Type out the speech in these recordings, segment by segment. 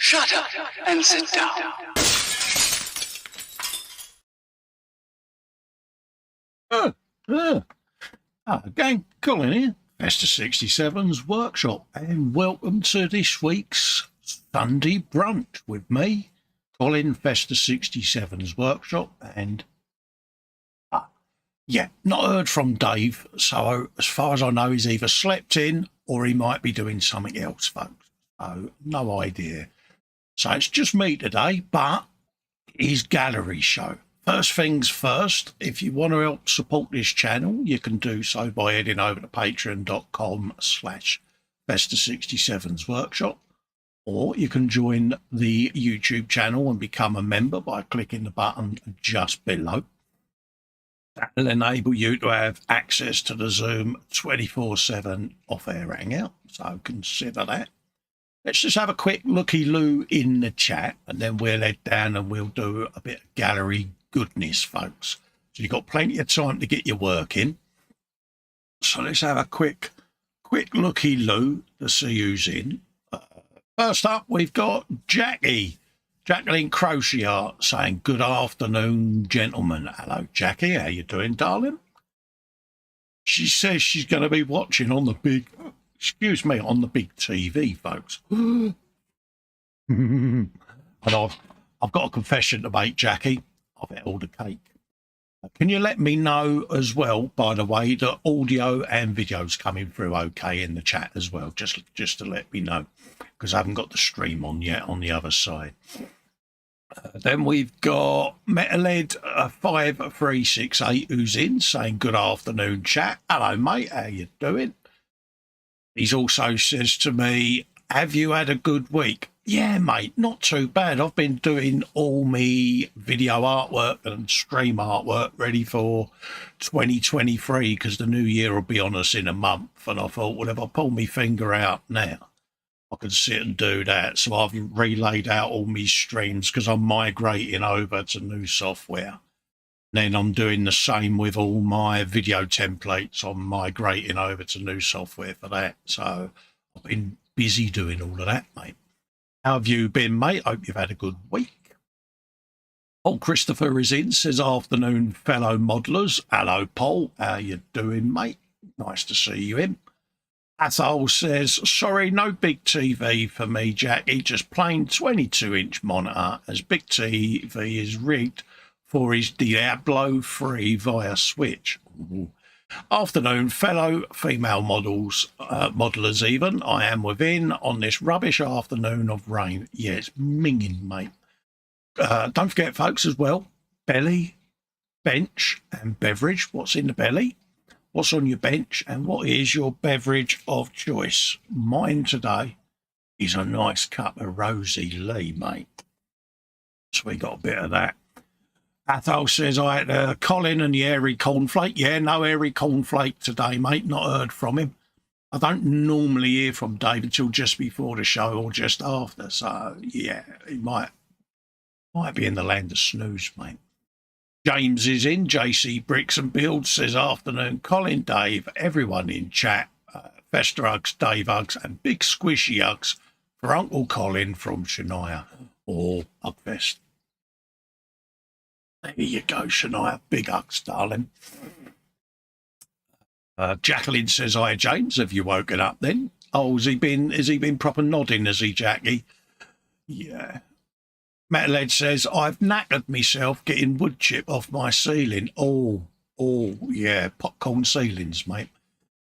Shut up and sit down. Gang, Colin here, Festa 67's workshop, and welcome to this week's Sunday Brunch with me, Colin, Festa 67's workshop, and not heard from Dave, so as far as I know he's either slept in or he might be doing something else, folks, so no idea. So it's just me today, but his gallery show. First things first, if you want to help support this channel, you can do so by heading over to patreon.com/Festa67's workshop, or you can join the YouTube channel and become a member by clicking the button just below. That will enable you to have access to the Zoom 24/7 off-air hangout, so consider that. Let's just have a quick looky-loo in the chat, and then we'll head down and we'll do a bit of gallery goodness, folks. So you've got plenty of time to get your work in. So let's have a quick looky-loo to see who's in. First up, we've got Jacqueline Crochet saying, "Good afternoon, gentlemen." Hello, Jackie. How you doing, darling? She says she's going to be watching on the big... on the big TV, folks. And I've got a confession to make, Jackie. I've had all the cake. Can you let me know as well, by the way, that audio and video's coming through okay in the chat as well, just to let me know, because I haven't got the stream on yet on the other side. Then we've got Metalhead 5368 who's in, saying, "Good afternoon, chat." Hello, mate. How you doing? He's also says to me, "Have you had a good week?" Yeah, mate, not too bad. I've been doing all me video artwork and stream artwork ready for 2023 because the new year will be on us in a month. And I thought, well, if I pull my finger out now, I can sit and do that. So I've relayed out all my streams because I'm migrating over to new software. Then I'm doing the same with all my video templates. I'm migrating over to new software for that. So I've been busy doing all of that, mate. How have you been, mate? Hope you've had a good week. Paul Christopher is in, says, "Afternoon, fellow modelers." Hello, Paul. How you doing, mate? Nice to see you in. Athol says, "Sorry, no big TV for me, Jackie. Just plain 22-inch monitor, as big TV is rigged for his Diablo 3 via Switch." Ooh. Afternoon, fellow female modelers even. I am within on this rubbish afternoon of rain. Yeah, it's minging, mate. Don't forget, folks, as well, belly, bench and beverage. What's in the belly? What's on your bench? And what is your beverage of choice? Mine today is a nice cup of Rosie Lee, mate. So we got a bit of that. Athol says, "I had Colin and the airy cornflake." Yeah, no airy cornflake today, mate. Not heard from him. I don't normally hear from Dave until just before the show or just after. So, yeah, he might be in the land of snooze, mate. James is in. JC Bricks and Builds says, "Afternoon, Colin, Dave, everyone in chat. Festa hugs, Dave hugs, and big squishy hugs for Uncle Colin from Shania." Or Hugfest. There you go, Shania. Big hugs, darling. Jacqueline says, "Hi, James. Have you woken up then?" Oh, has he been proper nodding, has he, Jackie? Yeah. Metalhead says, "I've knackered myself getting wood chip off my ceiling." Oh, yeah, popcorn ceilings, mate.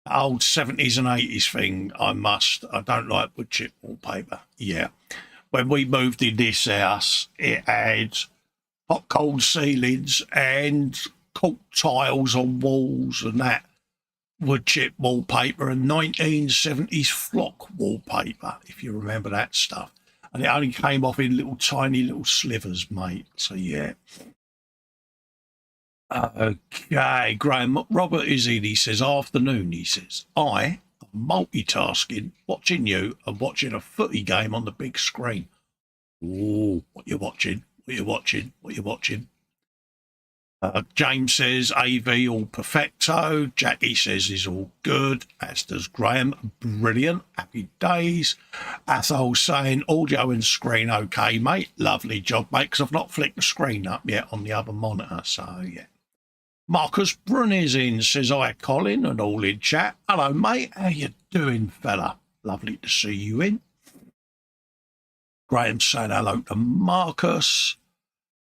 Old 70s and 80s thing, I don't like wood chip wallpaper. Yeah. When we moved in this house, it had hot cold ceilings and cork tiles on walls and that wood chip wallpaper and 1970s flock wallpaper, if you remember that stuff. And it only came off in tiny little slivers, mate. So, yeah. Okay, Graham Robert is in. He says, "Afternoon," he says. "I am multitasking, watching you and watching a footy game on the big screen." Oh, what you watching? What you watching? James says AV all perfecto. Jackie says he's all good. As does Graham. Brilliant. Happy days. Athol saying audio and screen okay, mate. Lovely job, mate, because I've not flicked the screen up yet on the other monitor. So, yeah. Marcus Brunny's in, says hi, Colin, and all in chat. Hello, mate. How you doing, fella? Lovely to see you in. Graham saying hello to Marcus.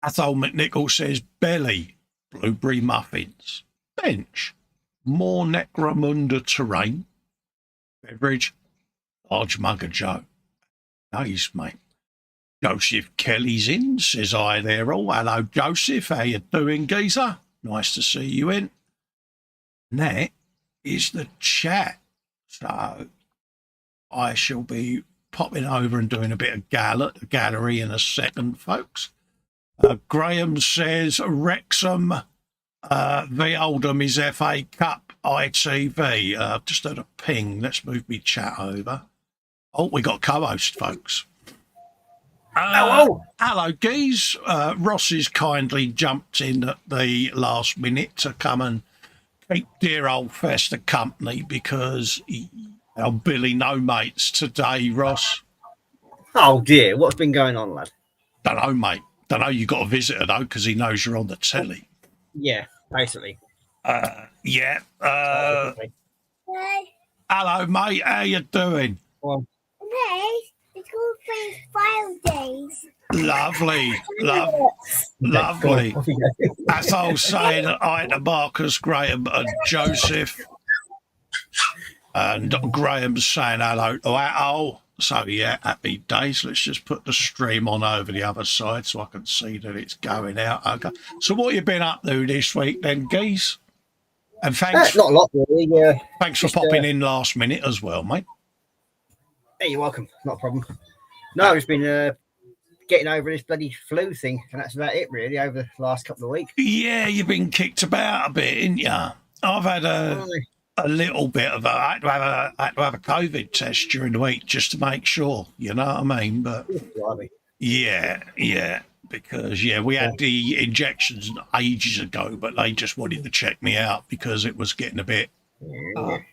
Athol McNichol says, belly, blueberry muffins. Bench, more Necromunda terrain. Beverage, large mug of Joe. Nice, mate. Joseph Kelly's in, says hi there all. Hello, Joseph. How you doing, geezer? Nice to see you in. And that is the chat. So I shall be popping over and doing a bit of gallery in a second, folks. Graham says Wrexham v Oldham is FA Cup ITV. I've just had a ping. Let's move me chat over. Oh, we got co-host, folks. Hello, Geese. Ross has kindly jumped in at the last minute to come and keep dear old Festa company because our Billy no mates today, Ross. Oh, dear. What's been going on, lad? Don't know, mate. Don't know, you got a visitor though, because he knows you're on the telly. Yeah, basically. Yeah. Hello, mate. How you doing? Well, It's all 5 days. Lovely. Lovely. That's all saying hi to Marcus, Graham, and Joseph. And Graham's saying hello to Athol. So, yeah, happy days. Let's just put the stream on over the other side so I can see that it's going out. Okay. So what you been up to this week then, Geese? And thanks. not a lot, really. Thanks for popping in last minute as well, mate. Hey, you're welcome. Not a problem. No, I've just been getting over this bloody flu thing, and that's about it, really, over the last couple of weeks. Yeah, you've been kicked about a bit, ain't you? I've had a little bit of I had to have a COVID test during the week just to make sure, you know what I mean? But yeah, because we had the injections ages ago, but they just wanted to check me out because it was getting a bit, But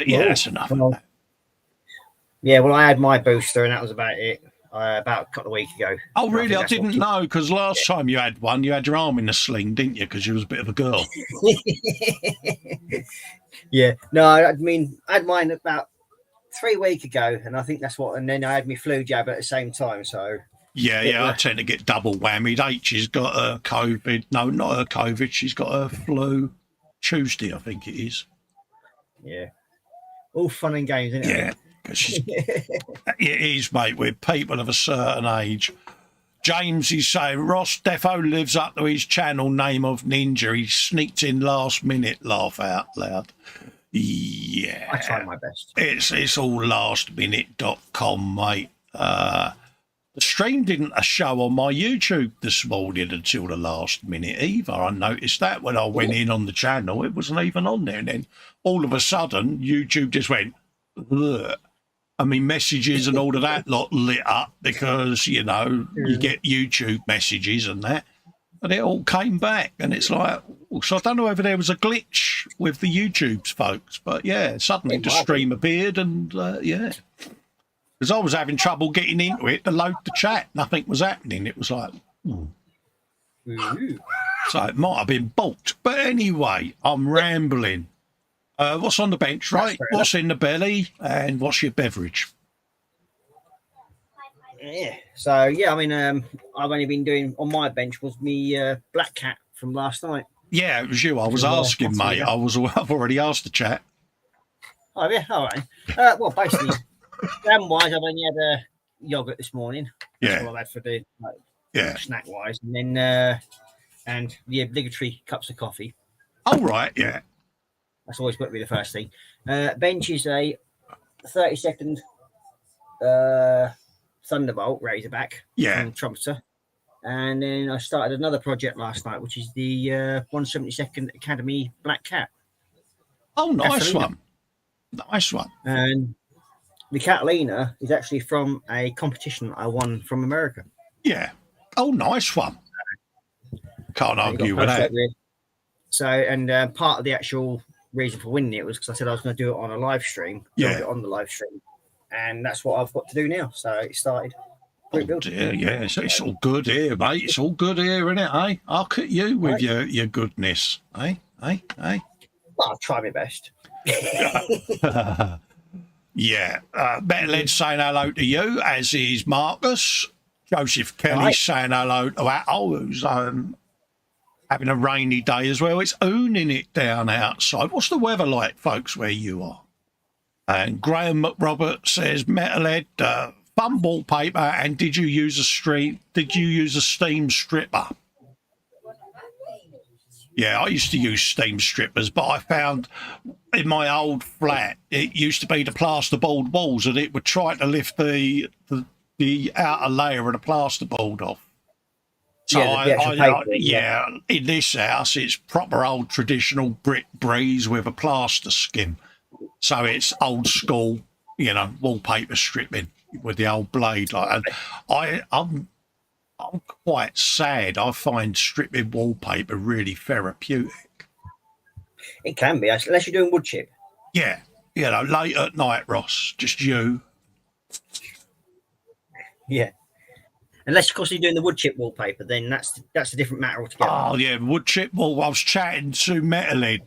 that's enough of that. Yeah, well, I had my booster, and that was about it. About a couple of weeks ago. Oh, really? I didn't know, because last time you had one, you had your arm in a sling, didn't you? Because you was a bit of a girl. Yeah. No, I mean, I had mine about 3 weeks ago, and I think that's what. And then I had my flu jab at the same time. So. Yeah. I tend to get double whammied. H's got a COVID. No, not a COVID. She's got a flu Tuesday, I think it is. Yeah. All fun and games, isn't it? Yeah. It is, mate, with people of a certain age. James is saying Ross Defo lives up to his channel name of Ninja. He sneaked in last minute, laugh out loud. Yeah. I try my best. It's all lastminute.com, mate. The stream didn't show on my YouTube this morning until the last minute either. I noticed that when I went in on the channel, it wasn't even on there. And then all of a sudden, YouTube just went, ugh. I mean, messages and all of that lot lit up because, you get YouTube messages and that. And it all came back. And it's like, so I don't know whether there was a glitch with the YouTube's folks. But, suddenly the stream appeared and, Because I was having trouble getting into it to load the chat. Nothing was happening. It was like, So it might have been balked. But anyway, I'm rambling. What's on the bench, right? What's in the belly and what's your beverage? Yeah. So, I mean, I've only been doing on my bench was me Black Cat from last night. Yeah, it was you. I was asking, mate. I've already asked the chat. Oh, yeah. All right. Well, basically, wise, I've only had a yogurt this morning. That's all I've had for the snack-wise. And then and the obligatory cups of coffee. Oh, right, yeah. That's always got to be the first thing. Bench is a 30-second Thunderbolt Razorback from Trumpeter. And then I started another project last night, which is the 172nd Academy Black Cat. Oh, nice one. Nice one. And the Catalina is actually from a competition I won from America. Yeah. Oh, nice one. Can't argue with that. So, and part of the actual reason for winning it was because I said I was going to do it on a live stream. Yeah. Build it on the live stream. And that's what I've got to do now. So it started. Oh dear, yeah, it's all good here, mate. It's all good here, isn't it, eh? I'll at you with your goodness, eh? Well, I'll try my best. Yeah, Metalhead saying hello to you, as is Marcus. Joseph Kelly saying hello to Atto, who's having a rainy day as well. It's owning it down outside. What's the weather like, folks, where you are? And Graham McRobert says, Metalhead, fun wallpaper, and did you use a steam stripper? Yeah, I used to use steam strippers, but I found in my old flat it used to be the plasterboard walls, and it would try to lift the outer layer of the plasterboard off. So in this house it's proper old traditional brick breeze with a plaster skim. So it's old school, wallpaper stripping with the old blade. And I'm quite sad. I find stripping wallpaper really therapeutic. It can be, unless you're doing wood chip. Yeah, late at night, Ross, just you. Yeah. Unless, of course, you're doing the wood chip wallpaper, then that's a different matter altogether. Oh, yeah, wood chip wall. I was chatting to Metalhead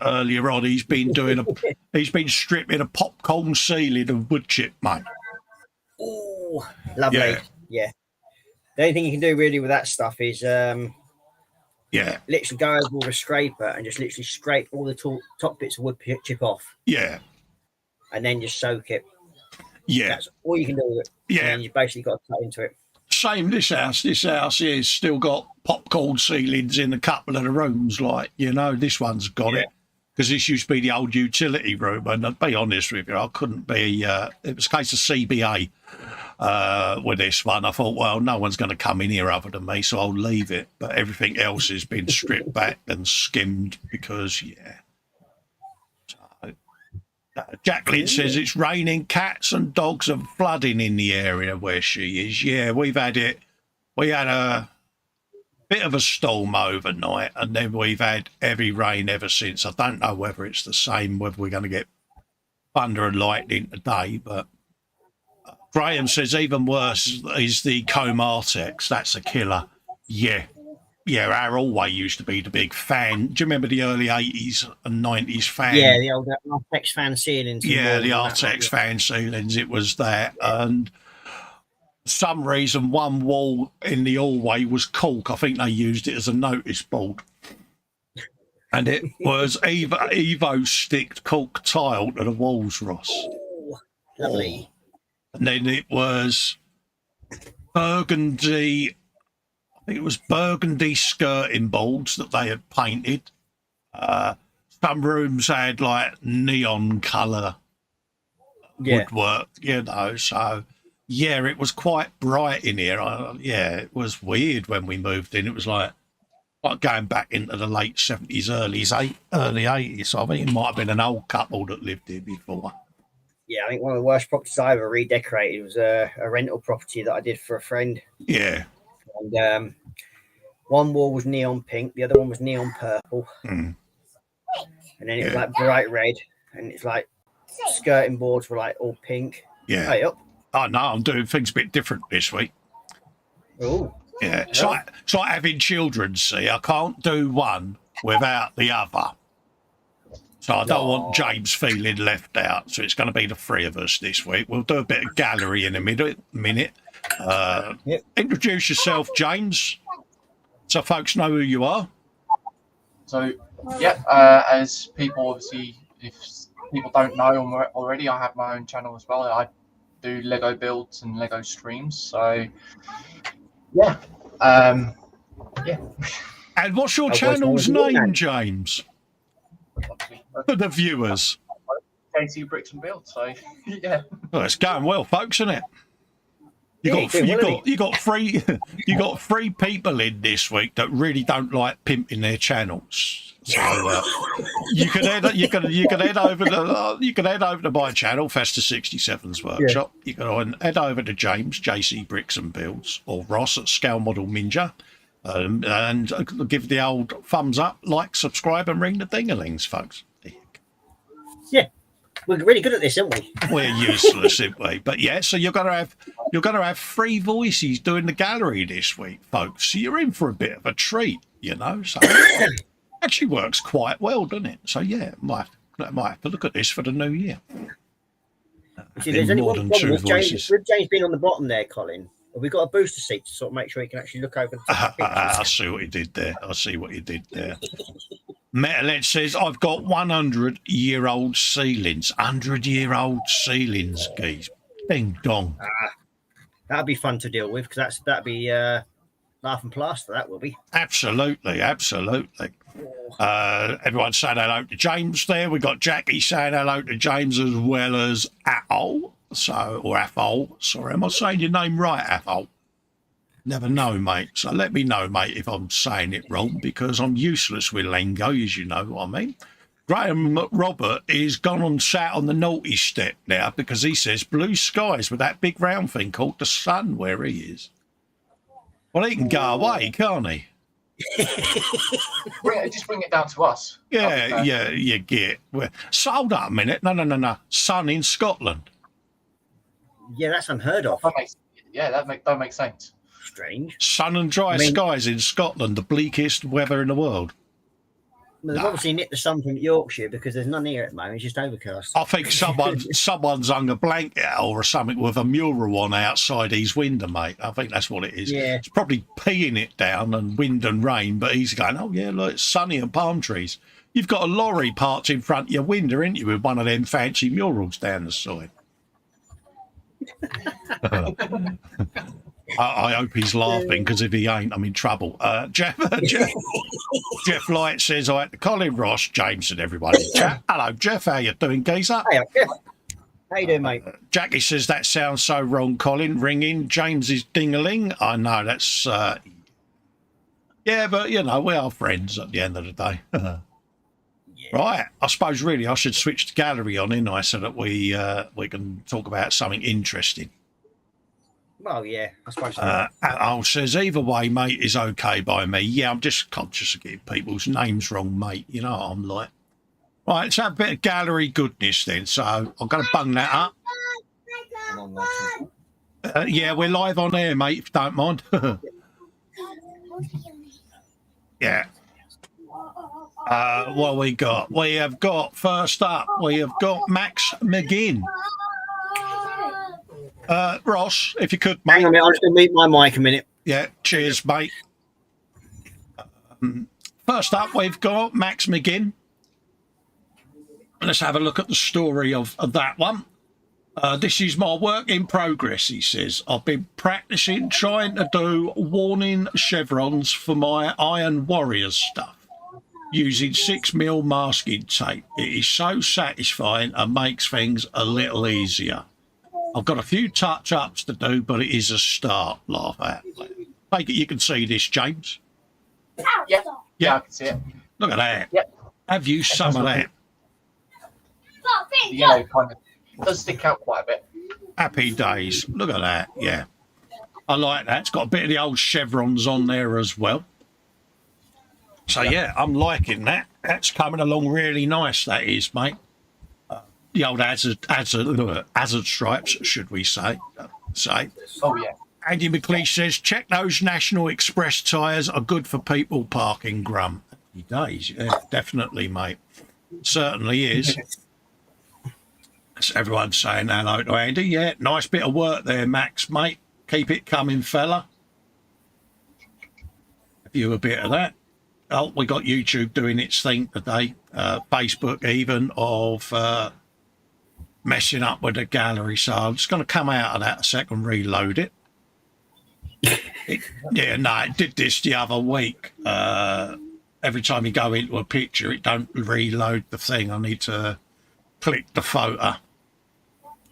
earlier on. He's been stripping a popcorn ceiling of wood chip, mate. Oh, lovely. Yeah. The only thing you can do really with that stuff is literally go over with a scraper and just literally scrape all the top bits of wood chip off. Yeah. And then just soak it. Yeah. That's all you can do with it. Yeah. And you've basically got to cut into it. Same this house. This house here's still got popcorn ceilings in a couple of the rooms. This one's got it. Because this used to be the old utility room. And I'll be honest with you, I couldn't be... it was a case of CBA with this one. I thought, well, no one's going to come in here other than me, so I'll leave it. But everything else has been stripped back and skimmed because, Jacqueline says it's raining. Cats and dogs are flooding in the area where she is. Yeah, we've had it. We had a bit of a storm overnight, and then we've had heavy rain ever since. I don't know whether it's the same, whether we're going to get thunder and lightning today, but Graham says even worse is the Comartex. That's a killer. Yeah, our always used to be the big fan. Do you remember the early 80s and 90s fan? Yeah, the old Artex fan ceilings. Yeah, the Artex fan ceilings. It was that. And for some reason, one wall in the hallway was cork. I think they used it as a notice board. And it was Evo sticked cork tile to the walls, Ross. Oh, lovely. And then it was burgundy... I think it was burgundy skirting boards that they had painted. Some rooms had neon colour woodwork, So, it was quite bright in here. It was weird when we moved in. It was like going back into the late 70s, early 80s. So I think it might have been an old couple that lived here before. Yeah, I think one of the worst properties I ever redecorated was a rental property that I did for a friend. Yeah. And one wall was neon pink, the other one was neon purple, and then it was bright red, and it's skirting boards were all pink. Yeah. Hey, up. Oh no, I'm doing things a bit different this week. Oh. Yeah, it's like having children. See, I can't do one without the other. So I don't want James feeling left out. So it's going to be the three of us this week. We'll do a bit of gallery in a minute. Introduce yourself, James, so folks know who you are. So, as people obviously, if people don't know already, I have my own channel as well. I do Lego builds and Lego streams. So, And what's your channel's name, James? For the viewers. JC Bricks and Builds. So, yeah. Well, it's going well, folks, isn't it? You got three people in this week that really don't like pimping their channels. So you can head over to my channel, Festa 67's Workshop. You can head over to James, JC Bricks and Builds, or Ross at Scale Model Ninja. And give the old thumbs up, like, subscribe, and ring the ding-a-lings, folks. Yeah, we're really good at this, aren't we? We're useless, aren't we? But yeah, so you're gonna have 3 voices doing the gallery this week, folks. So you're in for a bit of a treat, you know. So actually works quite well, doesn't it? So yeah, might have to look at this for the new year. See, there's only one problem with James being on the bottom there, Colin. We've got a booster seat to sort of make sure he can actually look over the top of I see what you did there. Metalhead says, I've got 100-year-old ceilings. 100-year-old ceilings, geez. Ding dong. That'd be fun to deal with, because that'd be laugh and plaster, that will be. Absolutely. Everyone's saying hello to James there. We've got Jackie saying hello to James, as well as Athol. Or Athol. Sorry, am I saying your name right, Athol? Never know, mate. So let me know, mate, if I'm saying it wrong, because I'm useless with lingo, as you know what I mean. Graham Robert is gone and sat on the naughty step now, because he says blue skies with that big round thing called the sun where he is. Well, he can go away, can't he? Just bring it down to us. Yeah, you get. So hold up a minute. No. Sun in Scotland. Yeah, that's unheard of. That don't make sense. Strange. Sun and dry skies in Scotland, the bleakest weather in the world. Well, they've obviously nicked the sun from Yorkshire, because there's none here at the moment. It's just overcast. I think someone's hung a blanket out or something with a mural on outside his window, mate. I think that's what it is. Yeah. It's probably peeing it down and wind and rain, but he's going, oh, yeah, look, it's sunny and palm trees. You've got a lorry parked in front of your window, ain't you, with one of them fancy murals down the side. I hope he's laughing, because if he ain't, I'm in trouble. Jeff Light says, all right, Colin, Ross, James, and everybody in chat. Hello, Jeff. How you doing, geezer? Hey, Jeff. How you doing, mate? Jackie says, that sounds so wrong, Colin. Ringing James's ding-a-ling. I know, that's... yeah, but, you know, we are friends at the end of the day. Right, I suppose really I should switch the gallery on, innit I, so that we can talk about something interesting. Well, yeah, I suppose so. Says, either way, mate, is okay by me. Yeah, I'm just conscious of getting people's names wrong, mate. You know what I'm like. Right, let's have a bit of gallery goodness then. So I'm going to bung that up. Yeah, we're live on air, mate, if you don't mind. Yeah. What we got? We have got, first up, we have got Max McGinn. Ross, if you could, mate. Hang on a minute, I'm just going to mute my mic a minute. Yeah, cheers, mate. First up, we've got Max McGinn. Let's have a look at the story of that one. This is my work in progress, he says. I've been practicing trying to do warning chevrons for my Iron Warriors stuff using 6mm masking tape. It is so satisfying and makes things a little easier. I've got a few touch-ups to do, but it is a start, laugh at. Take it you can see this, James. Yeah, I can see it. Look at that. Yep. Have you some of that? Yeah, kind of. It does stick out quite a bit. Happy days. Look at that. Yeah. I like that. It's got a bit of the old chevrons on there as well. So, yeah, I'm liking that. That's coming along really nice, that is, mate. The old hazard stripes, should we say. Oh, yeah. Andy McLeish says, check those National Express tyres are good for people parking, Grum. Happy days. Yeah, definitely, mate. Certainly is. That's everyone saying hello to Andy. Yeah, nice bit of work there, Max, mate. Keep it coming, fella. Have you a bit of that? Oh, we got YouTube doing its thing today. Facebook even of messing up with the gallery. So I'm just going to come out of that a second, reload it. It did this the other week. Every time you go into a picture, it don't reload the thing. I need to click the photo.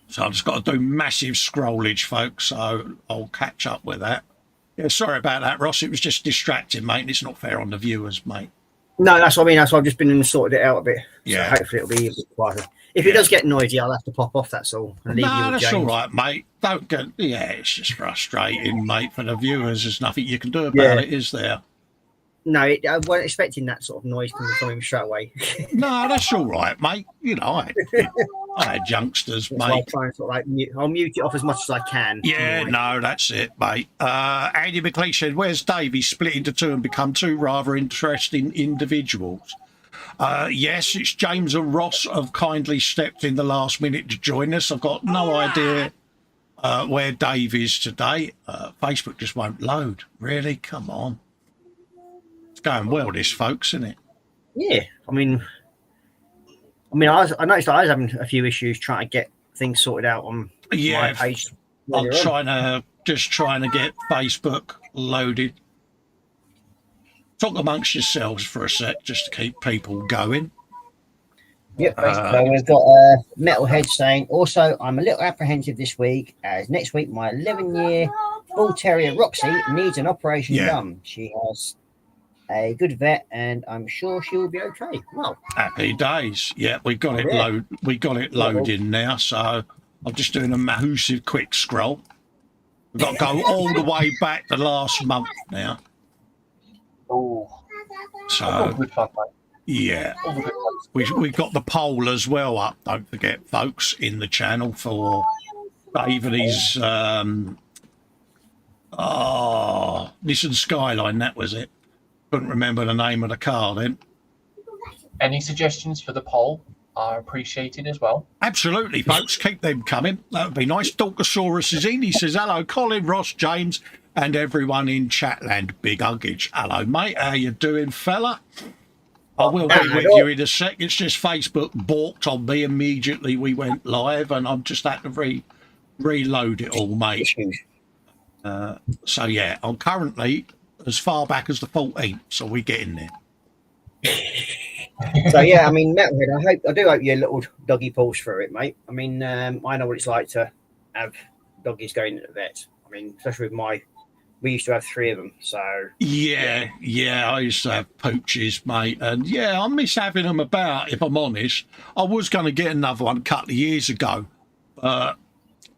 So I've just got to do massive scrollage, folks. So I'll catch up with that. Yeah, sorry about that, Ross. It was just distracting, mate. It's not fair on the viewers, mate. No, that's what I mean. That's why I've just been and sorted it out a bit. Yeah. So hopefully it'll be a bit quieter. If it does get noisy, I'll have to pop off. That's all. And leave you with that's James. all right, mate. Don't get. Yeah, it's just frustrating, mate. For the viewers, there's nothing you can do about it, is there? No, I wasn't expecting that sort of noise coming from him straight away. No, that's all right, mate. You know, I had youngsters, That's mate. why I try and sort of like I'll mute it off as much as I can. Yeah, no, that's it, mate. Andy McLeish said, "Where's Dave? He's split into two and become two rather interesting individuals." Yes, it's James and Ross have kindly stepped in the last minute to join us. I've got no idea where Dave is today. Facebook just won't load. Really? Come on. It's going well, this, folks, isn't it? Yeah, I noticed I was having a few issues trying to get things sorted out on my page. I'm trying to get Facebook loaded. Talk amongst yourselves for a sec, just to keep people going. Yep, so we've got Metalhead saying, also, I'm a little apprehensive this week, as next week my 11-year bull terrier Roxy needs an operation done. She has a good vet, and I'm sure she will be okay. Well, happy days. Yeah, we got it loading now. So I'm just doing a massive quick scroll. We've got to go all the way back to last month now. Oh, so yeah, we've got the poll as well up. Don't forget, folks, in the channel for David. His Nissan Skyline. That was it. Couldn't remember the name of the car then. Any suggestions for the poll are appreciated as well. Absolutely, folks. Keep them coming. That would be nice. Dorkosaurus is in. He says, hello, Colin, Ross, James, and everyone in Chatland. Big huggage. Hello, mate. How you doing, fella? I will be with you in a sec. It's just Facebook balked on me immediately. We went live, and I'm just had to reload it all, mate. So, yeah, I'm currently as far back as the 14th, so we're getting there. So yeah, I mean, Metalhead, I do hope your little doggy pulls through it, mate. I mean, I know what it's like to have doggies going to the vet. I mean, especially with we used to have 3 of them. So yeah, I used to have pooches, mate, and yeah, I miss having them about. If I'm honest, I was going to get another one a couple of years ago, but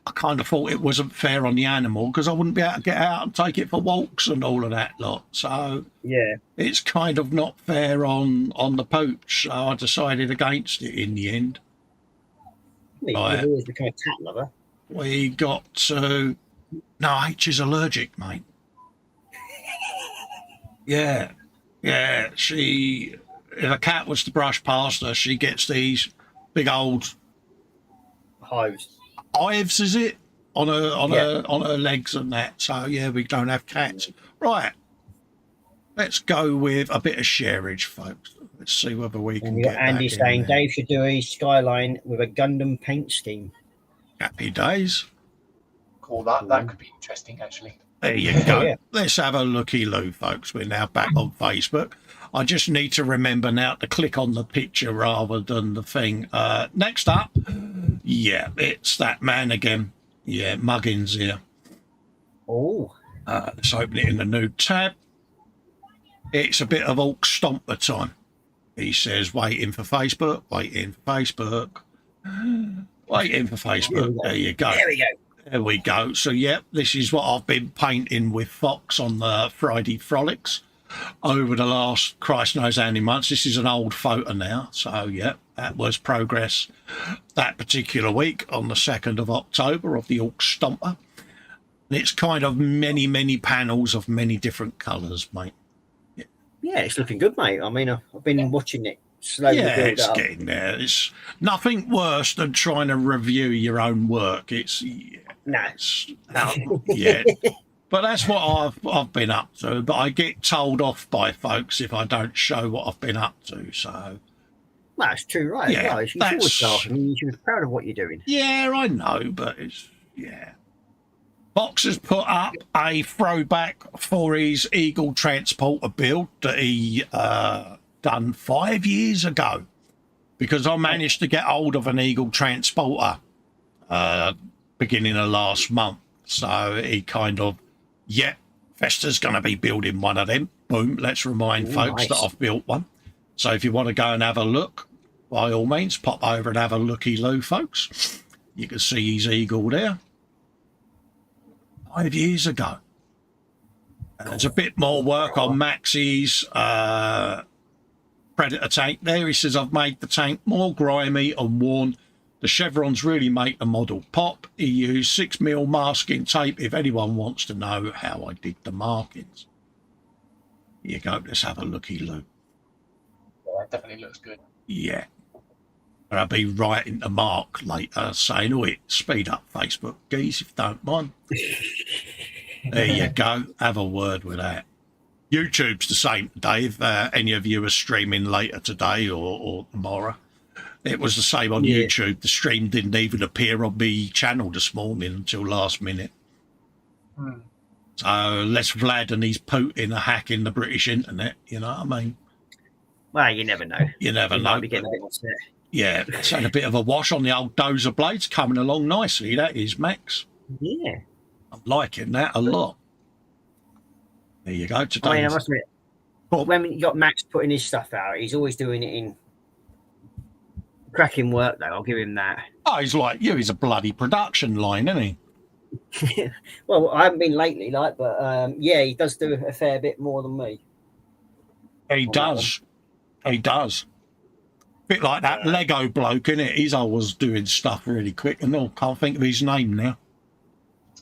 I kind of thought it wasn't fair on the animal because I wouldn't be able to get out and take it for walks and all of that lot. So yeah, it's kind of not fair on the pooch. So I decided against it in the end. You've always become a cat lover. We got to... No, H is allergic, mate. Yeah. If a cat was to brush past her, she gets these big old... hives, is it? On her legs and that. So, yeah, we don't have cats. Right. Let's go with a bit of sharage, folks. Let's see whether we can get Andy saying Dave should do a Skyline with a Gundam paint scheme. Happy days. Cool. That could be interesting, actually. There you go. Yeah. Let's have a looky-loo, folks. We're now back on Facebook. I just need to remember now to click on the picture rather than the thing. Next up, yeah, it's that man again. Yeah, Muggins here. Oh. Let's open it in the new tab. It's a bit of Orc Stomper time. He says, waiting for Facebook. There you go. There we go. So, yeah, this is what I've been painting with Fox on the Friday Frolics over the last Christ knows how many months. This is an old photo now. So, yeah, that was progress that particular week on the 2nd of October of the Orc Stomper. And it's kind of many, many panels of many different colours, mate. Yeah, it's looking good, mate. I mean, I've been watching it slowly. Yeah, it's getting there. It's nothing worse than trying to review your own work. But that's what I've been up to. But I get told off by folks if I don't show what I've been up to. So that's true, right? Yeah, you should be proud of what you're doing. Yeah, I know, but Fox has put up a throwback for his Eagle Transporter build that he done 5 years ago, because I managed to get hold of an Eagle Transporter beginning of last month. So he kind of, Festa's going to be building one of them. Boom, let's remind folks that I've built one. So if you want to go and have a look, by all means, pop over and have a looky-loo, folks. You can see his eagle there. 5 years ago. And there's a bit more work on Max's Predator tank there. He says, I've made the tank more grimy and worn. The chevrons really make the model pop. He used 6mm masking tape if anyone wants to know how I did the markings. Here you go. Let's have a looky-loo. Yeah, that definitely looks good. Yeah. And I'll be writing to Mark later saying, oi, speed up Facebook, geez, if you don't mind. There you go. Have a word with that. YouTube's the same today. If any of you are streaming later today or tomorrow, it was the same on YouTube. The stream didn't even appear on the channel this morning until last minute. So less Vlad and his Putin are hacking the British internet, you know what I mean? Well, you never know. You never know. Might be getting a bit upset. Yeah, it's had a bit of a wash on the old dozer blades, coming along nicely. That is, Max. Yeah. I'm liking that a lot. There you go. Today, I must admit, when you got Max putting his stuff out, he's always doing it in cracking work, though. I'll give him that. Oh, he's like you. He's a bloody production line, isn't he? Well, I haven't been lately, but yeah, he does do a fair bit more than me. He does. He does. Bit like that Lego bloke, isn't it? He's always doing stuff really quick, and I can't think of his name now.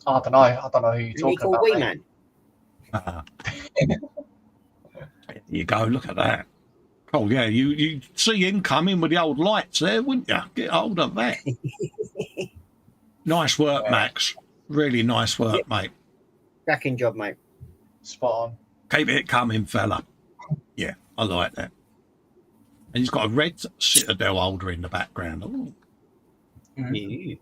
I don't know who you're talking about. Wee Man. There you go. Look at that. Oh yeah, you see him coming with the old lights there, wouldn't you? Get hold of that. Nice work, Max. Really nice work, mate. Cracking job, mate. Spot on. Keep it coming, fella. Yeah, I like that. And he's got a red Citadel holder in the background. Ooh. Yeah.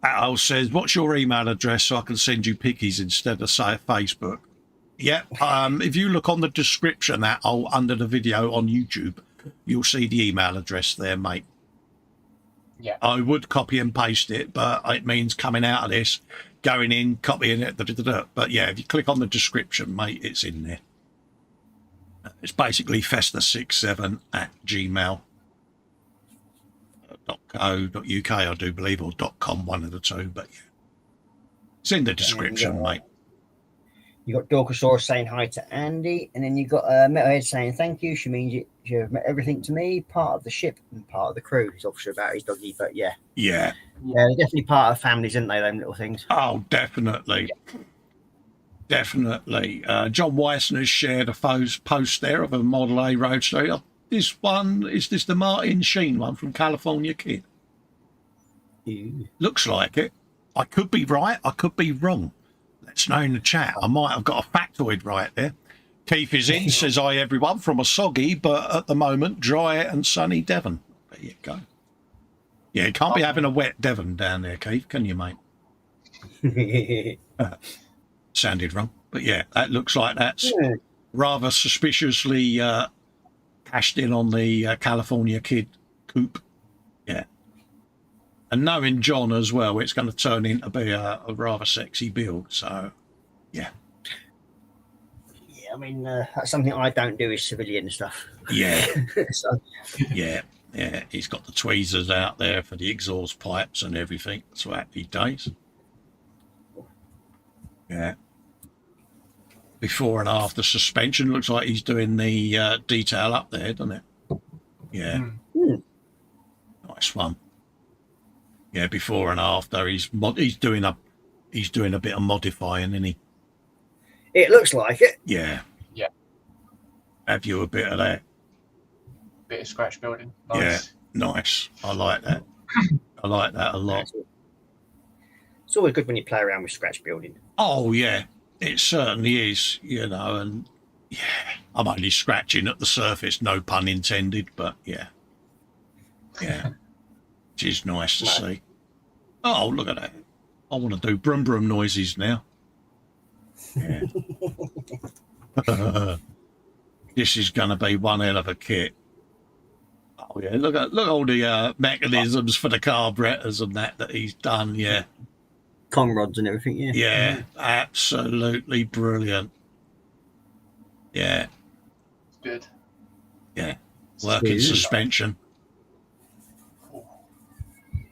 Al says, what's your email address so I can send you pickies instead of, say, Facebook? Yeah, if you look on the description under the video on YouTube, you'll see the email address there, mate. Yeah. I would copy and paste it, but it means coming out of this, going in, copying it, But yeah, if you click on the description, mate, it's in there. It's basically festa67@gmail.co.uk, I do believe, or .com, one of the two, but yeah. It's in the description, mate. You got Dorkosaurus saying hi to Andy, and then you got Metalhead saying thank you. She means you've met everything to me, part of the ship and part of the crew. He's obviously about his doggy, but yeah. Yeah. Yeah, they're definitely part of families, aren't they, them little things? Oh, definitely. Yeah. Definitely. John Weissner has shared a post there of a Model A Roadster. This one, is this the Martin Sheen one from California Kid? Ew. Looks like it. I could be right, I could be wrong. Let's know in the chat. I might have got a factoid right there. Keith is in, says hi everyone from a soggy, but at the moment, dry and sunny Devon. There you go. Yeah, you can't be having a wet Devon down there, Keith, can you, mate? Sounded wrong. But yeah, that looks like that's rather suspiciously cashed in on the California Kid coupe. Yeah. And knowing John as well, it's going to turn into be a rather sexy build. So, yeah. Yeah, I mean, that's something I don't do is civilian stuff. Yeah. So. Yeah. Yeah. He's got the tweezers out there for the exhaust pipes and everything. So happy days. Yeah. Before and after suspension, looks like he's doing the detail up there, doesn't it? Yeah. Nice one. Yeah, before and after, he's doing a bit of modifying, isn't he? It looks like it. Yeah. Yeah. Have you a bit of that? Bit of scratch building. Nice. Yeah, nice. I like that. I like that a lot. It's always good when you play around with scratch building. Oh yeah, it certainly is. You know, and yeah, I'm only scratching at the surface, no pun intended, but yeah, yeah, which is nice to see. Oh, look at that! I want to do brum brum noises now. Yeah. This is going to be one hell of a kit. Oh yeah, look at all the mechanisms for the carburetors and that he's done. Yeah. Con rods and everything, yeah. Yeah, absolutely brilliant. Yeah. Good. Yeah. working suspension.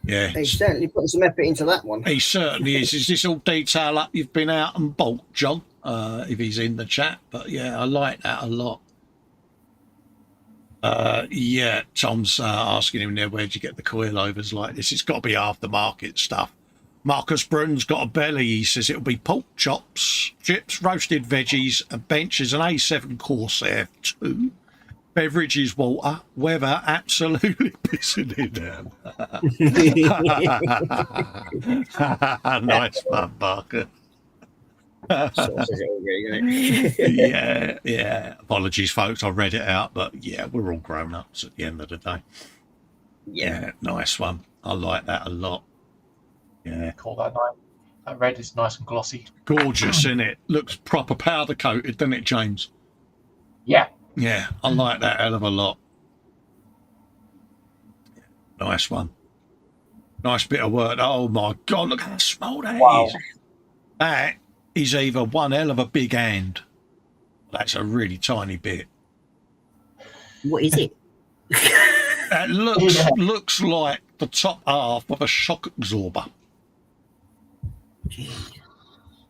Yeah. He's certainly putting some effort into that one. He certainly is. Is this all detail up you've been out and bought, John? If he's in the chat. But yeah, I like that a lot. Yeah, Tom's asking him there, where'd you get the coilovers like this? It's got to be aftermarket stuff. Marcus Brun's got a belly. He says it'll be pork chops, chips, roasted veggies, and benches, an A7 Corsair 2. Beverages, water, weather, absolutely pissing it down. Nice one, Marcus. Yeah. Apologies, folks. I read it out, but yeah, we're all grown ups at the end of the day. Yeah, nice one. I like that a lot. Yeah, Call that nice. That red is nice and glossy. Gorgeous, isn't it? Looks proper powder coated, doesn't it, James? Yeah. Yeah, I like that hell of a lot. Nice one. Nice bit of work. Oh my God, look how small that is. That is either one hell of a big hand. That's a really tiny bit. What is it? That looks like the top half of a shock absorber.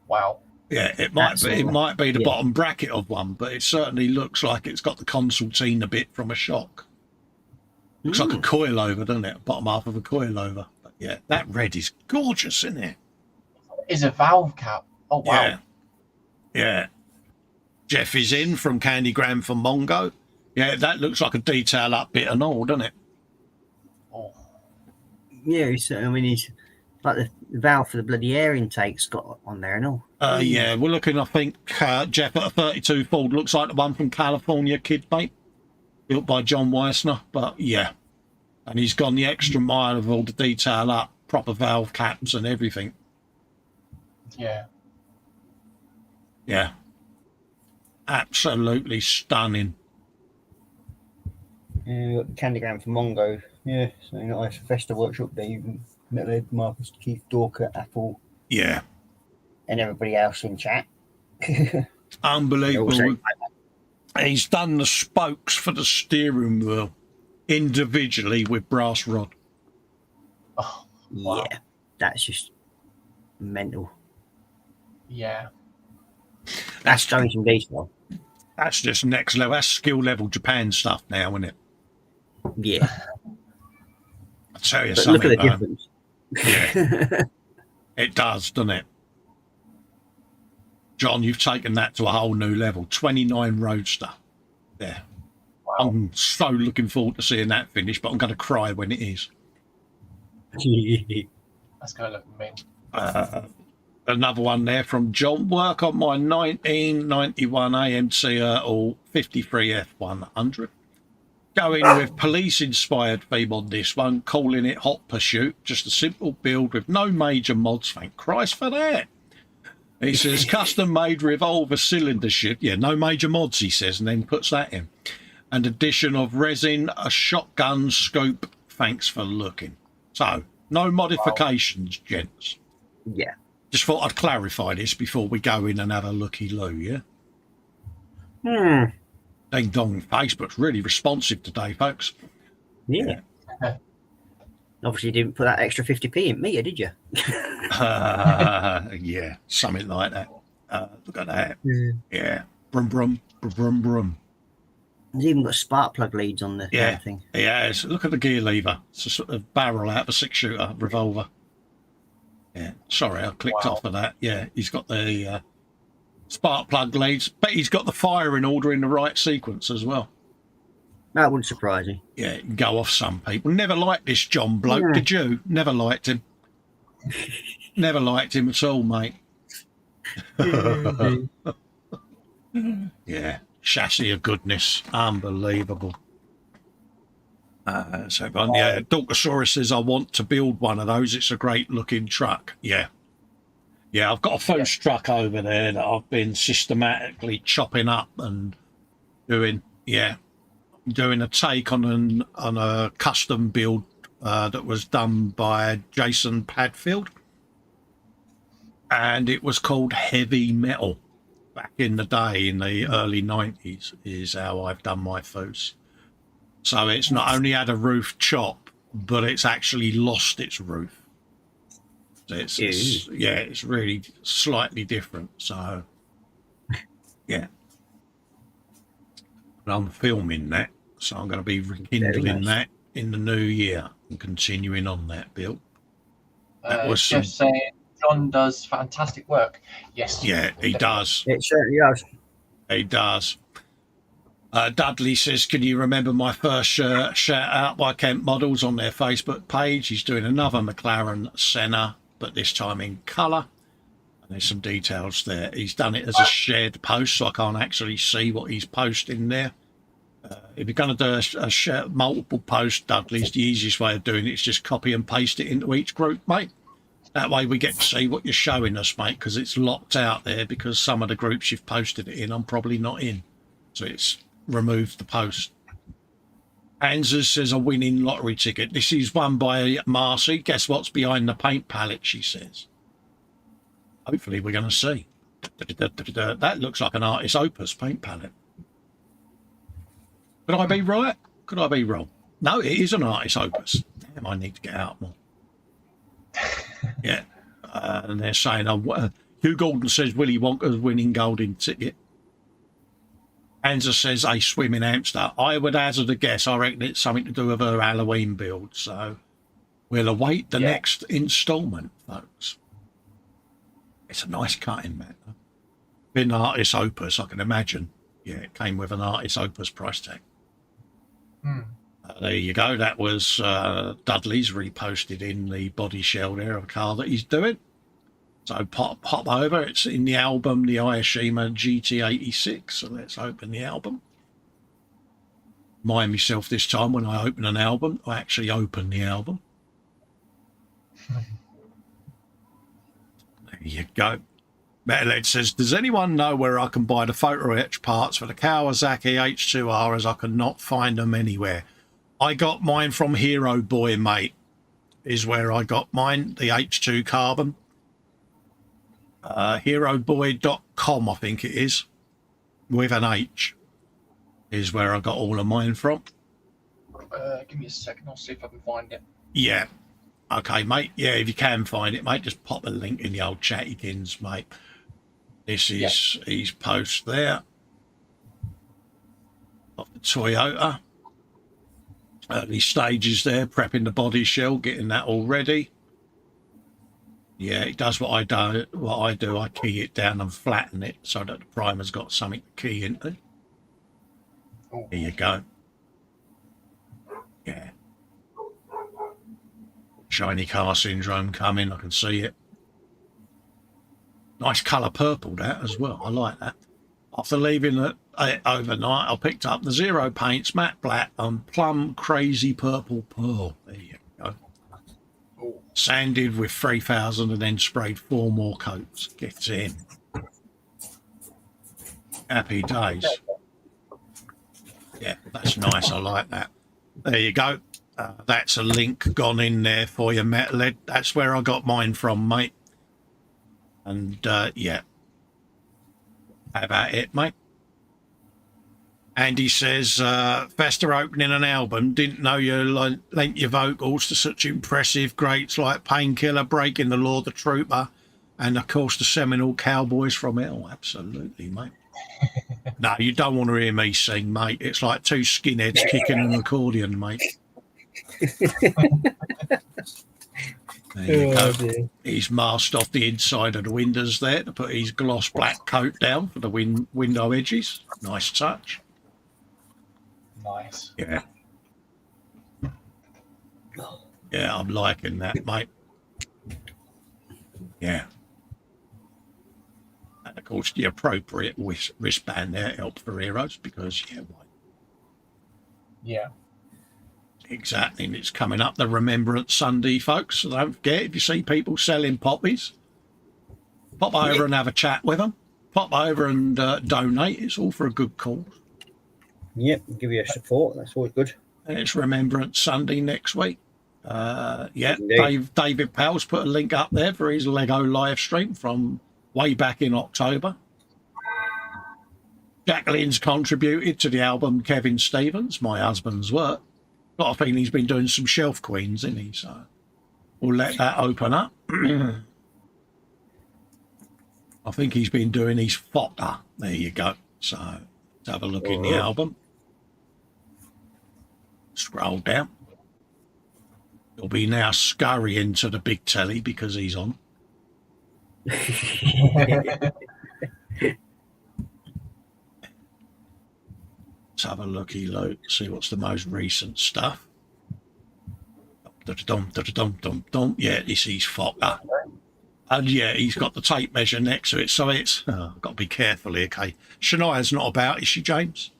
Wow. Yeah, it might be the bottom bracket of one, but it certainly looks like it's got the concertina bit from a shock. Looks like a coilover, doesn't it? Bottom half of a coilover. But yeah, that red is gorgeous, isn't it? Is a valve cap. Oh wow. Yeah. Jeff is in from Candygram for Mongo. Yeah, that looks like a detail up bit and all, doesn't it? Oh. Yeah, he's like the valve for the bloody air intake's got on there and all. Yeah, we're looking, I think, Jeff, at a 32 Ford. Looks like the one from California Kid, mate. Built by John Weissner, but yeah. And he's gone the extra mile of all the detail up, proper valve caps and everything. Yeah. Yeah. Absolutely stunning. Yeah, got the Candygram for Mongo. Yeah, so nice. Festa Workshop Dave, Metalhead, Marcus, Keith, Dorker, Apple. Yeah. And everybody else in chat. Unbelievable. He's done the spokes for the steering wheel individually with brass rod. Oh, wow. Yeah, that's just mental. Yeah. That's showing some detail. That's just next level. That's skill level Japan stuff now, isn't it? Yeah. I'll tell you But something. Look at the difference. Yeah. It does, doesn't it? John, you've taken that to a whole new level. 29 Roadster. Yeah. Wow. I'm so looking forward to seeing that finish, but I'm going to cry when it is. That's going to look mean. Another one there from John. Work on my 1991 AMC Ertl 53 F100. Going with police-inspired theme on this one, calling it Hot Pursuit. Just a simple build with no major mods. Thank Christ for that. He says, custom-made revolver cylinder shift. Yeah, no major mods, he says, and then puts that in. And addition of resin, a shotgun scope. Thanks for looking. So, no modifications, gents. Yeah. Just thought I'd clarify this before we go in and have a looky-loo, Hmm. Ding dong, Facebook's really responsive today, folks. Yeah. Obviously, you didn't put that extra 50p in meter, did you? Yeah, something like that. Look at that. Yeah. Brum, brum, brum, brum, brum. There's even got spark plug leads on the Yeah. thing. Yeah, look at the gear lever. It's a sort of barrel out of a 6-shooter revolver. Yeah, sorry, I clicked off of that. Yeah, he's got the spark plug leads, but he's got the firing order in the right sequence as well. That wouldn't surprise me. Yeah, it can go off some people. Never liked this John bloke, did you? Never liked him. Never liked him at all, mate. Yeah, chassis of goodness. Unbelievable. Yeah, Dorkosaurus says, I want to build one of those. It's a great looking truck. Yeah. Yeah, I've got a Foos truck over there that I've been systematically chopping up and doing a take on a custom build that was done by Jason Padfield. And it was called Heavy Metal. Back in the day, in the early 90s, is how I've done my Foos. So it's not only had a roof chop, but it's actually lost its roof. So it's really slightly different. So yeah, but I'm filming that, so I'm going to be rekindling that in the new year and continuing on that build. That was just saying, John does fantastic work. Yes. Yeah, he does. It certainly does. He does. Dudley says, can you remember my first shout out by Kent Models on their Facebook page? He's doing another McLaren Senna, but this time in colour. And there's some details there. He's done it as a shared post, so I can't actually see what he's posting there. If you're going to do a share, multiple post, Dudley's the easiest way of doing it is just copy and paste it into each group, mate. That way we get to see what you're showing us, mate, because it's locked out there because some of the groups you've posted it in, I'm probably not in. So it's removed the post. Anza says a winning lottery ticket. This is won by Marcy. Guess what's behind the paint palette, she says. Hopefully we're going to see. That looks like an artist opus paint palette. Could I be right? Could I be wrong? No, it is an artist opus. Damn, I need to get out more. Yeah. And they're saying, Hugh Gordon says Willy Wonka's winning golden ticket. Anza says a swimming hamster. I would hazard a guess. I reckon it's something to do with her Halloween build. So we'll await the next instalment, folks. It's a nice cutting, man. Been an artist opus, I can imagine. Yeah, it came with an artist opus price tag. There you go. That was Dudley's reposted in the body shell there of a car that he's doing. So pop over. It's in the album, the Ayashima GT86. So let's open the album. Mind myself this time when I open an album, I actually open the album. There you go. Metalhead says, does anyone know where I can buy the photo etch parts for the Kawasaki H2R as I cannot find them anywhere? I got mine from Hero Boy, mate, is where I got mine, the H2 carbon. Heroboy.com, I think it is, with an H, is where I got all of mine from. Give me a second, I'll see if I can find it. Yeah. Okay, mate. Yeah, if you can find it, mate, just pop a link in the old chattykins, mate. This is his post there of the Toyota. Early stages there, prepping the body shell, getting that all ready. Yeah, it does what I do. I key it down and flatten it so that the primer's got something to key into. Oh. There you go. Yeah. Shiny car syndrome coming. I can see it. Nice colour purple, that as well. I like that. After leaving it overnight, I picked up the Zero Paints Matte Black and Plum Crazy Purple Pearl. There you go. Oh. Sanded with 3000 and then sprayed 4 more coats. Get in. Happy days. Yeah, that's nice. I like that. There you go. That's a link gone in there for you, Metalhead. That's where I got mine from, mate. And yeah, how about it, mate? Andy says, Festa opening an album. Didn't know you lent your vocals to such impressive greats like Painkiller, Breaking the Law, The Trooper, and of course the seminal Cowboys from Hell. Absolutely, mate. No, you don't want to hear me sing, mate. It's like 2 skinheads kicking an accordion, mate. There you go. Dear. He's masked off the inside of the windows there to put his gloss black coat down for the window edges. Nice touch. Nice. Yeah. Yeah, I'm liking that, mate. Yeah. And of course, the appropriate wristband there helps for heroes because, yeah, why? Yeah. Exactly, and it's coming up the Remembrance Sunday, folks. So don't forget, if you see people selling poppies, pop over and have a chat with them. Pop over and donate. It's all for a good cause. Yep, give you a support. That's always good. And it's Remembrance Sunday next week. Yeah, David Powell's put a link up there for his Lego live stream from way back in October. Jacqueline's contributed to the album Kevin Stevens, My Husband's Work. Got a feeling he's been doing some Shelf Queens, isn't he? So we'll let that open up. I think he's been doing his Fokker. There you go. So let's have a look in the album. Scroll down. He'll be now scurrying to the big telly because he's on. Let's have a looky look, see what's the most recent stuff. Yeah, this is Fokker. And yeah, he's got the tape measure next to it, so it's I've got to be careful here, okay. Shania's not about, is she, James?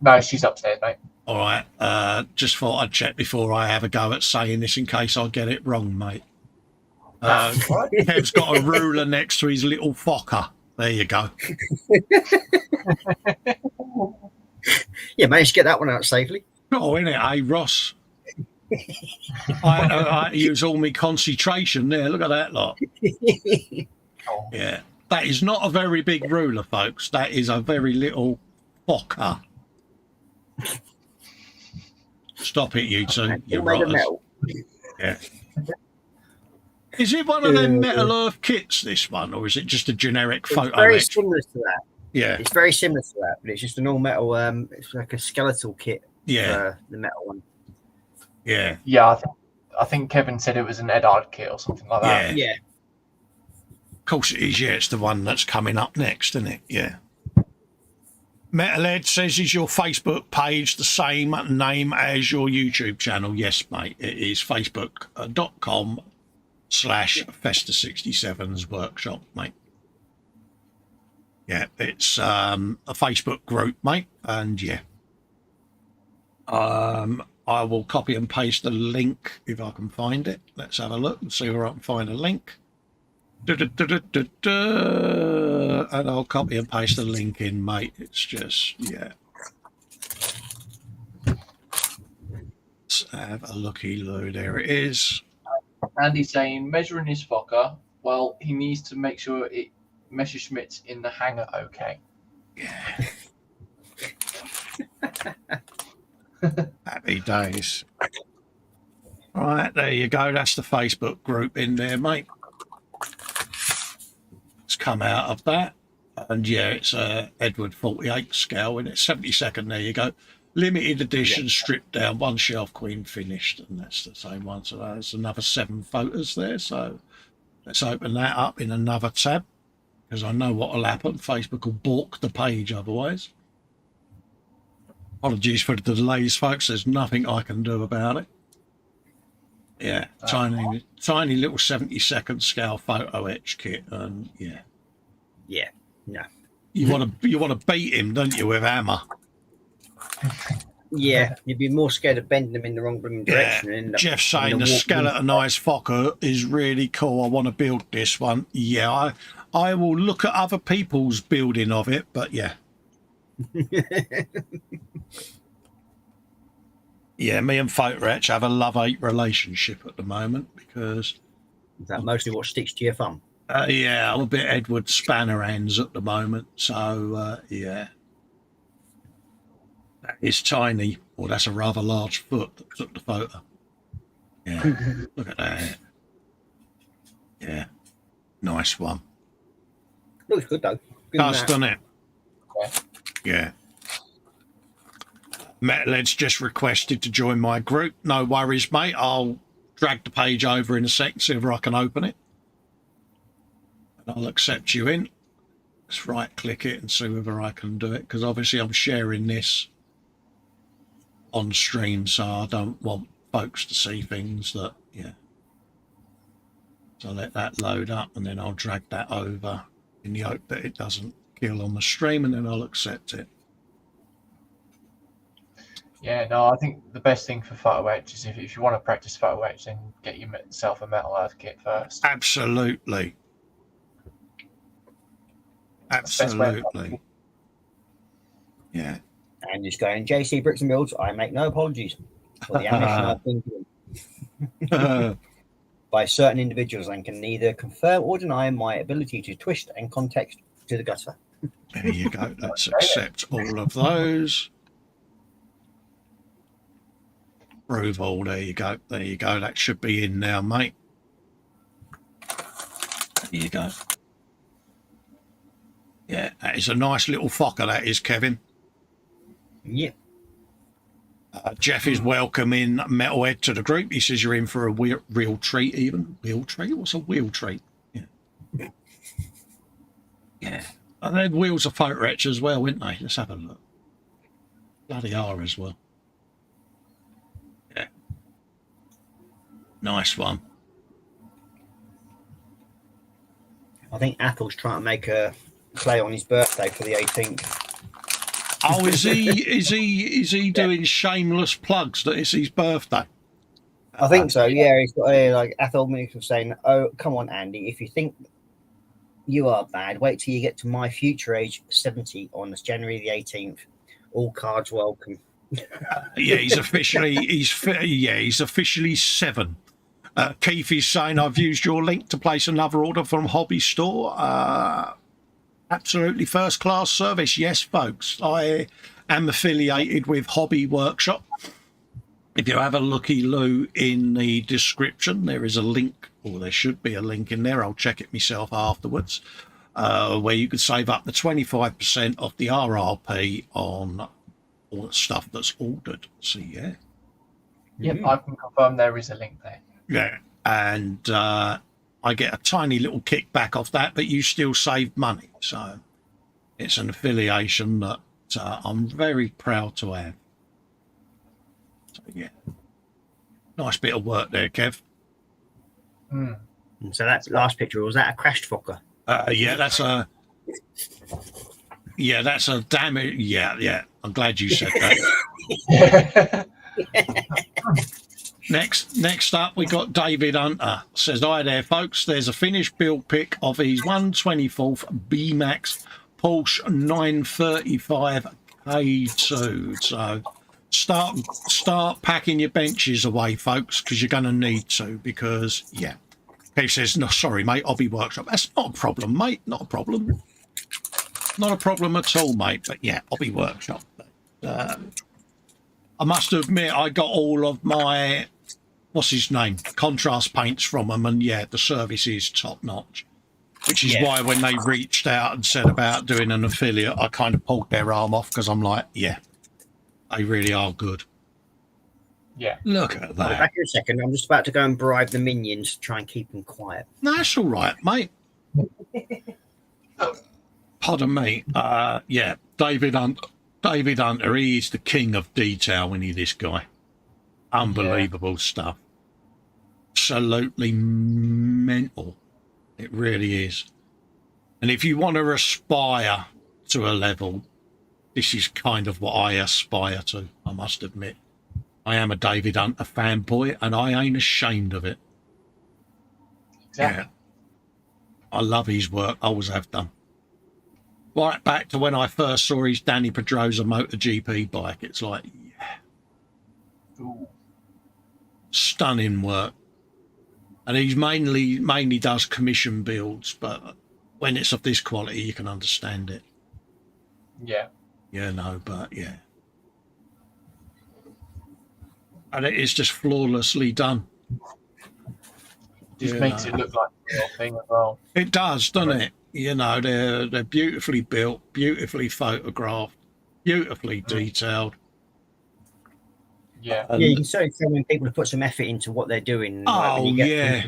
No, she's upstairs, mate. All right, just thought I'd check before I have a go at saying this in case I get it wrong, mate. Kev's got a ruler next to his little Fokker. There you go. Yeah, managed to get that one out safely. Oh, innit, eh, Ross? I use all my concentration there. Look at that lot. Yeah, that is not a very big ruler, folks. That is a very little Fokker. Stop it, you two. You're right. Yeah. Is it one of them Metal Earth kits, this one, or is it just a generic photo? Very similar to that. Yeah, it's very similar to that, but it's just an all metal. It's like a skeletal kit. Yeah, for the metal one. Yeah, yeah. I think Kevin said it was an Eddard kit or something like that. Yeah. Of course it is. Yeah, it's the one that's coming up next, isn't it? Yeah. Metalhead says, is your Facebook page the same name as your YouTube channel? Yes, mate. It is facebook.com/Festa67's workshop, mate. Yeah, it's a Facebook group, mate. And yeah, I will copy and paste the link if I can find it. Let's have a look and see where I can find a link. And I'll copy and paste the link in, mate. It's just, yeah. Let's have a looky-loo. There it is. Andy's saying, measuring his Fokker, well, he needs to make sure it Messerschmitt's in the hanger okay. Yeah. Happy days. All right, there you go. That's the Facebook group in there, mate. It's come out of that. And yeah, it's a Edward 48 scale, and it's 72nd. There you go. Limited edition, stripped down, one shelf queen finished, and that's the same one. So there's another 7 photos there. So let's open that up in another tab, because I know what will happen. Facebook will balk the page otherwise. Apologies for the delays, folks. There's nothing I can do about it. Yeah, tiny little 72nd scale photo etch kit, and yeah. Yeah, no. You want to beat him, don't you, with hammer? Yeah, you'd be more scared of bending them in the wrong direction. Yeah. Jeff saying the skeletonized Fokker is really cool. I want to build this one. Yeah, I will look at other people's building of it, but yeah. Yeah, me and Photo Etch have a love-hate relationship at the moment because... Is that mostly what sticks to your thumb? Yeah, I'm a bit Edward Spanner hands at the moment, so yeah. That is tiny. Well, that's a rather large foot that took the photo. Yeah, look at that. Yeah, nice one. Looks good, though. Good Does, doesn't it? Yeah. Metalhead's just requested to join my group. No worries, mate. I'll drag the page over in a second, see if I can open it. And I'll accept you in. Let's right-click it and see whether I can do it, because obviously I'm sharing this on stream, so I don't want folks to see things that, yeah. So I'll let that load up, and then I'll drag that over in the hope that it doesn't kill on the stream, and then I'll accept it. Yeah, no, I think the best thing for photo etch is if you want to practice photo etch, then get yourself a Metal Earth kit first. Absolutely. Absolutely. Yeah. And just going, JC Bricks and Builds, I make no apologies for the ammunition I've been given by certain individuals and can neither confirm or deny my ability to twist and context to the gutter. There you go. Let's accept all of those. Approve all. There you go. There you go. That should be in now, mate. There you go. Yeah, that is a nice little focker, that is, Kevin. Yeah. Jeff is welcoming Metalhead to the group. He says you're in for a real treat, even. Wheel treat? What's a wheel treat? Yeah. Yeah. And then wheels are photo etch as well, weren't they? Let's have a look. Bloody are as well. Yeah. Nice one. I think Athel's trying to make a play on his birthday for the 18th. Oh, is he doing shameless plugs that it's his birthday? I think so. Yeah, he's got like Athel was saying, "Oh, come on, Andy. If you think you are bad, wait till you get to my future age 70 on January the 18th. All cards welcome." Yeah, he's officially 7. Keith is saying, "I've used your link to place another order from Hobby Store." Absolutely first class service. Yes, folks. I am affiliated with Hobby Workshop. If you have a looky-loo in the description, there is a link, or there should be a link in there. I'll check it myself afterwards, where you can save up to 25% off the RRP on all the stuff that's ordered. So, yeah. Yep, I can confirm there is a link there. Yeah, and I get a tiny little kickback off that, but you still save money. So it's an affiliation that I'm very proud to have. So, yeah. Nice bit of work there, Kev. Mm. So that last picture, was that a crashed focker? Yeah, that's a... Yeah, that's a damage. Yeah. I'm glad you said that. Next up, we got David Hunter. Says, "Hi there, folks. There's a finished build pick of his 1/24 B-Max Porsche 935 K2. So start packing your benches away, folks, because you're going to need to. Because yeah." He says, "No, sorry, mate. Hobby Workshop. That's not a problem, mate. Not a problem. Not a problem at all, mate. But yeah, Hobby Workshop." I must admit, I got all of my, what's his name, contrast paints from them, and yeah, the service is top notch. Which is why when they reached out and said about doing an affiliate, I kind of pulled their arm off, because I'm like, yeah, they really are good. Yeah. Look at that. Back in a second. I'm just about to go and bribe the minions to try and keep them quiet. No, that's all right, mate. Pardon me. Yeah, David Hunter, he's the king of detail, isn't he, this guy? Unbelievable stuff. Absolutely mental. It really is. And if you want to aspire to a level, this is kind of what I aspire to, I must admit. I am a David Hunter fanboy, and I ain't ashamed of it. Exactly. Yeah. I love his work, always have done. Right back to when I first saw his Danny Pedrosa MotoGP bike. It's like, yeah. Ooh. Stunning work. And he's mainly does commission builds, but when it's of this quality, you can understand it. Yeah. Yeah, no, but yeah. And it is just flawlessly done. Just makes it look like a real thing as well. It does, doesn't it? You know, they're beautifully built, beautifully photographed, beautifully detailed. Yeah. Yeah, you can certainly tell when people have put some effort into what they're doing. Oh, yeah.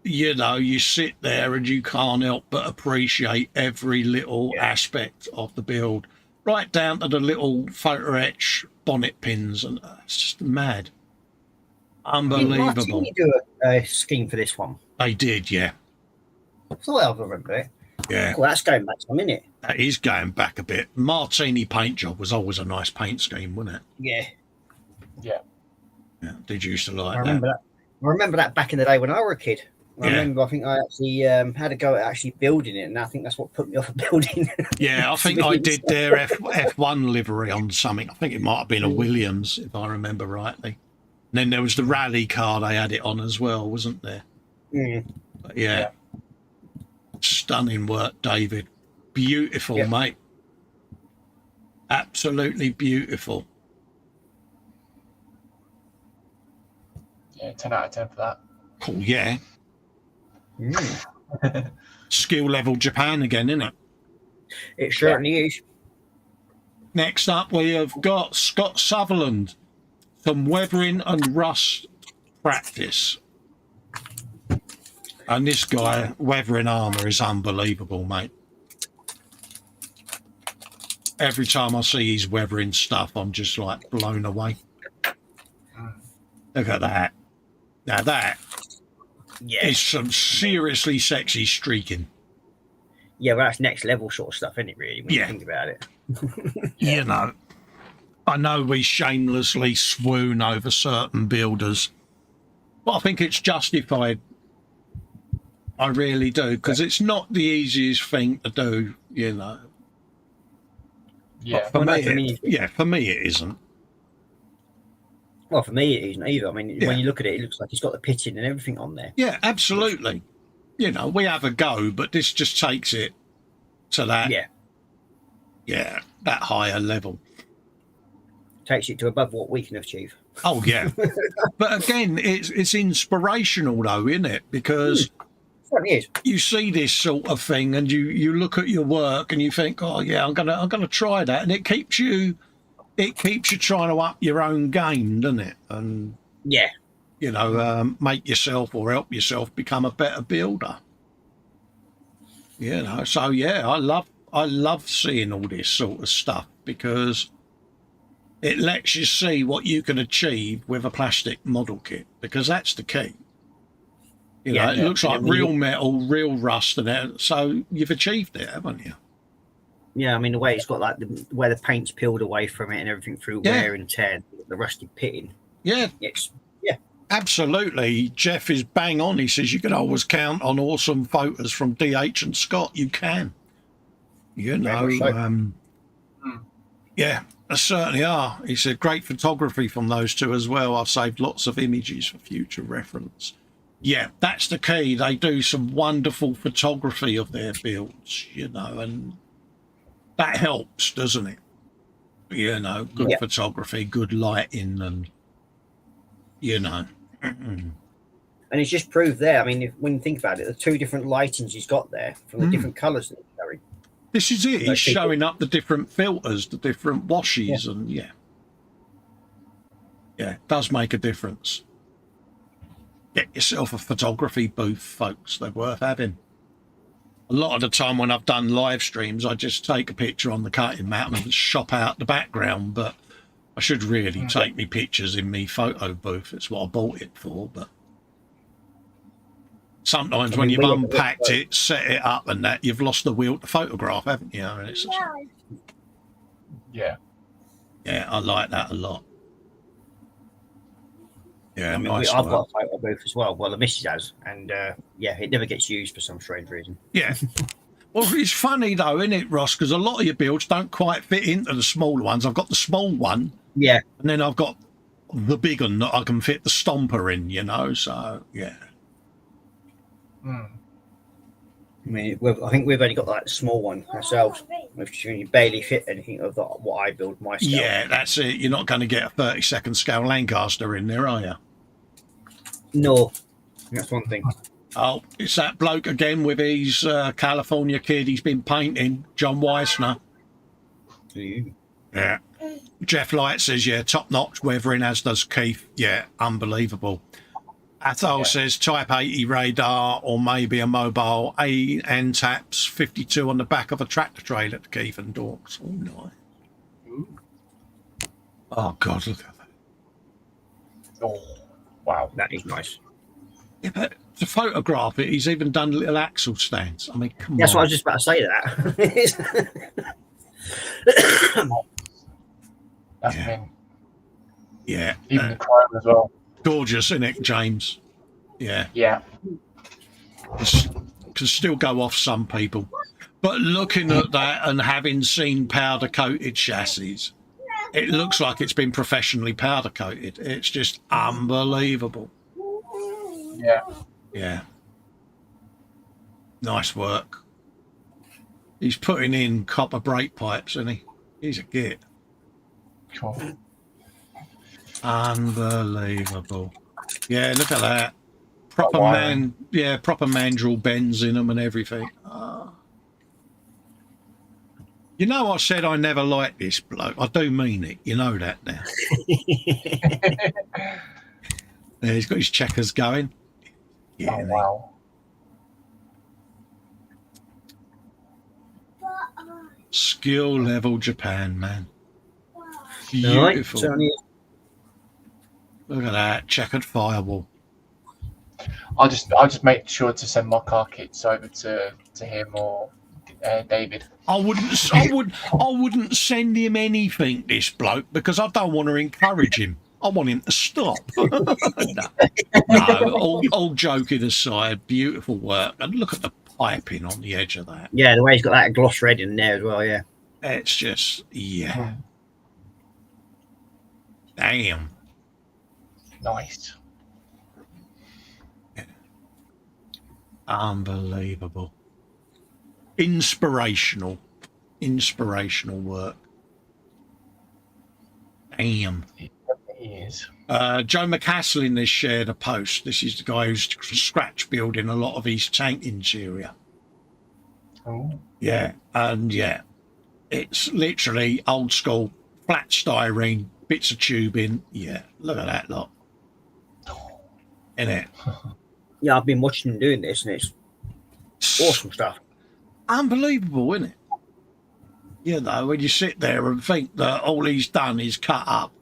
You know, you sit there and you can't help but appreciate every little aspect of the build, right down to the little photo etch bonnet pins, and it's just mad. Unbelievable. Did Martini do a scheme for this one? They did, yeah. I thought I remember it. Yeah. Well, that's going back some, isn't it? That is going back a bit. Martini paint job was always a nice paint scheme, wasn't it? Yeah. Yeah. Yeah. Did you used to like I remember that. I remember that back in the day when I was a kid. I remember, I think I actually had a go at actually building it, and I think that's what put me off of building. Yeah, I think I did their F1 livery on something. I think it might have been a Williams, if I remember rightly. And then there was the rally car they had it on as well, wasn't there? Mm. But yeah. Stunning work, David. beautiful, mate. Absolutely beautiful. Yeah, 10 out of 10 for that. Cool, yeah. Skill level Japan again, isn't it? It certainly is. Next up, we have got Scott Sutherland. Some weathering and rust practice. And this guy, weathering armour, is unbelievable, mate. Every time I see his weathering stuff, I'm just like blown away. Look at that. Now that is some seriously sexy streaking. Yeah, well, that's next level sort of stuff, isn't it, really, when you think about it? You know, I know we shamelessly swoon over certain builders, but I think it's justified. I really do, because it's not the easiest thing to do, you know. Yeah, for me, it isn't. Well, for me, it isn't either. I mean, when you look at it, it looks like it's got the pitching and everything on there. Yeah, absolutely. You know, we have a go, but this just takes it to that. Yeah, that higher level. Takes it to above what we can achieve. Oh yeah, but again, it's inspirational though, isn't it? Because you see this sort of thing, and you look at your work, and you think, oh yeah, I'm gonna try that, and it keeps you trying to up your own game, doesn't it? And you know, make yourself or help yourself become a better builder. You know, so yeah, I love seeing all this sort of stuff because it lets you see what you can achieve with a plastic model kit, because that's the key. You know, it looks like real metal, real rust, and so you've achieved it, haven't you? Yeah, I mean, the way it's got like where the paint's peeled away from it and everything through wear and tear, the rusty pitting. Yeah. Absolutely. Jeff is bang on. He says you can always count on awesome photos from DH and Scott. You can. You know, yeah, there certainly are. He said great photography from those two as well. I've saved lots of images for future reference. Yeah, that's the key. They do some wonderful photography of their builds, you know, and that helps, doesn't it? You know, good photography, good lighting, and, you know. And it's just proved there. I mean, when you think about it, the two different lightings he's got there from the different colours that he's carried. This is it. He's showing up the different filters, the different washes, and it does make a difference. Get yourself a photography booth, folks. They're worth having. A lot of the time when I've done live streams, I just take a picture on the cutting mat and shop out the background, but I should really take me pictures in me photo booth. It's what I bought it for, but sometimes when you've unpacked it, set it up and that, you've lost the will to photograph, haven't you? And it's yeah, I like that a lot. Yeah, I mean, nice I've got a photo booth as well. Well, the missus has, and it never gets used for some strange reason. Yeah. Well, it's funny though, isn't it, Ross? Because a lot of your builds don't quite fit into the smaller ones. I've got the small one, and then I've got the big one that I can fit the stomper in. You know, so yeah. I mean, I think we've only got that small one ourselves, which you barely fit anything of what I build myself. Yeah, that's it. You're not going to get a 32nd scale Lancaster in there, are you? No, that's one thing. Oh, it's that bloke again with his California kid he's been painting, John Weissner. Yeah. Jeff Light says, top-notch weathering, as does Keith. Yeah, unbelievable. Athol says Type 80 radar or maybe a mobile AN taps 52 on the back of a tractor trailer to Keith and Dorks. Oh, nice. Oh, God, look at that. Oh, wow. That is nice. Yeah, but to photograph it, he's even done little axle stands. I mean, come on. That's what I was just about to say that. That's been... Yeah. Even the chrome as well. Gorgeous, isn't it, James? Yeah. Yeah. Can still go off some people. But looking at that and having seen powder-coated chassis, it looks like it's been professionally powder-coated. It's just unbelievable. Yeah. Yeah. Nice work. He's putting in copper brake pipes, isn't he? He's a git. Cool. Unbelievable. Yeah, look at that. Proper man, yeah, proper mandrel bends in them and everything. Oh. You know, I said I never liked this bloke. I do mean it. You know that now. Yeah, he's got his checkers going. Yeah, oh, wow. Skill level Japan, man. Beautiful. Right, look at that checkered firewall. I'll just make sure to send my car kits over to him or David. I wouldn't send him anything, this bloke, because I don't want to encourage him. I want him to stop. No, all joking aside, beautiful work. And look at the piping on the edge of that. Yeah, the way he's got that gloss red in there as well, yeah. It's just, yeah. Damn. Nice. Yeah. Unbelievable. Inspirational work. Damn. He is. Joe McCaslin has shared a post. This is the guy who's scratch building a lot of his tank interior. Oh. Yeah, and yeah, it's literally old school, flat styrene, bits of tubing. Yeah, look at that lot. Isn't it? Yeah, I've been watching him doing this, and it's awesome stuff. Unbelievable, isn't it? You know, when you sit there and think that all he's done is cut up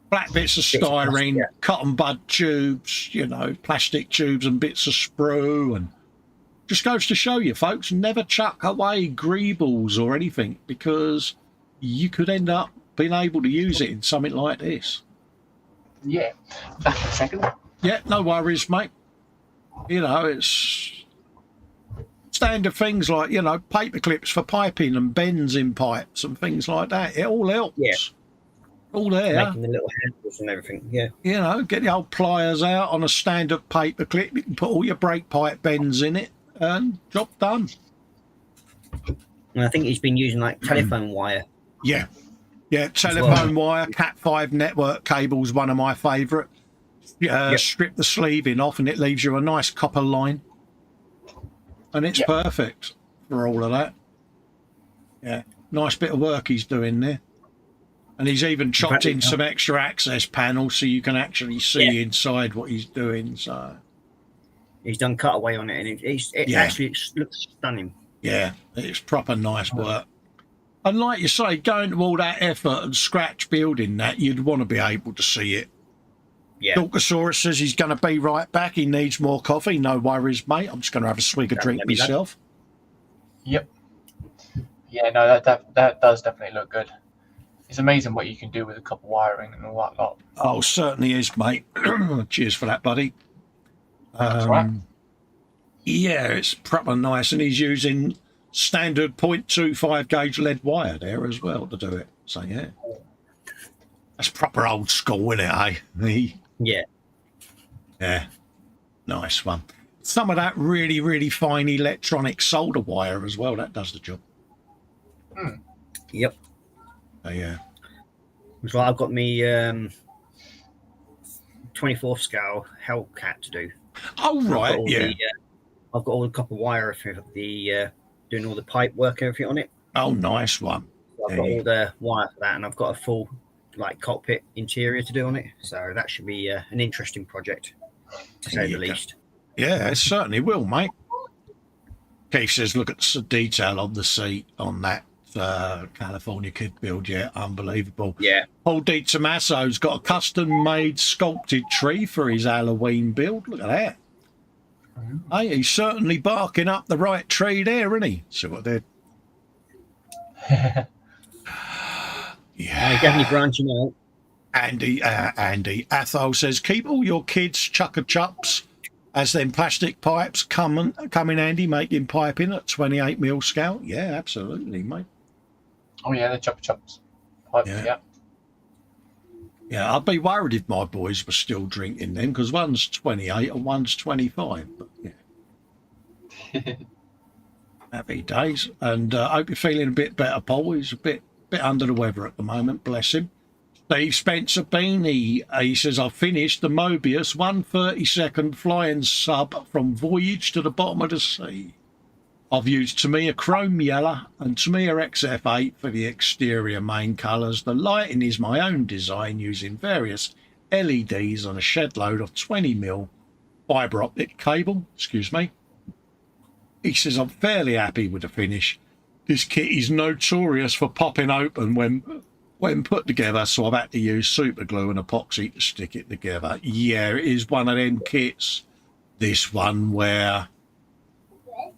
flat bits of styrene, cotton bud tubes, you know, plastic tubes and bits of sprue, and just goes to show you, folks, never chuck away greebles or anything, because you could end up being able to use it in something like this. Yeah, back in a second. Yeah, no worries, mate. You know, it's standard things like, you know, paper clips for piping and bends in pipes and things like that. It all helps. Yeah. All there. Making the little handles and everything, yeah. You know, get the old pliers out on a standard paper clip. You can put all your brake pipe bends in it and job done. And I think he's been using like telephone wire. Yeah. Yeah, telephone wire, Cat5 network cable's one of my favourite. Strip the sleeving off and it leaves you a nice copper line. And it's perfect for all of that. Yeah, nice bit of work he's doing there. And he's even chopped in some extra access panels so you can actually see inside what he's doing. So he's done cutaway on it, and it actually looks stunning. Yeah, it's proper nice work. And like you say, going to all that effort and scratch building that, you'd want to be able to see it. Yeah. Dorkasaurus says he's going to be right back. He needs more coffee. No worries, mate. I'm just going to have a swig of drink myself. Yep. Yeah, no, that does definitely look good. It's amazing what you can do with a copper wiring and all that lot. Oh, certainly is, mate. Cheers for that, buddy. That's right. Yeah, it's proper nice. And he's using standard 0.25 gauge lead wire there as well to do it. So, yeah. That's proper old school, isn't it, eh? Yeah. Yeah. Nice one. Some of that really, really fine electronic solder wire as well. That does the job. Yep. Yeah. So I've got me 24th scale Hellcat to do. Oh, right, yeah. I've got all the copper wire for the doing all the pipe work and everything on it. Oh, nice one. So I've got all the wire for that, and I've got a full like cockpit interior to do on it. So that should be an interesting project, to say the least. Yeah, it certainly will, mate. Keith says, look at the detail on the seat on that California Kid build. Yeah, unbelievable. Yeah. Paul D. Tomasso's got a custom-made sculpted tree for his Halloween build. Look at that. Hey, he's certainly barking up the right tree there, isn't he? See what I did? Yeah, definitely branching out. Andy Athol says, keep all your kids' chucker chups as them plastic pipes come in handy making piping at 28mm scale. Yeah, absolutely, mate. Oh, yeah, the chopper chops. Pipe, yeah. Yeah, I'd be worried if my boys were still drinking them, because one's 28 and one's 25. But yeah. Happy days. And I hope you're feeling a bit better, Paul. He's a bit under the weather at the moment, bless him. Steve Spencer Beanie, he says, I've finished the Mobius 132nd flying sub from Voyage to the Bottom of the Sea. I've used Tamiya Chrome Yellow and Tamiya XF8 for the exterior main colours. The lighting is my own design using various LEDs on a shed load of 20mm fibre optic cable. Excuse me. He says, I'm fairly happy with the finish. This kit is notorious for popping open when put together, so I've had to use super glue and epoxy to stick it together. Yeah, it is one of them kits, this one, where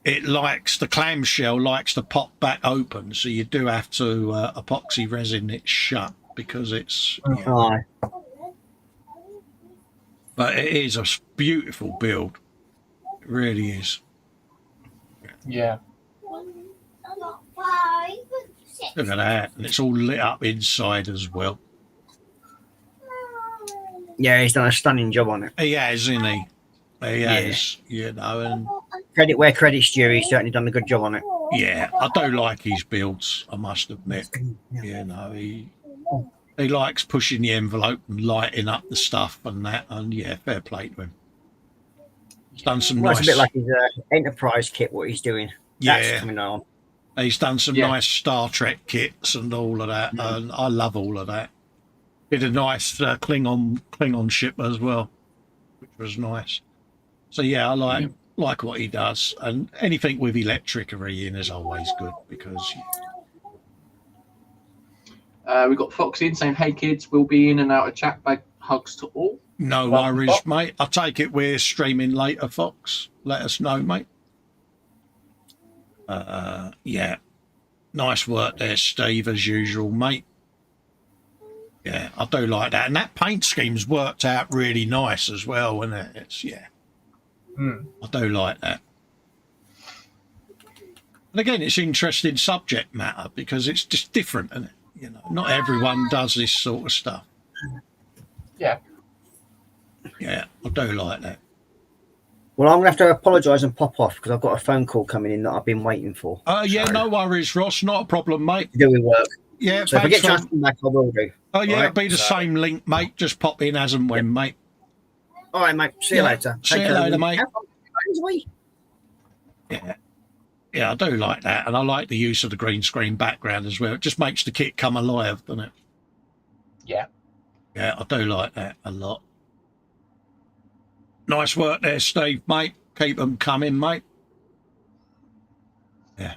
it likes, the clamshell likes to pop back open, so you do have to epoxy resin it shut because it's... Yeah. But it is a beautiful build. It really is. Yeah. Look at that. And it's all lit up inside as well. Yeah, he's done a stunning job on it. He has, isn't he? He has, you know, and credit where credit's due, he's certainly done a good job on it. yeah, I do like his builds, I must admit. You know, he likes pushing the envelope and lighting up the stuff and that, and yeah, fair play to him. He's done some nice... It's a bit like his Enterprise kit, what he's doing. That's coming on. He's done some nice Star Trek kits and all of that, and I love all of that. Did a nice Klingon ship as well, which was nice. So yeah, I like what he does, and anything with electricity in is always good because. We've got Fox in saying, "Hey kids, we'll be in and out of chat. Big hugs to all." No worries, mate. I take it we're streaming later, Fox. Let us know, mate. Yeah, nice work there, Steve, as usual, mate. Yeah, I do like that, and that paint scheme's worked out really nice as well, isn't it? It's I do like that. And again, it's interesting subject matter because it's just different, isn't it? You know, not everyone does this sort of stuff. Yeah. Yeah, I do like that. Well, I'm going to have to apologise and pop off because I've got a phone call coming in that I've been waiting for. Yeah, so. No worries, Ross. Not a problem, mate. Doing work. Yeah, so if I get chance to come back, I will do. Oh, yeah, it'll be the same link, mate. Just pop in as and when, mate. All right, mate. See you later. See you later, mate. Yeah, I do like that. And I like the use of the green screen background as well. It just makes the kit come alive, doesn't it? Yeah. Yeah, I do like that a lot. Nice work there, Steve, mate. Keep them coming, mate. Yeah.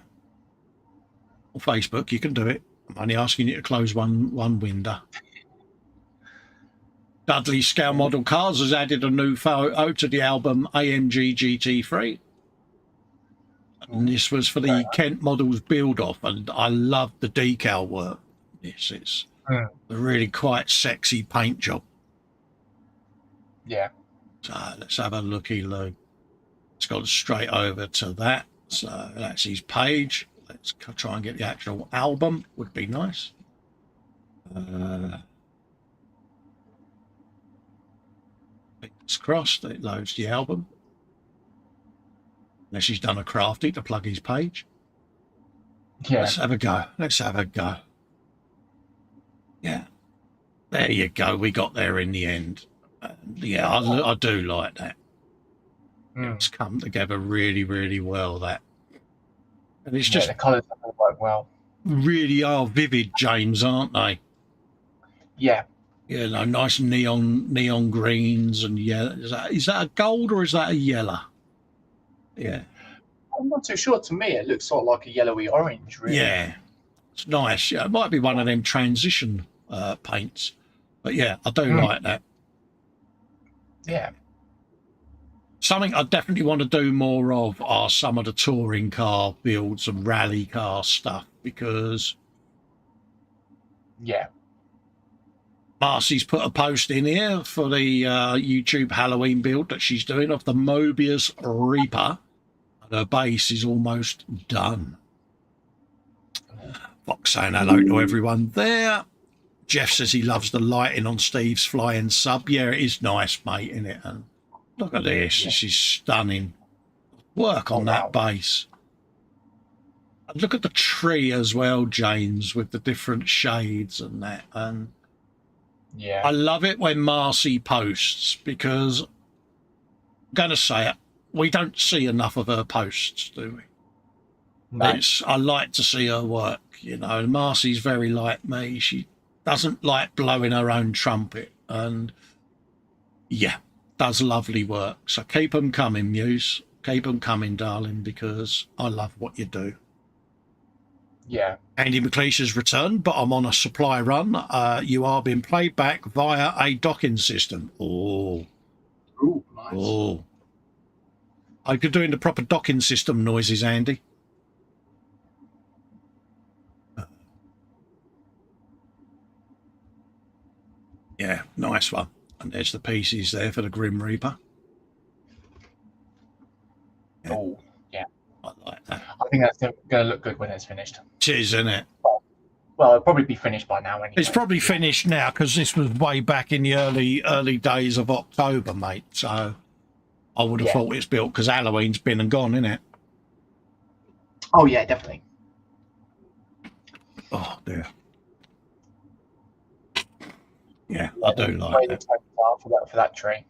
On Facebook, you can do it. I'm only asking you to close one window. Dudley Scale Model Cars has added a new photo to the album AMG GT3. And this was for the Kent Models build-off, and I love the decal work. This is a really quite sexy paint job. Yeah. So let's have a looky-loo. It's gone straight over to that. So that's his page. Let's try and get the actual album. Would be nice. Fingers crossed it loads the album. Unless he's done a crafty to plug his page. Yeah. Let's have a go. Let's have a go. Yeah. There you go. We got there in the end. Yeah, I do like that. It's come together really, really well, that. And it's just... the colours work well. Really are vivid, James, aren't they? Yeah. You know, nice neon greens and yellow. Is that a gold or is that a yellow? Yeah. I'm not too sure. To me, it looks sort of like a yellowy orange, really. Yeah. It's nice. Yeah, it might be one of them transition paints. But yeah, I do like that. Yeah. Something I definitely want to do more of are some of the touring car builds and rally car stuff because... Yeah. Marcy's put a post in here for the YouTube Halloween build that she's doing of the Mobius Reaper. And her base is almost done. Fox saying hello to everyone there. Jeff says he loves the lighting on Steve's flying sub. Yeah, it is nice, mate, isn't it? And look at this. This is stunning. Work on that base. Look at the tree as well, James, with the different shades and that. And Yeah. I love it when Marcy posts, because I'm going to say it, we don't see enough of her posts, do we? No. I like to see her work, you know. Marcy's very like me. She doesn't like blowing her own trumpet, and yeah, does lovely work. So keep them coming, Muse. Keep them coming, darling, because I love what you do. Yeah. Andy McLeish has returned, but I'm on a supply run. You are being played back via a docking system. Oh. Ooh, nice. Oh. Are you doing the proper docking system noises, Andy? Yeah, nice one. And there's the pieces there for the Grim Reaper. Yeah. Oh, yeah. I like that. I think that's going to look good when it's finished. It is, isn't it? Well, it'll probably be finished by now anyway. It's probably finished now, because this was way back in the early days of October, mate. So I would have thought it's built, because Halloween's been and gone, isn't it? Oh, yeah, definitely. Oh, dear. Yeah, I do like that. For that tree.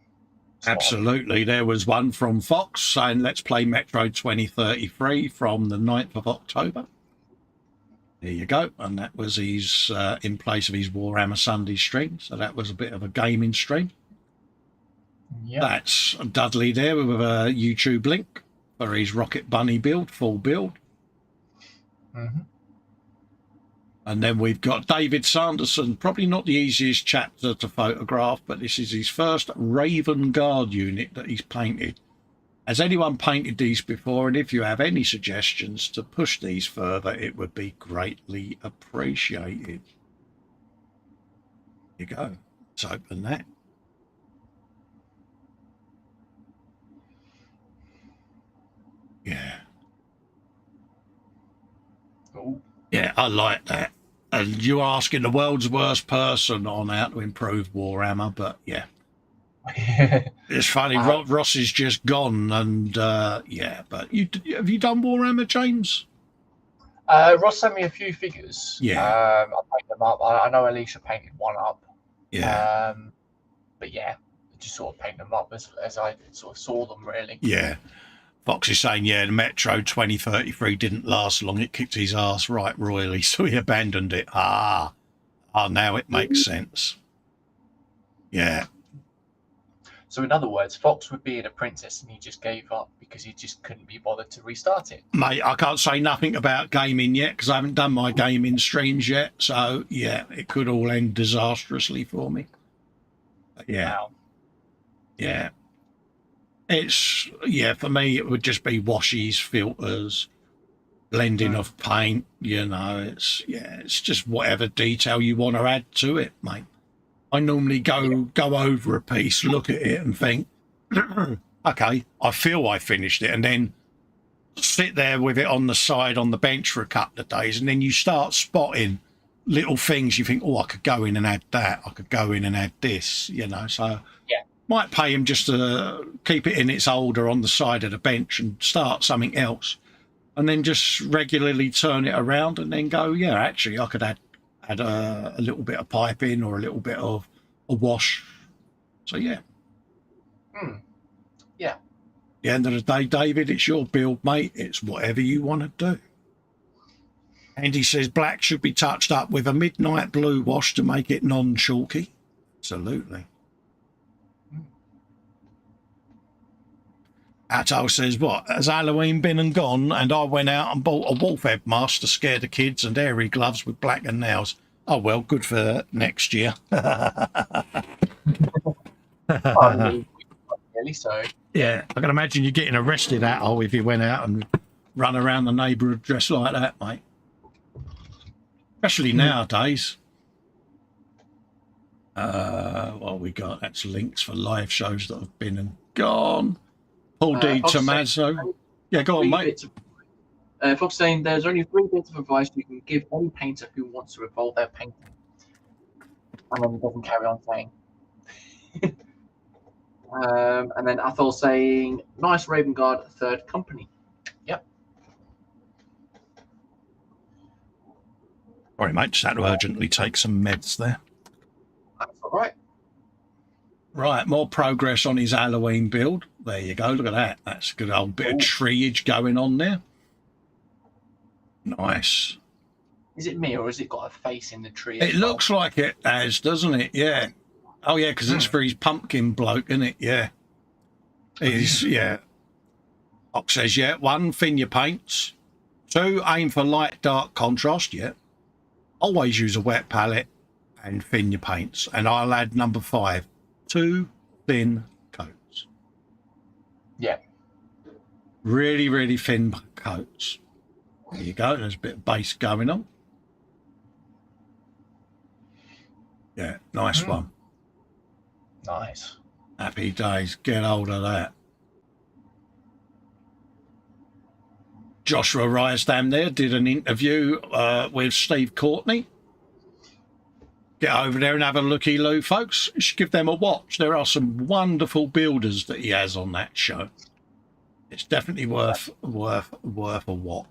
Absolutely. There was one from Fox saying, let's play Metro 2033 from the 9th of October. There you go. And that was his, in place of his Warhammer Sunday stream. So that was a bit of a gaming stream. Yep. That's Dudley there with a YouTube link for his Rocket Bunny build, full build. Mm-hmm. And then we've got David Sanderson, probably not the easiest chapter to photograph, but this is his first Raven Guard unit that he's painted. Has anyone painted these before? And if you have any suggestions to push these further, it would be greatly appreciated. Here you go. Let's open that. Yeah. Oh. Yeah, I like that. And you're asking the world's worst person on how to improve Warhammer, but yeah. It's funny, Ross is just gone, and yeah, but have you done Warhammer, James? Ross sent me a few figures. Yeah. I painted them up. I know Alicia painted one up. Yeah. But yeah, just sort of paint them up as I sort of saw them, really. Yeah. Fox is saying, yeah, the Metro 2033 didn't last long. It kicked his ass right royally, so he abandoned it. Now it makes sense. Yeah. So in other words, Fox would be in a princess and he just gave up because he just couldn't be bothered to restart it. Mate, I can't say nothing about gaming yet because I haven't done my gaming streams yet. So, yeah, it could all end disastrously for me. But yeah. Wow. Yeah. For me, it would just be washes, filters, blending of paint, you know, it's just whatever detail you want to add to it, mate. I normally go over a piece, look at it and think, okay, I feel I finished it, and then sit there with it on the side on the bench for a couple of days, and then you start spotting little things you think, oh, I could go in and add that, I could go in and add this, you know, so might pay him just to keep it in its holder on the side of the bench and start something else, and then just regularly turn it around and then go, yeah, actually I could add a little bit of piping or a little bit of a wash. So yeah. Yeah. At the end of the day, David, it's your build, mate. It's whatever you want to do. Andy says black should be touched up with a midnight blue wash to make it non-chalky. Absolutely. Atto says, what, has Halloween been and gone? And I went out and bought a wolf head mask to scare the kids and airy gloves with blackened nails. Oh, well, good for next year. Really, so. Yeah, I can imagine you getting arrested, Atto, if you went out and run around the neighbourhood dressed like that, mate. Especially nowadays. What we got? That's links for live shows that have been and gone. Paul D. Tommaso. Yeah, go on, mate. Fox saying there's only 3 bits of advice you can give any painter who wants to evolve their painting. And then he doesn't carry on saying. And then Athol saying, nice Raven Guard, third company. Yep. Sorry, mate, just had to urgently take some meds there. That's all right. Right, more progress on his Halloween build. There you go. Look at that. That's a good old bit of treeage going on there. Nice. Is it me or has it got a face in the tree? It looks like it has, doesn't it? Yeah. Oh, yeah, because it's for his pumpkin bloke, isn't it? Yeah. It is, yeah. Fox says, yeah, 1, thin your paints. 2, aim for light, dark contrast, yeah. Always use a wet palette and thin your paints. And I'll add number 5, 2 thin coats. Yeah. Really, really thin coats. There you go. There's a bit of base going on. Yeah, nice one. Nice. Happy days. Get hold of that. Joshua Ryesdam there did an interview with Steve Courtney. Get over there and have a looky-loo, folks. You should give them a watch. There are some wonderful builders that he has on that show. It's definitely worth a watch.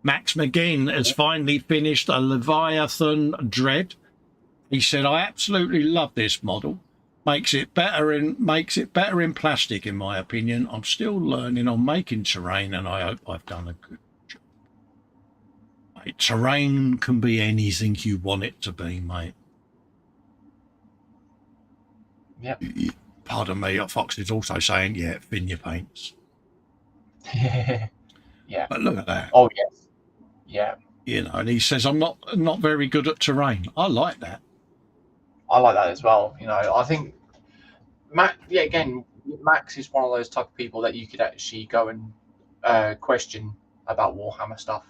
Max McGinn has finally finished a Leviathan Dread. He said, I absolutely love this model. Makes it better in plastic, in my opinion. I'm still learning on making terrain, and I hope I've done a good job. Mate, terrain can be anything you want it to be, mate. Yep. Pardon me, Fox is also saying, yeah, thin your paints. Yeah. But look at that. Oh, yes. Yeah. You know, and he says, I'm not very good at terrain. I like that. I like that as well. You know, I think Max is one of those type of people that you could actually go and question about Warhammer stuff,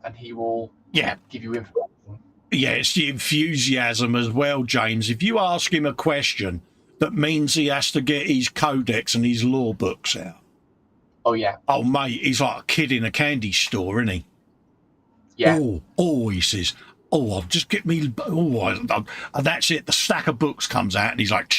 and he will give you information. Yeah, it's the enthusiasm as well, James. If you ask him a question, that means he has to get his codex and his lore books out. Oh, yeah. Oh, mate, he's like a kid in a candy store, isn't he? Yeah. Oh, he says, oh, I'll just get me, and that's it. The stack of books comes out and he's like,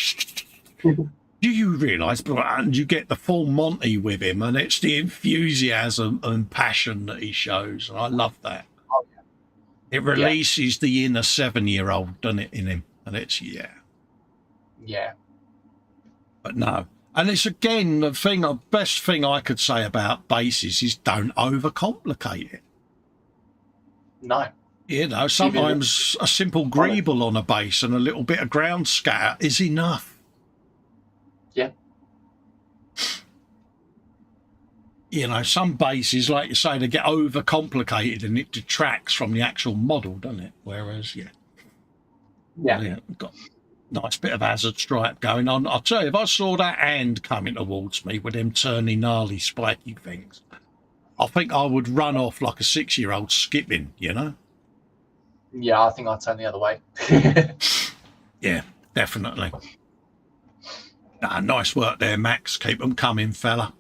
do you realise? And you get the full Monty with him, and it's the enthusiasm and passion that he shows. And I love that. Oh, yeah. It releases the inner 7-year-old, doesn't it, in him? And it's, Yeah. But no. And it's, again, the best thing I could say about bases is don't overcomplicate it. No. You know, sometimes a simple greeble on a base and a little bit of ground scatter is enough. Yeah. You know, some bases, like you say, they get overcomplicated and it detracts from the actual model, doesn't it? Whereas, yeah, we've got a nice bit of hazard stripe going on. I'll tell you, if I saw that hand coming towards me with them turny, gnarly, spiky things, I think I would run off like a 6-year-old skipping, you know? Yeah, I think I'd turn the other way. Yeah, definitely. Nice work there, Max. Keep them coming, fella.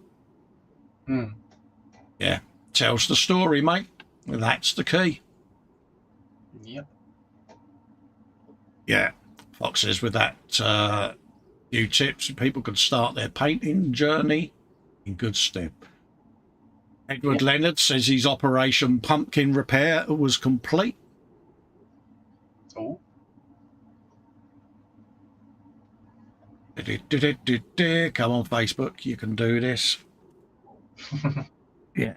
Yeah, tells the story, mate. That's the key. Yep. Yeah, Fox says with that few tips, people could start their painting journey in good stead. Edward Leonard says his Operation Pumpkin Repair was complete. Oh. Come on, Facebook, you can do this. Yeah.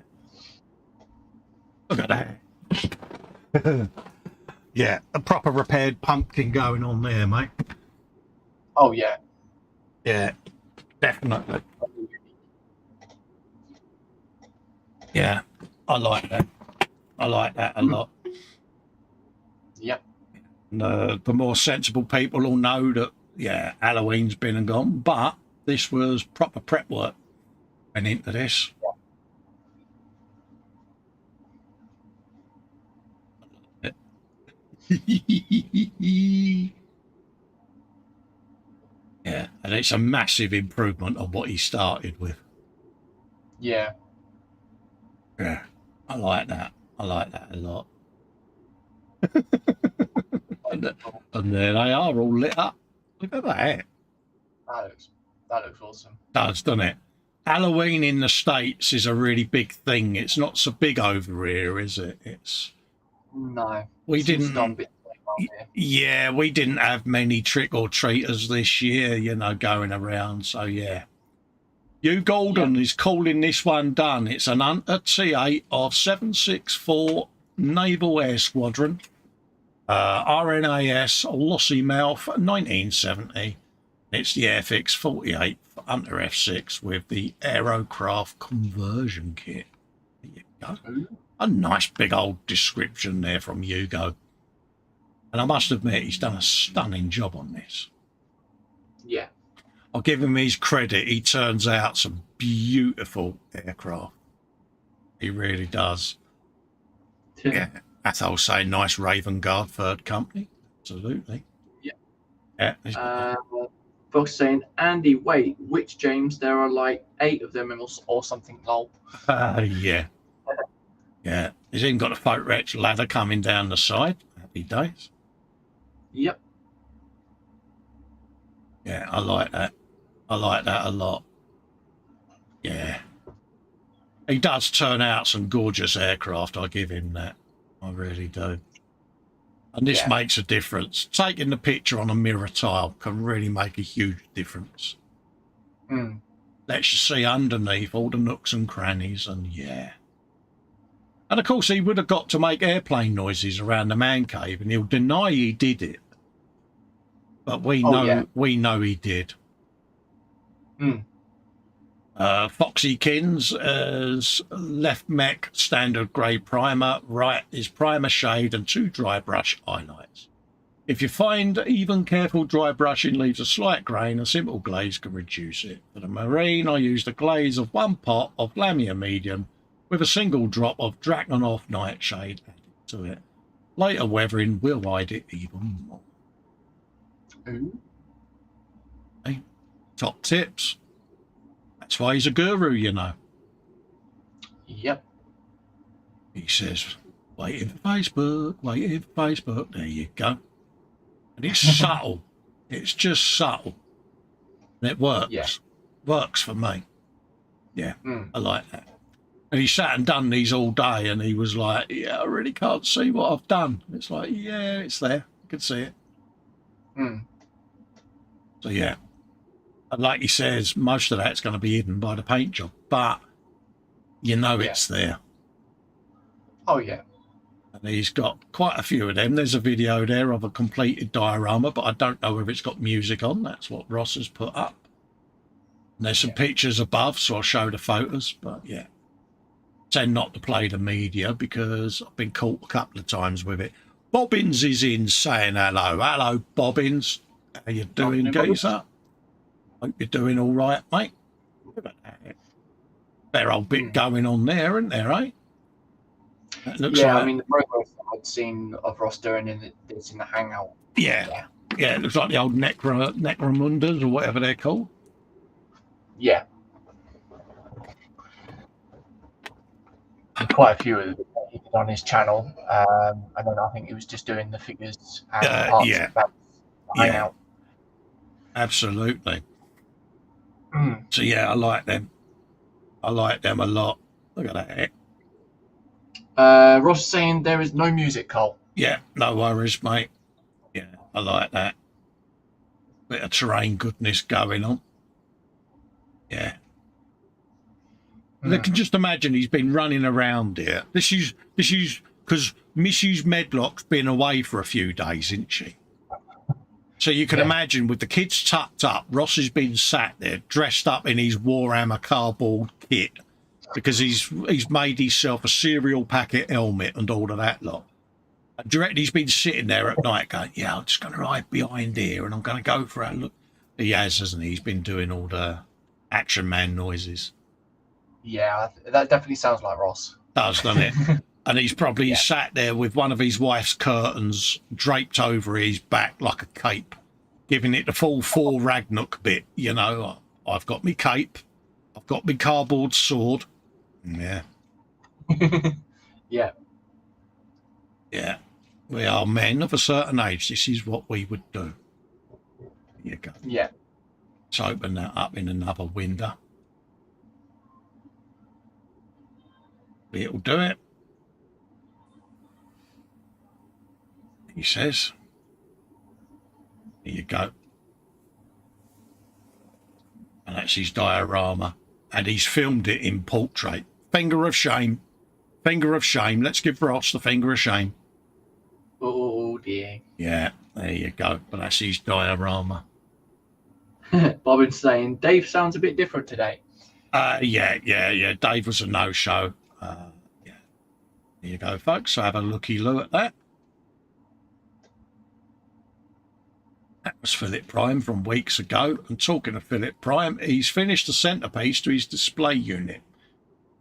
Look at that. Yeah, a proper repaired pumpkin going on there, mate. Oh, yeah. Yeah, definitely. Yeah, I like that. I like that a lot. Yep. The more sensible people will know that, yeah, Halloween's been and gone, but this was proper prep work went into this. Yeah, and it's a massive improvement on what he started with. Yeah. Yeah, I like that. I like that a lot. And there they are, all lit up. Look at that. That looks awesome. Doesn't it? Halloween in the States is a really big thing. It's not so big over here, is it? No. We Seems to go a didn't. bit late on there. Yeah, we didn't have many trick or treaters this year, you know, going around. So yeah. Hugh Golden is calling this one done. It's an Hunter T8 of 764 Naval Air Squadron, RNAS Lossiemouth 1970. It's the Airfix 48 Hunter F6 with the Aerocraft Conversion Kit. There you go. A nice big old description there from Hugo. And I must admit, he's done a stunning job on this. Yeah. I'll give him his credit. He turns out some beautiful aircraft. He really does. Yeah. As I was saying, nice Raven Guard third company. Absolutely. Yeah. Yeah. Folks saying, Andy, wait, which James? There are like 8 of them or something, lol. Yeah. Yeah. He's even got a photo etch ladder coming down the side. Happy days. Yep. Yeah, I like that. I like that a lot. Yeah. He does turn out some gorgeous aircraft. I give him that. I really do. And this makes a difference. Taking the picture on a mirror tile can really make a huge difference. Lets you see underneath all the nooks and crannies, and yeah. And of course, he would have got to make airplane noises around the man cave, and he'll deny he did it. But we know he did. Foxy Kins is left mech standard grey primer, right is primer shade and 2 dry brush highlights. If you find even careful dry brushing leaves a slight grain, a simple glaze can reduce it. For the marine, I used a glaze of 1 pot of Lamia medium with a single drop of Draconoff nightshade added to it. Later weathering will hide it even more. Hey, top tips. That's why he's a guru, you know. Yep. He says, waiting for Facebook, waiting for Facebook. There you go. And it's subtle. It's just subtle. And it works. Yeah. Works for me. Yeah, I like that. And he sat and done these all day, and he was like, yeah, I really can't see what I've done. It's like, yeah, it's there. You can see it. So, yeah. And like he says, most of that's going to be hidden by the paint job, but you know it's there. Oh, yeah. And he's got quite a few of them. There's a video there of a completed diorama, but I don't know if it's got music on. That's what Ross has put up. And there's some pictures above, so I'll show the photos, but yeah. Tend not to play the media because I've been caught a couple of times with it. Bobbins is in saying hello. Hello, Bobbins. How you doing, geezer? Hope you're doing all right, mate. Fair old bit going on there, isn't there, eh? That looks like... I mean, the progress I'd seen of Ross doing it's in the hangout. Yeah, it looks like the old Necromundas or whatever they're called. Yeah. Quite a few of them he did on his channel. And then I think he was just doing the figures and parts of that hangout. Absolutely. So yeah, I like them. I like them a lot. Look at that. Ross saying there is no music, Cole. Yeah, no worries, mate. Yeah, I like that. Bit of terrain goodness going on. Yeah. I can just imagine he's been running around here. This is because Mrs. Medlock's been away for a few days, isn't she? So you can imagine with the kids tucked up, Ross has been sat there dressed up in his Warhammer cardboard kit because he's made himself a cereal packet helmet and all of that lot. And directly he's been sitting there at night going, yeah, I'm just going to hide behind here and I'm going to go for a look. He has, hasn't he? He's been doing all the Action Man noises. Yeah, that definitely sounds like Ross. Does, doesn't it? And he's probably sat there with one of his wife's curtains draped over his back like a cape, giving it the full Thor Ragnarok bit. You know, I've got me cape, I've got me cardboard sword. Yeah. Yeah. We are men of a certain age. This is what we would do. Here you go. Yeah. Let's open that up in another window. It'll do it. he says. Here you go. And that's his diorama. And he's filmed it in portrait. Finger of shame. Finger of shame. Let's give Ross the finger of shame. Oh, dear. Yeah, there you go. But that's his diorama. Bobbin's saying, Dave sounds a bit different today. Yeah. Dave was a no-show. Yeah. There you go, folks. So have a looky-loo at that. That was Philip Prime from weeks ago. And talking of Philip Prime, he's finished the centrepiece to his display unit.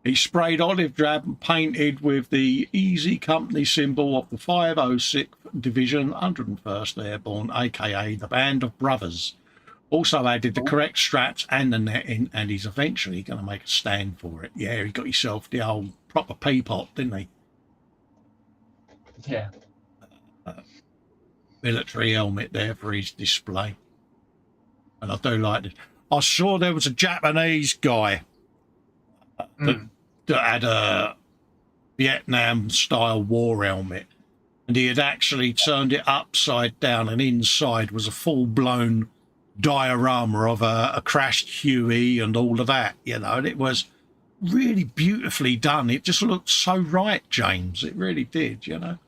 He sprayed olive drab and painted with the Easy Company symbol of the 506th Division 101st Airborne, aka the Band of Brothers. Also added the correct straps and the netting, and he's eventually going to make a stand for it. Yeah, he got himself the old proper peapot, didn't he? Yeah. Military helmet there for his display. And I do like it. I saw there was a Japanese guy that had a Vietnam-style war helmet, and he had actually turned it upside down, and inside was a full-blown diorama of a crashed Huey and all of that, you know, and it was really beautifully done. It just looked so right, James. It really did, you know.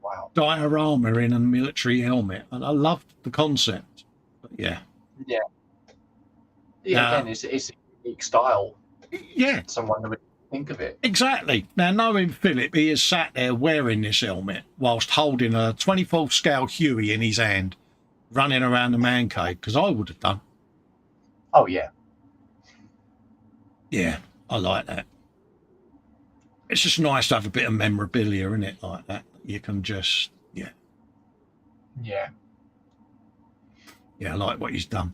Wow. Diorama in a military helmet, and I loved the concept. But yeah. Yeah. Yeah, again, it's a unique style. Yeah. Someone would think of it. Exactly. Now, knowing Philip, he is sat there wearing this helmet whilst holding a 24th scale Huey in his hand, running around the man cave, because I would have done. Oh, yeah. Yeah, I like that. It's just nice to have a bit of memorabilia in it like that. You can just, yeah. Yeah. Yeah, I like what he's done.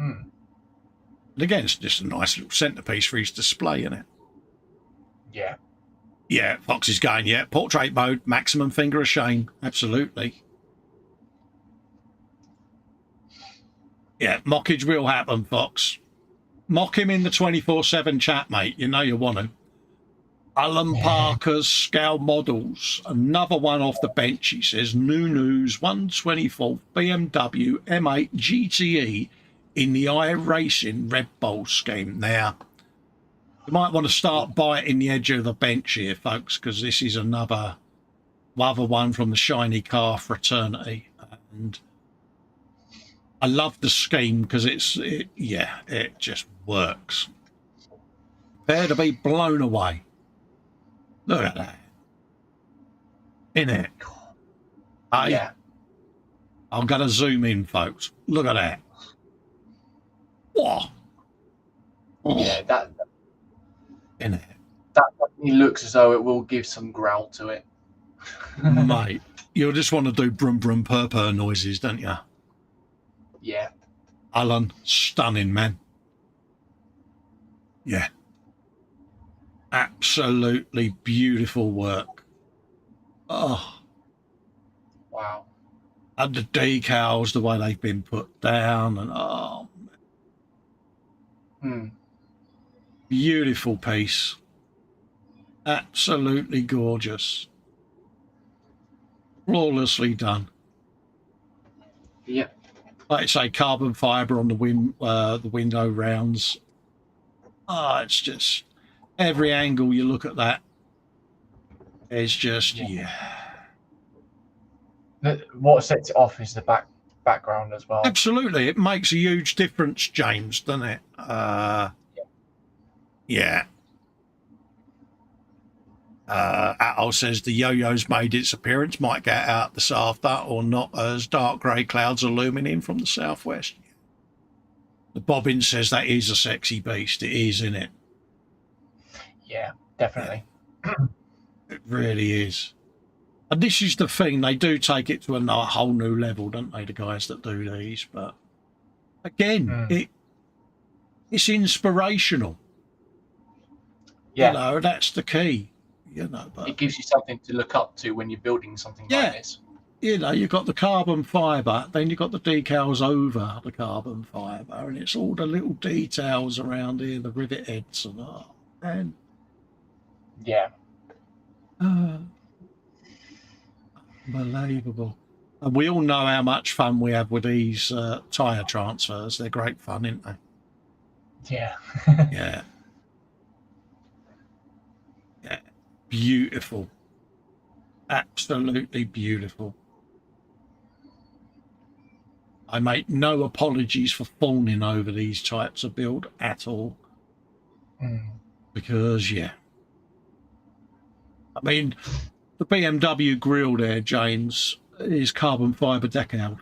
Mm. And again, it's just a nice little centrepiece for his display, isn't it? Yeah. Yeah, Fox is going, yeah, portrait mode, maximum finger of shame. Absolutely. Yeah, mockage will happen, Fox. Mock him in the 24/7 chat, mate. You know you want to. Alan Parker's scale models. Another one off the bench, he says. Nunu's 124th BMW M8 GTE in the iRacing Red Bull scheme. Now, you might want to start biting the edge of the bench here, folks, because this is another one from the shiny car fraternity. And I love the scheme because it just works. Prepare to be blown away. Look at that. Innit? Yeah. I'm going to zoom in, folks. Look at that. What? Yeah, that Innit? that definitely looks as though it will give some growl to it. Mate, you just want to do brum brum purr purr noises, don't you? Yeah. Alan, stunning, man. Yeah. Absolutely beautiful work. Oh. Wow. And the decals, the way they've been put down, and beautiful piece. Absolutely gorgeous. Flawlessly done. Yep. Like I say, carbon fibre on the window rounds. It's just every angle you look at that. It's just What sets it off is the background as well. Absolutely, it makes a huge difference, James, doesn't it? Yeah. Atol says the yo-yo's made its appearance. Might get out this after or not, as dark grey clouds are looming in from the southwest. The bobbin says that is a sexy beast. It is, isn't it? Yeah, definitely. It really is. And this is the thing, they do take it to a whole new level, don't they, the guys that do these? But again, it's inspirational. Yeah. You know, that's the key. You know, but it gives you something to look up to when you're building something like this. You know, you've got the carbon fibre, then you've got the decals over the carbon fibre, and it's all the little details around here, the rivet heads and all. And Unbelievable. And we all know how much fun we have with these tyre transfers. They're great fun, aren't they? Yeah. Yeah. Yeah. Beautiful. Absolutely beautiful. I make no apologies for fawning over these types of build at all. Because, yeah. I mean, the BMW grille there, James, is carbon fibre decal.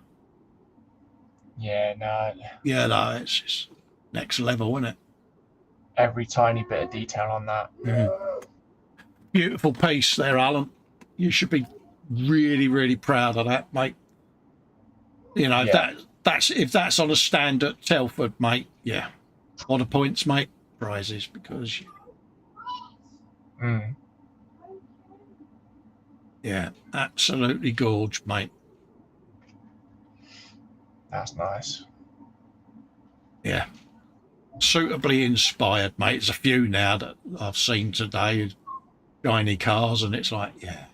Yeah, no. Yeah, no, it's just next level, isn't it? Every tiny bit of detail on that. Beautiful piece there, Alan. You should be really, really proud of that, mate. You know, Yeah. if that's on a stand at Telford, mate, yeah. What are points, mate? Prizes, because yeah, absolutely gorge, mate. That's nice. Yeah. Suitably inspired, mate. There's a few now that I've seen today, shiny cars, and it's like, yeah.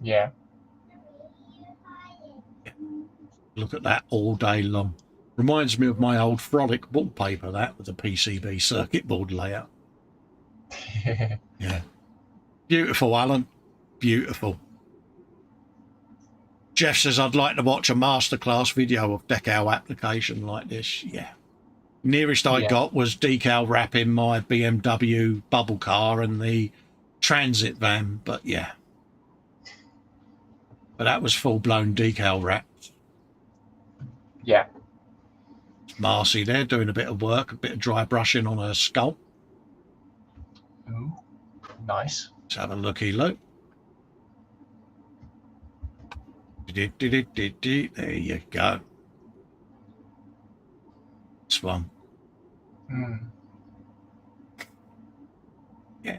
Yeah. Look at that all day long. Reminds me of my old Frolic wallpaper, that, with the PCB circuit board layout. Yeah. Beautiful, Alan. Beautiful. Jeff says, I'd like to watch a masterclass video of decal application like this. Yeah. Nearest I got was decal wrapping my BMW bubble car and the transit van, but yeah. But that was full-blown decal wrapped. Yeah. Marcy there doing a bit of work, a bit of dry brushing on her skull. Ooh, nice. Let's have a looky look. There you go. This one. Yeah.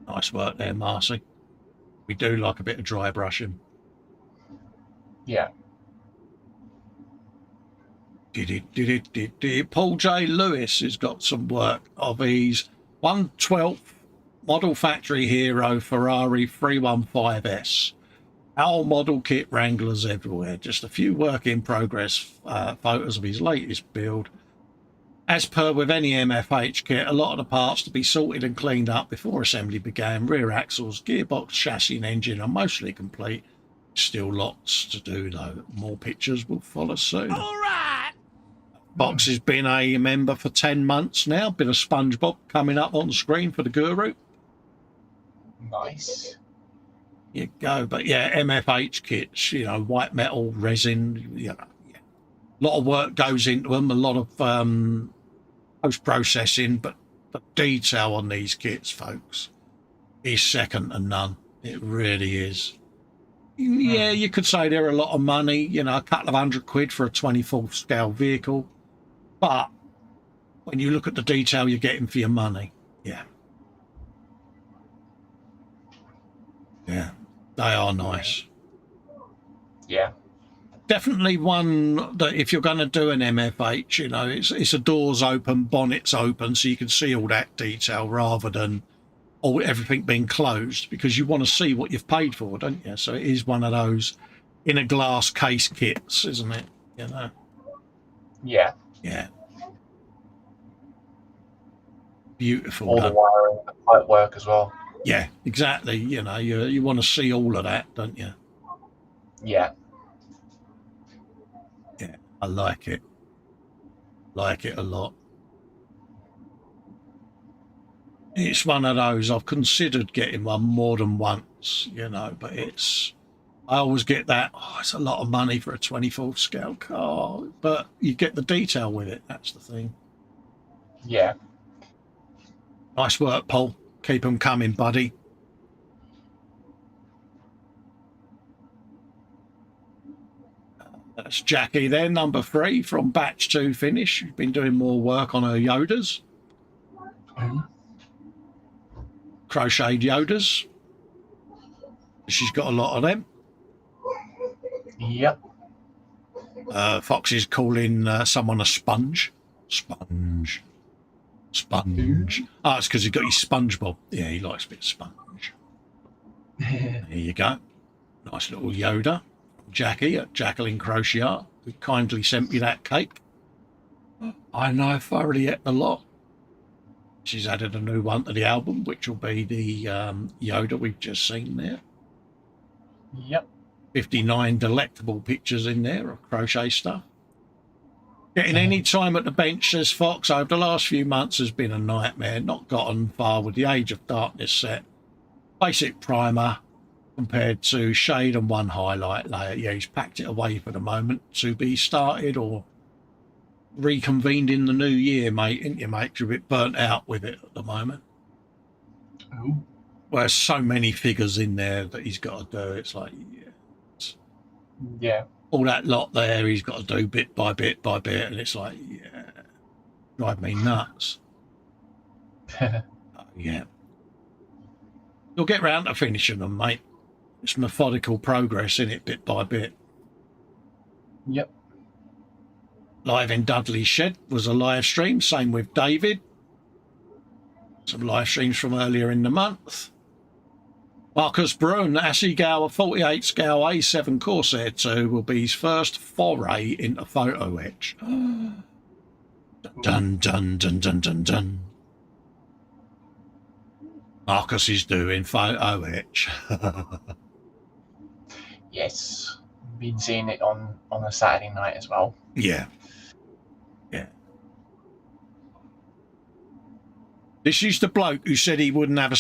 Nice work there, Marcy. We do like a bit of dry brushing. Yeah. Paul J. Lewis has got some work of his 1/12 model factory hero Ferrari 315S. Our model kit wranglers everywhere. Just a few work in progress photos of his latest build. As per with any MFH kit, a lot of the parts to be sorted and cleaned up before assembly began. Rear axles, gearbox, chassis and engine are mostly complete. Still lots to do though. More pictures will follow soon. All right. Box has been a member for 10 months now. Bit of SpongeBob coming up on the screen for the guru. Nice. You go. But yeah, MFH kits, you know, white metal, resin, you know, yeah. A lot of work goes into them, a lot of post-processing, but the detail on these kits, folks, is second to none. It really is. Yeah, you could say they're a lot of money, you know, a couple of £100 for a 24th scale vehicle. But when you look at the detail you're getting for your money, yeah. Yeah, they are nice. Yeah. Definitely one that if you're going to do an MFH, you know, it's a doors open, bonnets open, so you can see all that detail rather than everything being closed, because you want to see what you've paid for, don't you? So it is one of those in a glass case kits, isn't it? You know? Yeah. Yeah. Beautiful. All the wiring, the pipe work as well. Yeah, exactly. You know, you want to see all of that, don't you? Yeah. Yeah, I like it. Like it a lot. It's one of those, I've considered getting one more than once, you know, but I always get that, it's a lot of money for a 24th scale car, but you get the detail with it, that's the thing. Yeah. Nice work, Paul. Keep them coming, buddy. That's Jackie there, number 3 from batch 2 finish. She's been doing more work on her Yodas. Crocheted Yodas. She's got a lot of them. Yep. Foxy's calling someone a sponge. Sponge. Oh, it's because he's got his SpongeBob. Yeah, he likes a bit of sponge. There you go. Nice little Yoda. Jackie at Jacqueline Crochet Art, who kindly sent me that cake. I know thoroughly ate a lot. She's added a new one to the album, which will be the Yoda we've just seen there. Yep. 59 delectable pictures in there of crochet stuff. Getting any time at the bench, says Fox, over the last few months has been a nightmare. Not gotten far with the Age of Darkness set. Basic primer compared to shade and one highlight layer. Yeah, he's packed it away for the moment to be started or reconvened in the new year, mate. Isn't you, mate? You're a bit burnt out with it at the moment. Oh. Well, there's so many figures in there that he's got to do. It's like, yeah. All that lot there he's got to do bit by bit by bit, and it's like, yeah, drive me nuts. Yeah. You'll get round to finishing them, mate. It's methodical progress in it, bit by bit. Yep. Live in Dudley's Shed was a live stream. Same with David. Some live streams from earlier in the month. Marcus Brun, Assie Gower 48 scale A7 Corsair 2 will be his first foray into photo etch. Dun, dun, dun, dun, dun, dun. Marcus is doing photo etch. Yes. Been seeing it on a Saturday night as well. Yeah. Yeah. This is the bloke who said he wouldn't have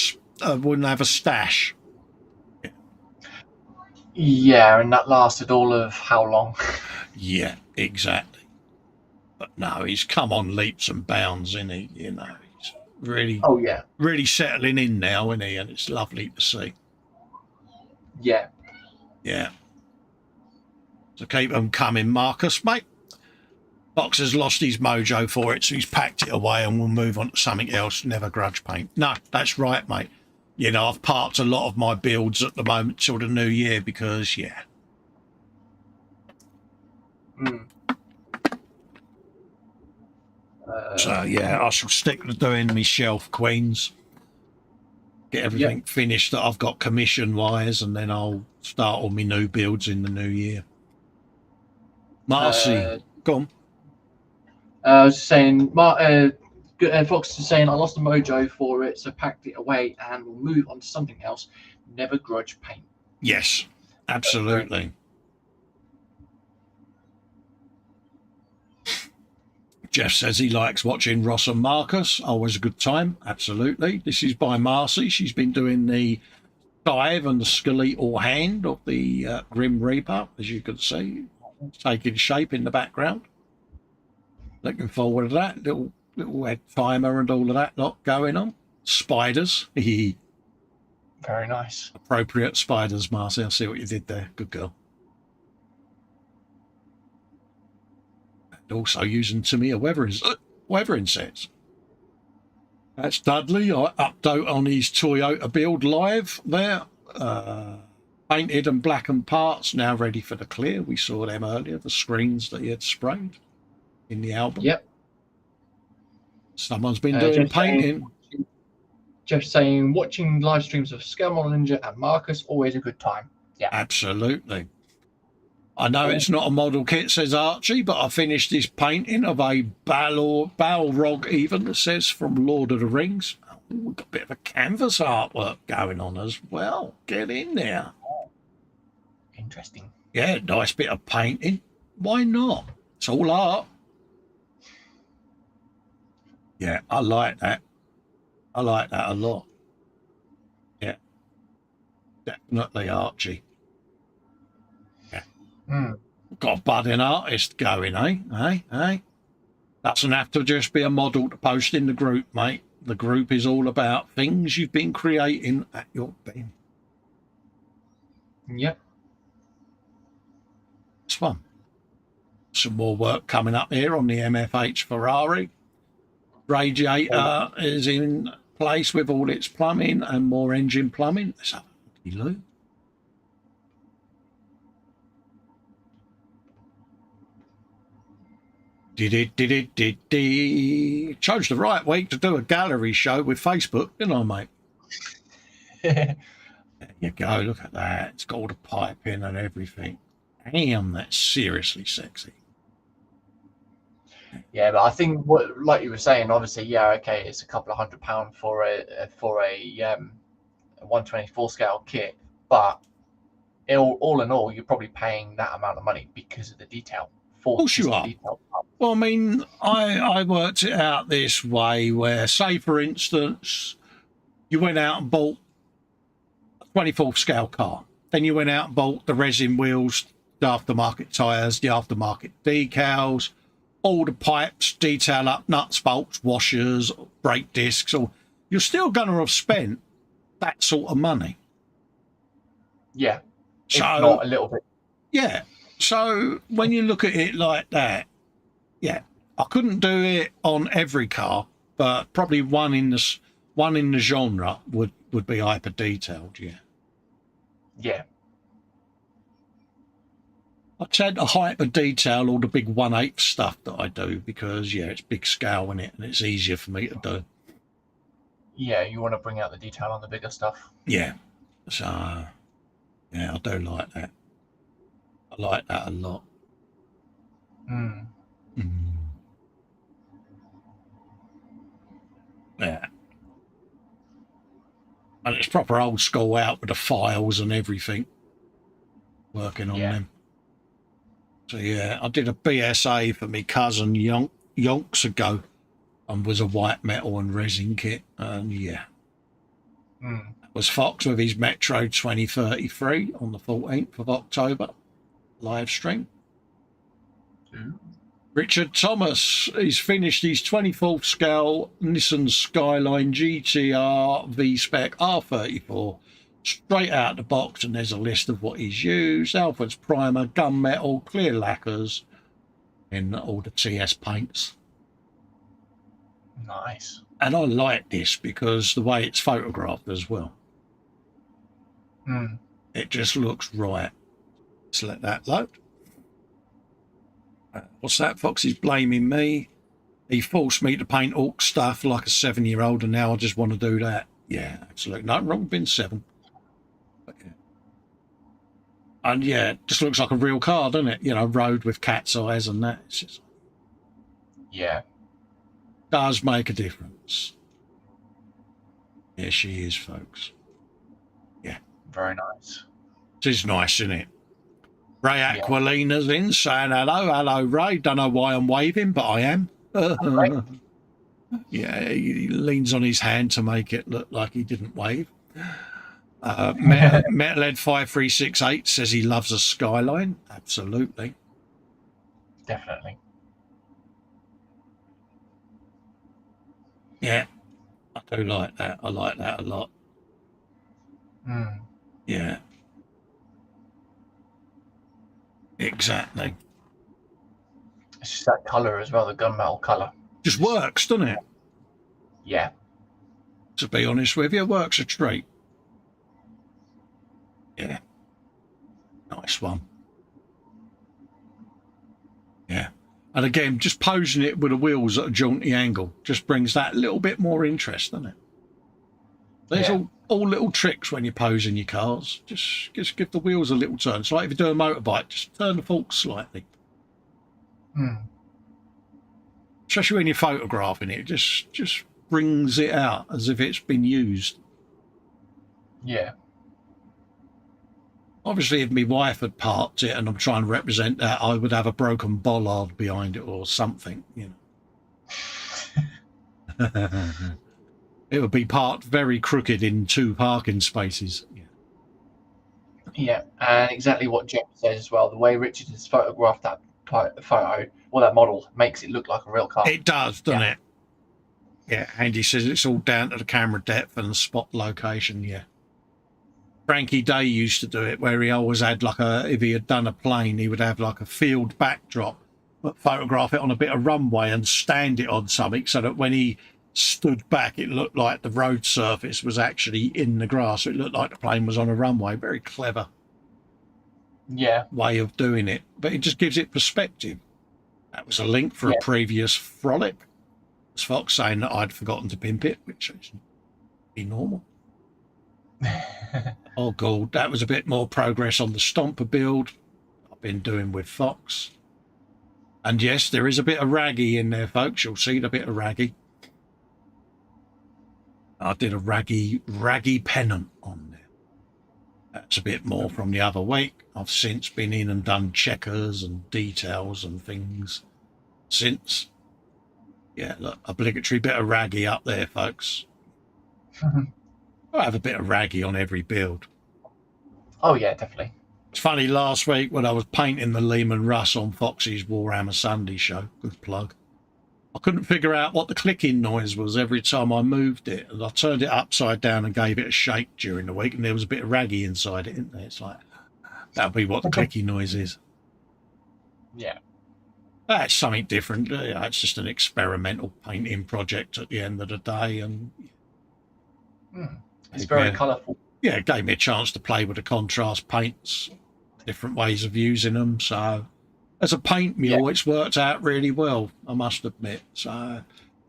a stash. Yeah, and that lasted all of how long? Yeah, exactly. But no, he's come on leaps and bounds, isn't he? You know, he's really, really settling in now, isn't he? And it's lovely to see. Yeah. Yeah. So keep them coming, Marcus, mate. Fox has lost his mojo for it, so he's packed it away and we'll move on to something else. Never grudge paint. No, that's right, mate. You know, I've parked a lot of my builds at the moment till the new year because, yeah. So, yeah, I shall stick to doing my shelf queens. Get everything finished that I've got commission-wise, and then I'll start all my new builds in the new year. Marcy, go on. I was saying, Fox is saying, I lost the mojo for it, so packed it away and we'll move on to something else. Never grudge paint. Yes, absolutely. Jeff says he likes watching Ross and Marcus. Always a good time. Absolutely. This is by Marcy. She's been doing the dive and the skeletal hand of the Grim Reaper, as you can see. It's taking shape in the background. Looking forward to that. Little head timer and all of that lot going on. Spiders. Very nice. Appropriate spiders, Marcy. I see what you did there. Good girl. And also using Tamia weathering sets. That's Dudley. I update on his Toyota build live there. Painted and blackened parts, now ready for the clear. We saw them earlier, the screens that he had sprayed in the album. Yep. Someone's been doing painting. Jeff saying, watching live streams of Scale Ninja and Marcus, always a good time. Yeah. Absolutely. I know it's not a model kit, says Archie, but I finished this painting of a Balrog even, that says from Lord of the Rings. Oh, we've got a bit of a canvas artwork going on as well. Get in there. Interesting. Yeah, nice bit of painting. Why not? It's all art. Yeah, I like that. I like that a lot. Yeah. Definitely Archie. Yeah. Got a budding artist going, eh? Doesn't have to just be a model to post in the group, mate. The group is all about things you've been creating at your bin. Yep. It's fun. Some more work coming up here on the MFH Ferrari. Radiator is in place with all its plumbing and more engine plumbing. Let's have a look. Did. Chose the right week to do a gallery show with Facebook, didn't I, mate? There you go. Look at that. It's got all the piping and everything. Damn, that's seriously sexy. Yeah, but I think what, like you were saying, obviously, yeah, okay, it's a couple of £100 for a 124 scale kit, but all in all, you're probably paying that amount of money because of the detail. Of course you are. Well, I mean, I worked it out this way where, say, for instance, you went out and bought a 24 scale car. Then you went out and bought the resin wheels, the aftermarket tyres, the aftermarket decals, all the pipes, detail up, nuts, bolts, washers, brake discs. Or you're still going to have spent that sort of money. Yeah, so, if not a little bit. Yeah. So when you look at it like that, yeah, I couldn't do it on every car, but probably one in the genre would be hyper detailed. Yeah. Yeah. I tend to hyper detail all the big 1/8 stuff that I do because it's big scale in it and it's easier for me to do. Yeah, you want to bring out the detail on the bigger stuff. Yeah. So yeah, I do like that. I like that a lot. Mm. Yeah. And it's proper old school out with the files and everything. Working on them. So yeah, I did a BSA for my cousin yonks ago and was a white metal and resin kit. And yeah. It was Fox with his Metro 2033 on the 14th of October. Live stream. Richard Thomas, he's finished his 24th scale Nissan Skyline GTR V-Spec R34 straight out the box, and there's a list of what he's used: Alfred's primer, gunmetal, clear lacquers, and all the TS paints. Nice. And I like this because the way it's photographed as well. It just looks right. Let's let that load. What's that? Foxy's blaming me. He forced me to paint orc stuff like a 7-year-old, and now I just want to do that. Yeah, absolutely. No wrong, been 7. But yeah. And yeah, it just looks like a real car, doesn't it? You know, road with cat's eyes and that. It's just, yeah. Does make a difference. Yeah, she is, folks. Yeah. Very nice. It is nice, isn't it? Ray Aquilina's in saying hello. Hello, Ray. Don't know why I'm waving, but I am. Yeah, he leans on his hand to make it look like he didn't wave. Metalhead 5368 says he loves a Skyline. Absolutely. Definitely. Yeah, I do like that. I like that a lot. Yeah. Exactly. It's just that colour as well, the gunmetal colour. Just works, doesn't it? Yeah. To be honest with you, works a treat. Yeah. Nice one. Yeah. And again, just posing it with the wheels at a jaunty angle just brings that little bit more interest, doesn't it? There's all little tricks when you're posing your cars. Just give the wheels a little turn. It's like if you do a motorbike, just turn the forks slightly. Especially when you're photographing it, just brings it out as if it's been used. Yeah. Obviously, if my wife had parked it and I'm trying to represent that, I would have a broken bollard behind it or something, you know. It would be parked very crooked in 2 parking spaces. Yeah, and exactly what Jeff says as well. The way Richard has photographed that photo, or that model, makes it look like a real car. It does, doesn't it? Yeah, Andy says it's all down to the camera depth and the spot location, yeah. Frankie Day used to do it, where he always had if he had done a plane, he would have like a field backdrop, but photograph it on a bit of runway and stand it on something so that when he stood back, it looked like the road surface was actually in the grass. So it looked like the plane was on a runway. Very clever way of doing it, but it just gives it perspective. That was a link for a previous frolic. As Fox saying that I'd forgotten to pimp it, which is normal. Oh, God, that was a bit more progress on the Stomper build I've been doing with Fox. And yes, there is a bit of raggy in there, folks. You'll see the bit of raggy. I did a raggy pennant on there. That's a bit more from the other week. I've since been in and done checkers and details and things since. Yeah, look, obligatory bit of raggy up there, folks. I have a bit of raggy on every build. Oh, yeah, definitely. It's funny, last week when I was painting the Lehman Russ on Foxy's Warhammer Sunday show, good plug, I couldn't figure out what the clicking noise was every time I moved it. And I turned it upside down and gave it a shake during the week, and there was a bit of raggy inside it, isn't there? It's like, that'll be what the clicking noise is. Yeah. That's something different. It's just an experimental painting project at the end of the day. And it's very colourful. Yeah, it gave me a chance to play with the contrast paints, different ways of using them. So as a paint mule, it's worked out really well, I must admit. So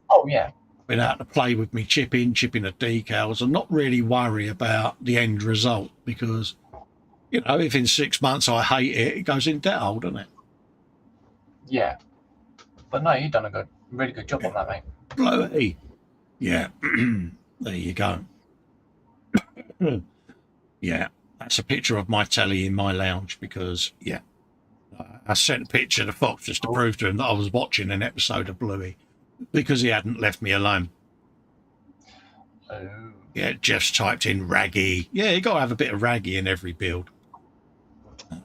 oh, yeah. Been able to play with me chipping the decals and not really worry about the end result because, you know, if in 6 months I hate it, it goes in debt hole, doesn't it? Yeah. But no, you've done a really good job on that, mate. Bloody. Yeah. There you go. Yeah, that's a picture of my telly in my lounge because, yeah, I sent a picture to Fox just to prove to him that I was watching an episode of Bluey because he hadn't left me alone. Oh. Yeah, Jeff's typed in raggy. Yeah, you got to have a bit of raggy in every build.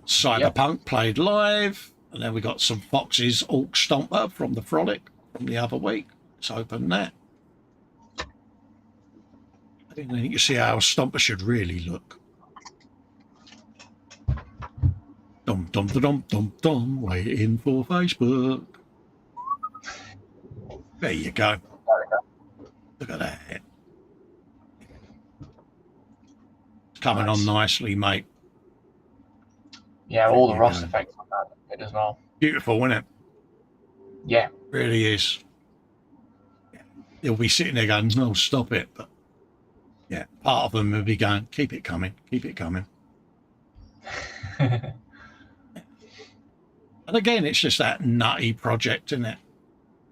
Cyberpunk played live, and then we got some Fox's Orc Stomper from the Frolic from the other week. Let's open that. And then you can see how a Stomper should really look. Dum dum dum dum dum. Waiting for Facebook. There you go. Look at that. It's coming on nicely, mate. Yeah, all the rust effects on that bit as well. Beautiful, isn't it? Yeah. Really is. He'll be sitting there going, no, stop it. But yeah, part of them will be going, keep it coming, keep it coming. And again, it's just that nutty project, isn't it?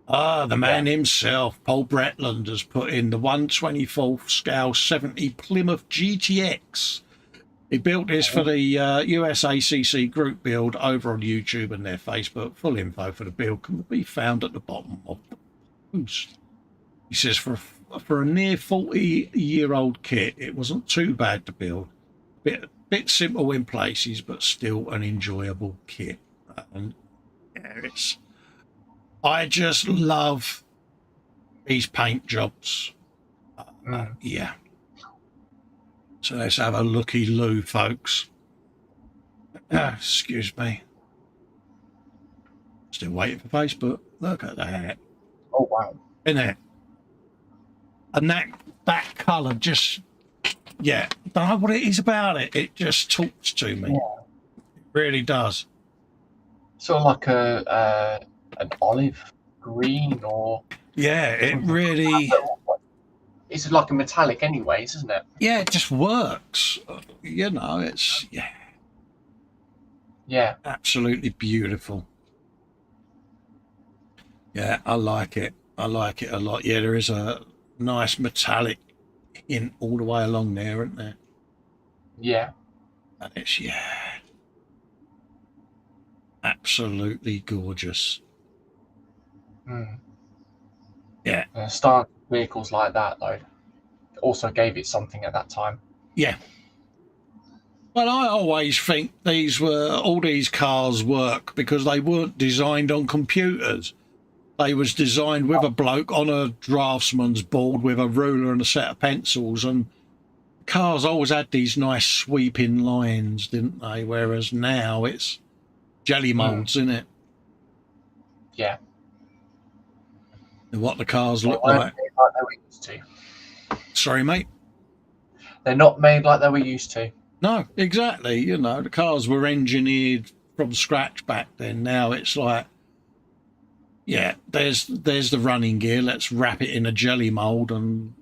The man himself, Paul Bretland, has put in the 1/24 scale 70 Plymouth GTX. He built this for the USACC group build over on YouTube and their Facebook. Full info for the build can be found at the bottom of the post. He says, for a near 40-year-old kit, it wasn't too bad to build. Bit simple in places, but still an enjoyable kit. And yeah, I just love these paint jobs. Yeah. So let's have a looky-loo, folks. Excuse me. Still waiting for Facebook. Look at that. Oh, wow. Isn't it? And that colour just, yeah, don't know what it is about it. It just talks to me. Yeah. It really does. Sort of like an olive green or... Yeah, it really... It's like a metallic anyways, isn't it? Yeah, it just works. You know, it's... Yeah. Yeah. Absolutely beautiful. Yeah, I like it. I like it a lot. Yeah, there is a nice metallic in all the way along there, isn't there? Yeah. And it's, yeah, absolutely gorgeous. Yeah. Start vehicles like that, though, also gave it something at that time. Yeah. Well, I always think all these cars work because they weren't designed on computers. They was designed with a bloke on a draftsman's board with a ruler and a set of pencils, and cars always had these nice sweeping lines, didn't they? Whereas now it's jelly molds, isn't it? Yeah. And what the cars look like like. They were used to. Sorry, mate? They're not made like they were used to. No, exactly. You know, the cars were engineered from scratch back then. Now it's like, yeah, there's the running gear. Let's wrap it in a jelly mold and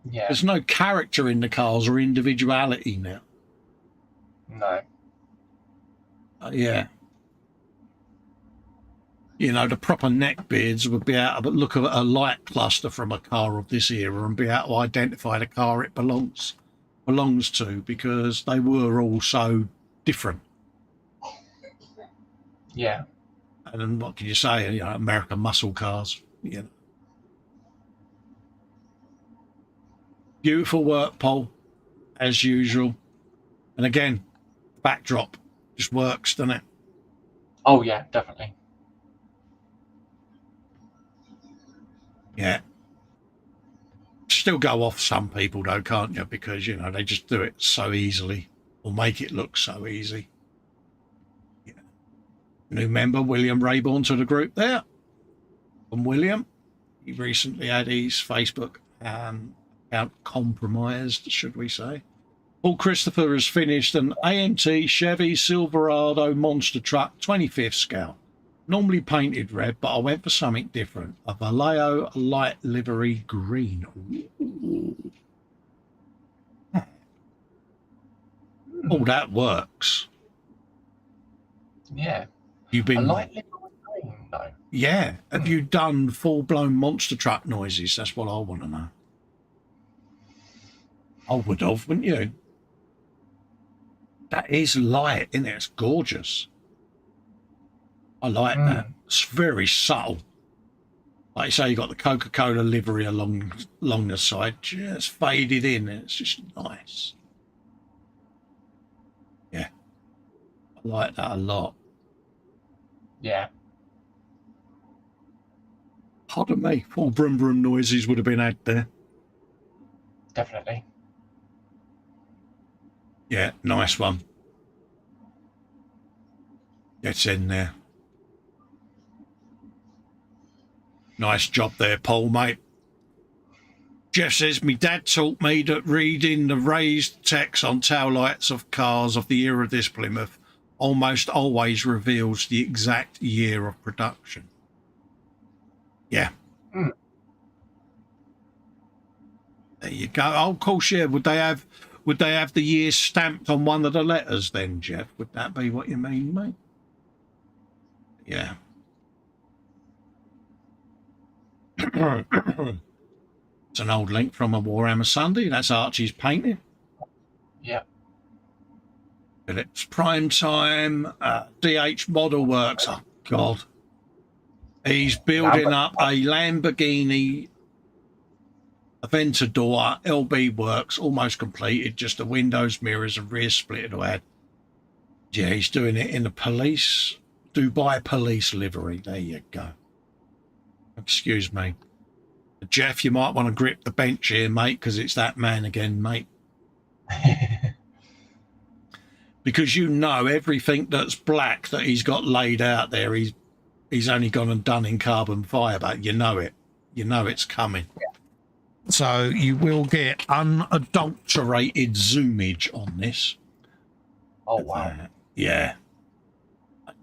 Yeah. There's no character in the cars or individuality now. No. Yeah. You know, the proper neckbeards would be able to look at a light cluster from a car of this era and be able to identify the car it belongs to, because they were all so different. Yeah. And then what can you say? You know, American muscle cars. You know. Beautiful work, Paul, as usual. And again, backdrop just works, doesn't it? Oh yeah, definitely. Yeah. Still go off some people though, can't you? Because, you know, they just do it so easily, or make it look so easy. Yeah. New member, William Rayborn, to the group there. And William, he recently had his Facebook account compromised, should we say. Paul Christopher has finished an AMT Chevy Silverado monster truck 25th scale. Normally painted red, but I went for something different. A Vallejo light livery green. Ooh. Oh, that works. Yeah. You've been... A light livery green, though. Yeah. Have you done full-blown monster truck noises? That's what I want to know. I would have, wouldn't you? That is light, isn't it? It's gorgeous. I like that. It's very subtle. Like you say, you got the Coca-Cola livery along the side, just faded in. It's just nice. Yeah. I like that a lot. Yeah. Pardon me. All brum brum noises would have been had there. Definitely. Yeah, nice one. Gets in there. Nice job there, Paul, mate. Jeff says, my dad taught me that reading the raised text on tail lights of cars of the era of this Plymouth almost always reveals the exact year of production. Yeah. There you go. Oh, of course, yeah. Would they have the year stamped on one of the letters then, Jeff? Would that be what you mean, mate? Yeah. It's an old link from a Warhammer Sunday. That's Archie's painting. Yeah. Phillips Prime Time, DH Model Works. Oh, God. He's building up a Lamborghini Aventador LB Works, almost completed, just the windows, mirrors, and rear splitter to add. Yeah, he's doing it in the Dubai police livery. There you go. Excuse me. Jeff, you might want to grip the bench here, mate, because it's that man again, mate. Because you know everything that's black that he's got laid out there, he's only gone and done in carbon fibre. You know it. You know it's coming. Yeah. So you will get unadulterated zoomage on this. Oh, wow. Yeah.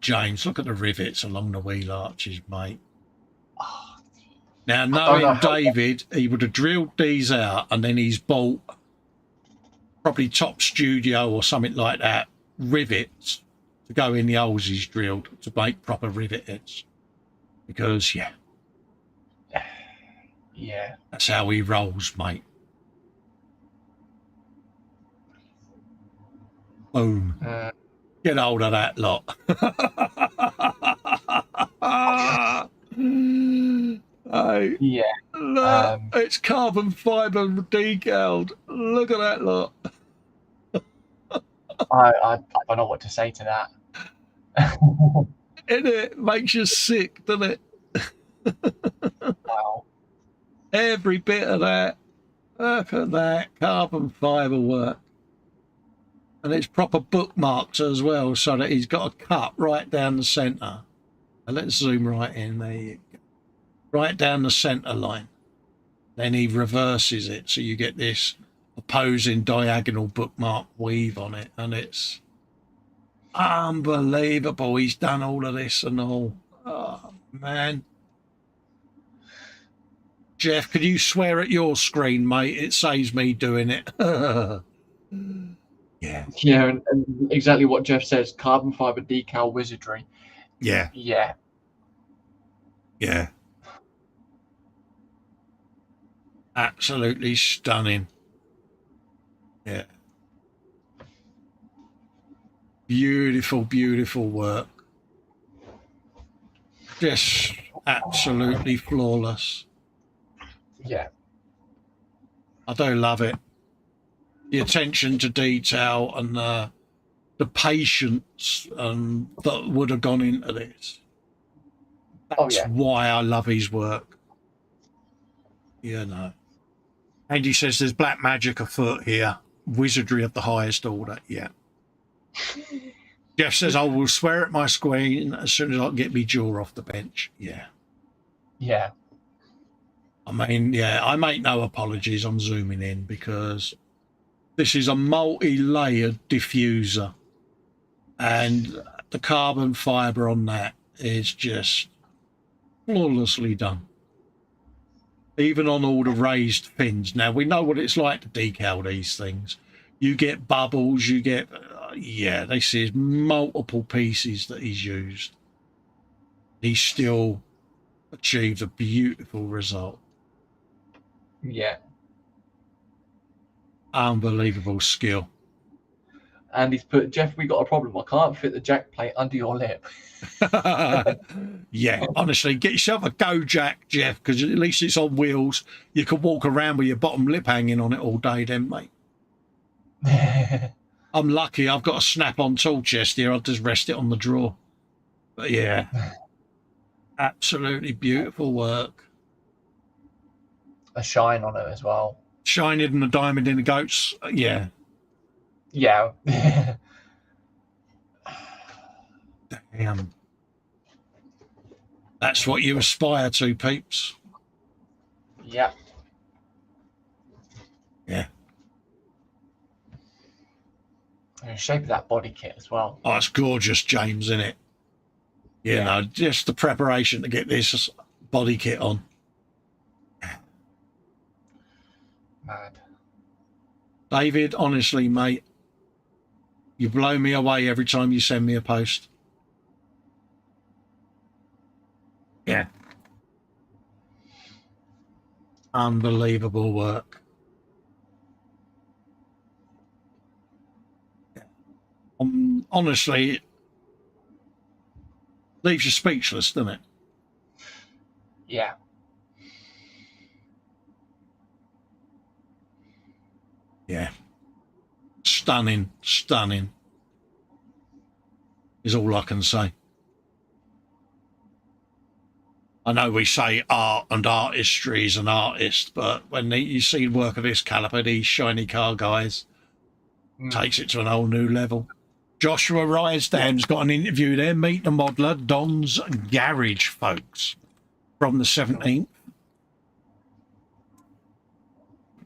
James, look at the rivets along the wheel arches, mate. Now, knowing David, he would have drilled these out and then he's bought probably Top Studio or something like that, rivets to go in the holes he's drilled to make proper rivet heads. Because, yeah. Yeah. That's how he rolls, mate. Boom. Get hold of that lot. Oh, yeah. Look, it's carbon fibre decaled. Look at that lot. I don't know what to say to that. Isn't it? Makes you sick, doesn't it? Wow. Every bit of that. Look at that carbon fibre work. And it's proper bookmarked as well, so that he's got a cut right down the centre. And let's zoom right in. There you go. Right down the centre line. Then he reverses it, so you get this opposing diagonal bookmark weave on it, and it's unbelievable. He's done all of this and all. Oh, man. Jeff, could you swear at your screen, mate? It saves me doing it. Yeah. Yeah, and exactly what Jeff says, carbon fiber decal wizardry. Yeah. Yeah. Yeah. Absolutely stunning. Yeah. Beautiful, beautiful work. Just absolutely flawless. Yeah. I do love it. The attention to detail and the patience that would have gone into this. That's why I love his work. You know. And he says there's black magic afoot here. Wizardry of the highest order. Yeah. Jeff says I will swear at my screen as soon as I can get me jaw off the bench. Yeah. Yeah. I mean, yeah, I make no apologies on zooming in because this is a multi-layered diffuser. And the carbon fibre on that is just flawlessly done. Even on all the raised fins. Now, we know what it's like to decal these things. You get bubbles, you get... yeah, this is multiple pieces that he's used. He still achieved a beautiful result. Yeah. Unbelievable skill. And he's put, Jeff, we got a problem. I can't fit the jack plate under your lip. Yeah, honestly, get yourself a Go Jack, Jeff, because at least it's on wheels. You can walk around with your bottom lip hanging on it all day then, mate. I'm lucky I've got a snap-on tool chest here. I'll just rest it on the drawer. But yeah, absolutely beautiful work. A shine on it as well. Shining and the diamond in the goats. Yeah. Yeah. Damn. That's what you aspire to, peeps. Yeah. Yeah. And the shape of that body kit as well. Oh, it's gorgeous, James, isn't it? You know, just the preparation to get this body kit on. Mad. David, honestly, mate, you blow me away every time you send me a post. Yeah. Unbelievable work. Honestly, it leaves you speechless, doesn't it? Yeah. Yeah. Stunning, stunning is all I can say. I know we say art and artistry is an artist, but when you see work of this caliber, these shiny car guys, takes it to an whole new level. Joshua Rysdam's got an interview there. Meet the modeler, Don's Garage, folks, from the 17th.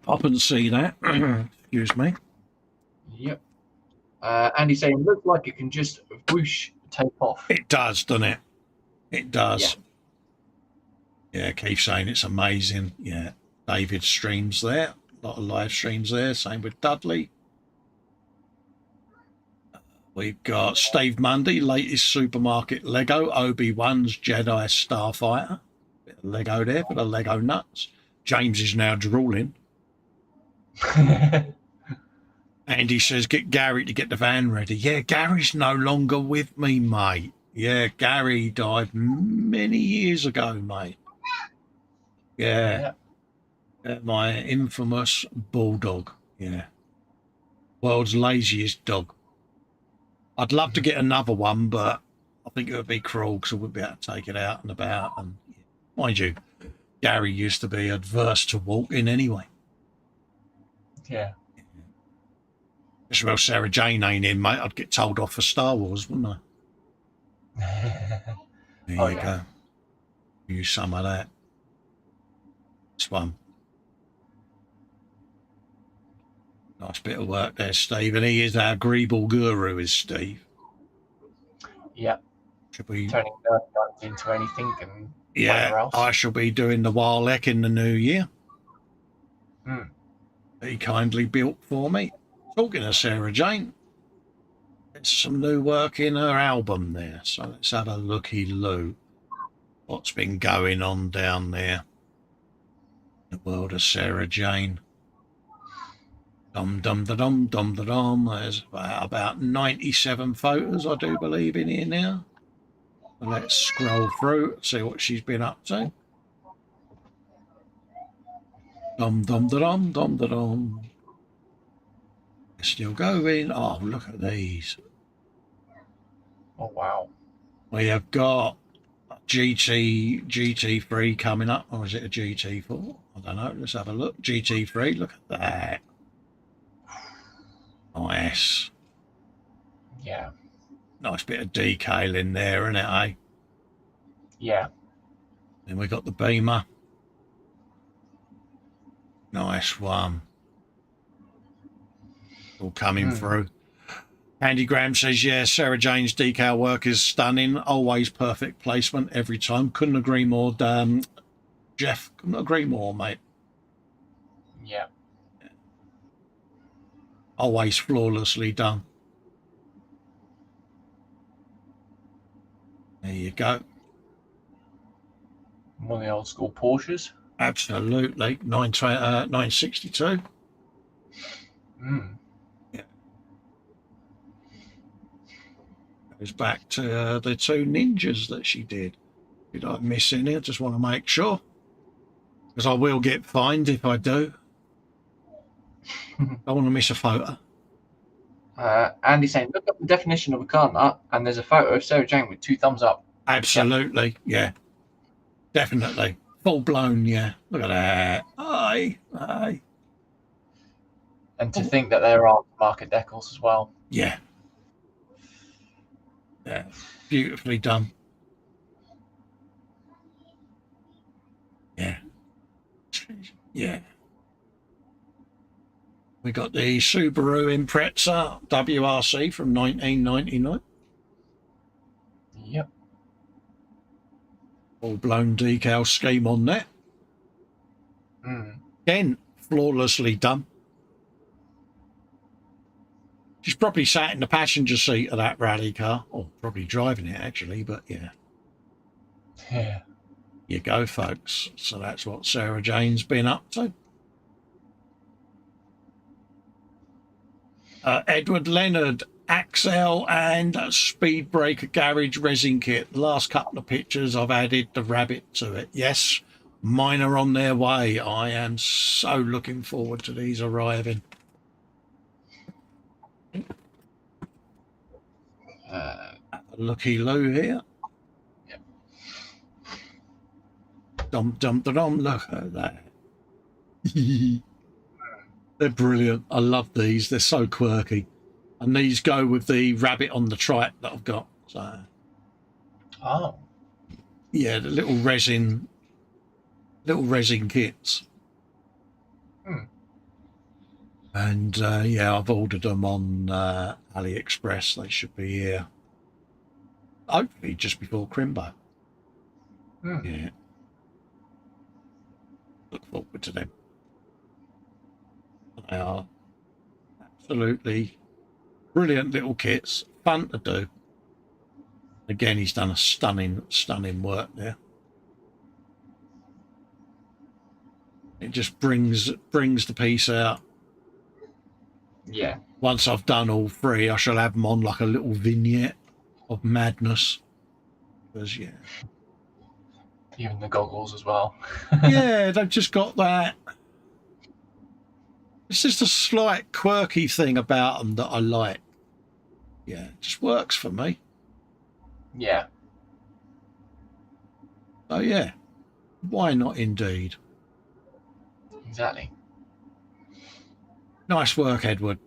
Pop and see that. Excuse me. Yep. Andy's saying, looks like it can just whoosh, take off. It does, doesn't it? It does. Yeah, Keith saying it's amazing. Yeah. David streams there. A lot of live streams there. Same with Dudley. We've got Steve Mundy, latest supermarket Lego, Obi-Wan's Jedi Starfighter. Bit of Lego there for the Lego nuts. James is now drooling. And he says, get Gary to get the van ready. Yeah, Gary's no longer with me, mate. Yeah, Gary died many years ago, mate. Yeah. My infamous bulldog. Yeah. World's laziest dog. I'd love to get another one, but I think it would be cruel because I wouldn't be able to take it out and about. And mind you, Gary used to be adverse to walking anyway. Yeah. As well, Sarah Jane ain't in, mate. I'd get told off for Star Wars, wouldn't I? There you go. Use some of that. This one. Nice bit of work there, Steve. And he is our Greeble guru, is Steve. Yeah. Should we... Turning nerf guns into anything. And whatever else. I shall be doing the Warlek in the new year. He kindly built for me. Talking of Sarah Jane, there's some new work in her album there, so let's have a looky-loo. What's been going on down there? The world of Sarah Jane. Dum-dum-da-dum. There's about 97 photos, I do believe, in here now. So let's scroll through, see what she's been up to. Dum-dum-da-dum. Still going. Oh, look at these. Oh, wow. We have got GT3 coming up, or is it a GT4? I don't know. Let's have a look. GT3, look at that. Nice. Yeah. Nice bit of decal in there, isn't it, eh? Yeah. Then we got the Beamer. Nice one. All coming through. Andy Graham says, yeah, Sarah Jane's decal work is stunning. Always perfect placement every time. Couldn't agree more. Jeff, couldn't agree more, mate. Yeah. Always flawlessly done. There you go. One of the old school Porsches. Absolutely. 962. Yeah. Goes back to the two ninjas that she did. Did I miss any? I just want to make sure. Because I will get fined if I do. I want to miss a photo. Andy's saying, look up the definition of a car nut, and there's a photo of Sarah Jane with 2 thumbs up. Absolutely, yeah. Definitely. Full blown, yeah. Look at that. Aye. And to think that there are market decals as well. Yeah. Yeah. Beautifully done. Yeah. Yeah. We got the Subaru Impreza WRC from 1999. Yep. Full blown decal scheme on that. Again, flawlessly done. She's probably sat in the passenger seat of that rally car, or probably driving it actually, but yeah. Yeah. You go, folks. So that's what Sarah Jane's been up to. Edward Leonard, Axel and Speed Breaker Garage resin kit. The last couple of pictures I've added the rabbit to it. Yes, mine are on their way. I am so looking forward to these arriving. Looky Lou here. Yep. Dum. Look at that. They're brilliant. I love these. They're so quirky. And these go with the rabbit on the trike that I've got. So, oh. Yeah, the little resin kits. And yeah, I've ordered them on AliExpress. They should be here hopefully just before Crimbo. Yeah. Look forward to them. They are absolutely brilliant little kits, fun to do. Again, he's done a stunning work there. It just brings the piece out. Yeah. Once I've done all 3, I shall have them on like a little vignette of madness. Because yeah. Even the goggles as well. Yeah, they've just got that. It's just a slight quirky thing about them that I like. Yeah, it just works for me. Yeah. So yeah, why not indeed? Exactly. Nice work, Edward.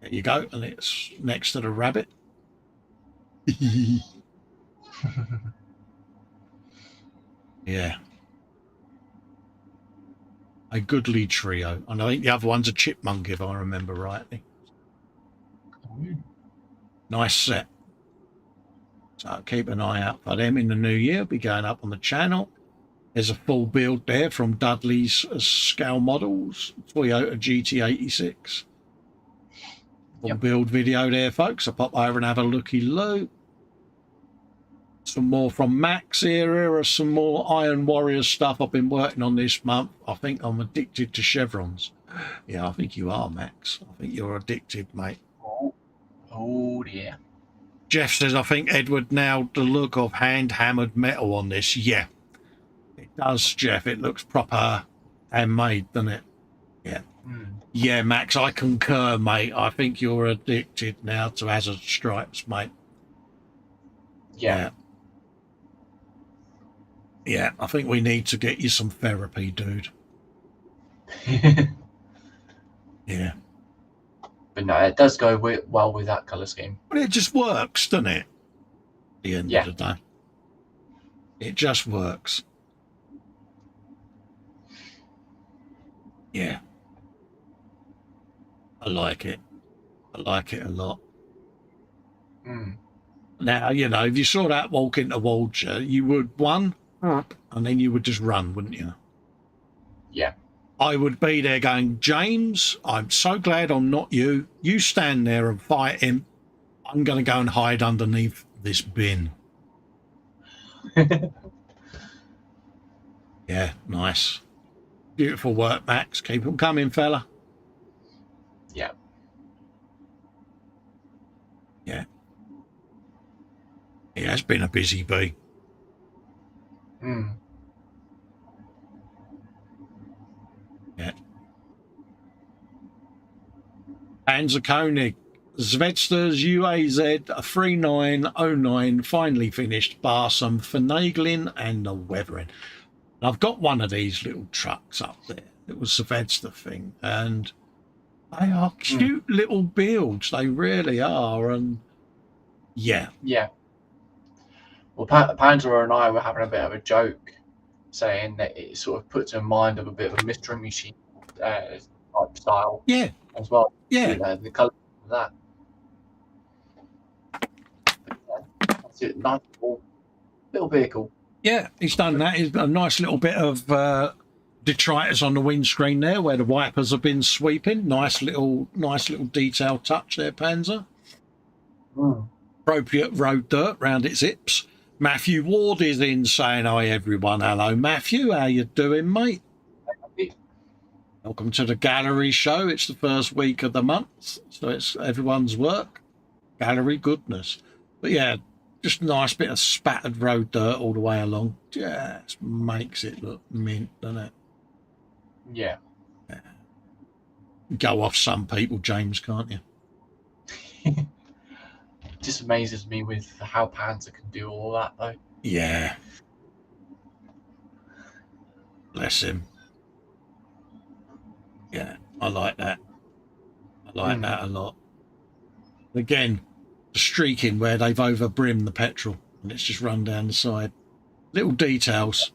There you go, and it's next to the rabbit. Yeah. A goodly trio. And I think the other one's a chipmunk, if I remember rightly. Nice set. So keep an eye out for them in the new year. Be going up on the channel. There's a full build there from Dudley's scale models, Toyota GT86. Full build video there, folks. I'll pop over and have a looky-loo. Some more from Max here. Here are some more Iron Warriors stuff I've been working on this month. I think I'm addicted to chevrons. Yeah, I think you are, Max. I think you're addicted, mate. Oh dear. Jeff says, I think Edward nailed the look of hand-hammered metal on this. Yeah, it does, Jeff. It looks proper handmade, doesn't it? Yeah. Yeah, Max, I concur, mate. I think you're addicted now to Hazard Stripes, mate. Yeah. Yeah, I think we need to get you some therapy, dude. Yeah. But no, it does go well with that colour scheme. But it just works, doesn't it? At the end of the day. It just works. Yeah. I like it. I like it a lot. Now, you know, if you saw that walk into Walcher, you would, and then you would just run, wouldn't you? Yeah. I would be there going, James, I'm so glad I'm not you. You stand there and fight him. I'm going to go and hide underneath this bin. Yeah, nice. Beautiful work, Max. Keep them coming, fella. Yeah. Yeah. It has been a busy bee. Yeah. Panzerkönig, Zvedster's UAZ 3909 finally finished, bar some finagling and the weathering. And I've got one of these little trucks up there. It was the Zvedster thing, and they are cute little builds. They really are, and yeah. Yeah. Well, Panzer and I were having a bit of a joke, saying that it sort of puts in mind of a bit of a mystery machine type style. Yeah. As well. Yeah. You know, the colour of that. That's it. Nice little vehicle. Yeah, he's done that. He's a nice little bit of detritus on the windscreen there, where the wipers have been sweeping. Nice little detail touch there, Panzer. Appropriate road dirt round its hips. Matthew Ward is in saying, hi everyone. Hello, Matthew. How you doing, mate? Welcome to the gallery show. It's the first week of the month, so it's everyone's work. Gallery goodness. But yeah, just a nice bit of spattered road dirt all the way along. Just makes it look mint, doesn't it? Yeah. Go off some people, James, can't you? Just amazes me with how Panzer can do all that, though. Yeah. Bless him. Yeah, I like that. I like that a lot. Again, the streaking where they've overbrimmed the petrol and it's just run down the side. Little details.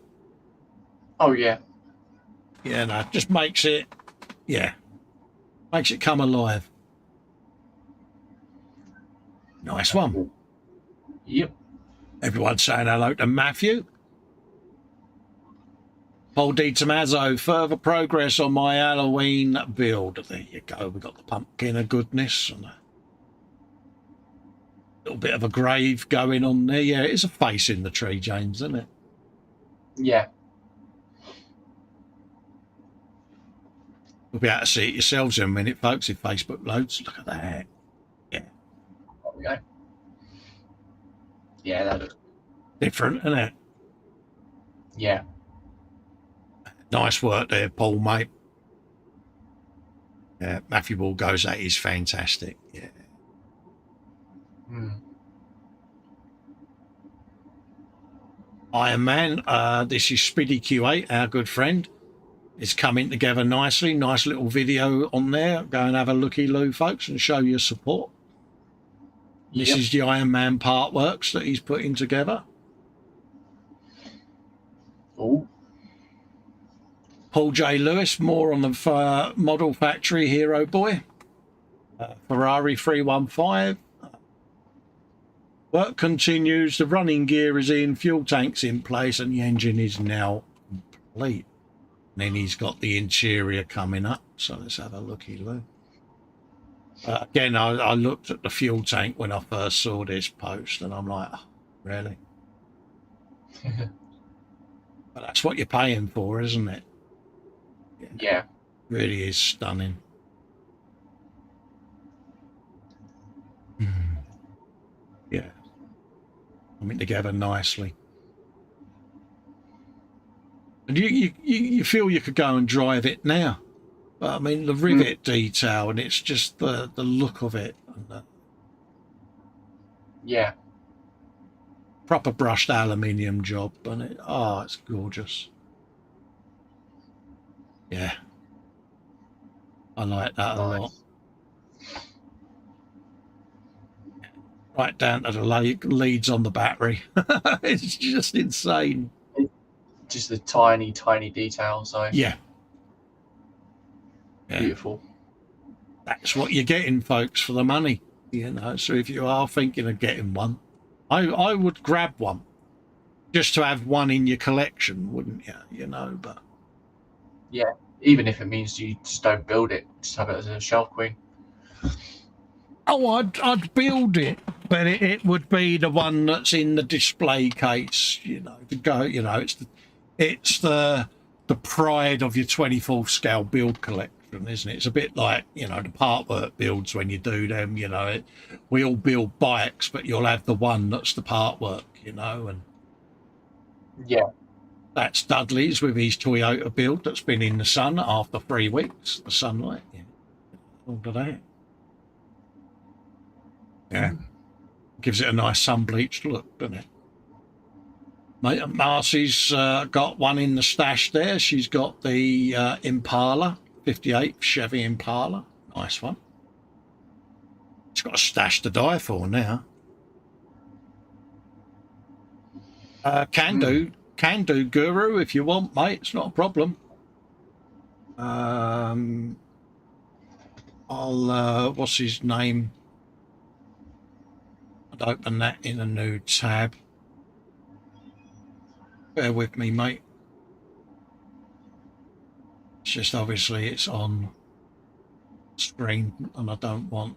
Oh, yeah. Yeah, no, just makes it, makes it come alive. Nice one. Yep. Everyone's saying hello to Matthew. Paul D. Tommaso, further progress on my Halloween build. There you go. We've got the pumpkin of goodness and a little bit of a grave going on there. Yeah, it's a face in the tree, James, isn't it? Yeah. You'll be able to see it yourselves in a minute, folks, if Facebook loads. Look at that. Yeah. There we go. Yeah, that looks different, isn't it? Yeah. Nice work there, Paul, mate. Yeah, Matthew Ball goes, that is fantastic. Yeah. Iron Man, this is Spiddy Q8, our good friend. It's coming together nicely. Nice little video on there. Go and have a looky-loo, folks, and show your support. This is the Iron Man part works that he's putting together. Oh. Paul J. Lewis, more on the Model Factory Hero Boy. Ferrari 315. Work continues. The running gear is in, fuel tank's in place, and the engine is now complete. And then he's got the interior coming up. So let's have a looky-loo. Again, I looked at the fuel tank when I first saw this post, and I'm like, oh, really? But that's what you're paying for, isn't it? Yeah. Really is stunning. Yeah. Coming together nicely. And you feel you could go and drive it now. But I mean, the rivet detail, and it's just the look of it. And yeah. Proper brushed aluminium job, and it's gorgeous. Yeah. I like that a lot. Right down to the leads on the battery. It's just insane. Just the tiny, tiny details. So yeah. Beautiful. That's what you're getting, folks, for the money. You know, so if you are thinking of getting one, I would grab one just to have one in your collection, wouldn't you? You know, but yeah, even if it means you just don't build it, just have it as a shelf queen. Oh, I'd build it, but it would be the one that's in the display case. You know, to go. You know, it's the pride of your 24th scale build collection, isn't it? It's a bit like, you know, the part work builds when you do them. You know, we all build bikes, but you'll have the one that's the part work. You know, and yeah, that's Dudley's with his Toyota build that's been in the sun after 3 weeks. The sunlight, yeah, all of that. Yeah, gives it a nice sun-bleached look, doesn't it? Marcy's got one in the stash there. She's got the Impala, 58 Chevy Impala. Nice one. She's got a stash to die for now. Can do Guru if you want, mate. It's not a problem. I'll what's his name? I'd open that in a new tab. Bear with me, mate. It's just obviously it's on screen and I don't want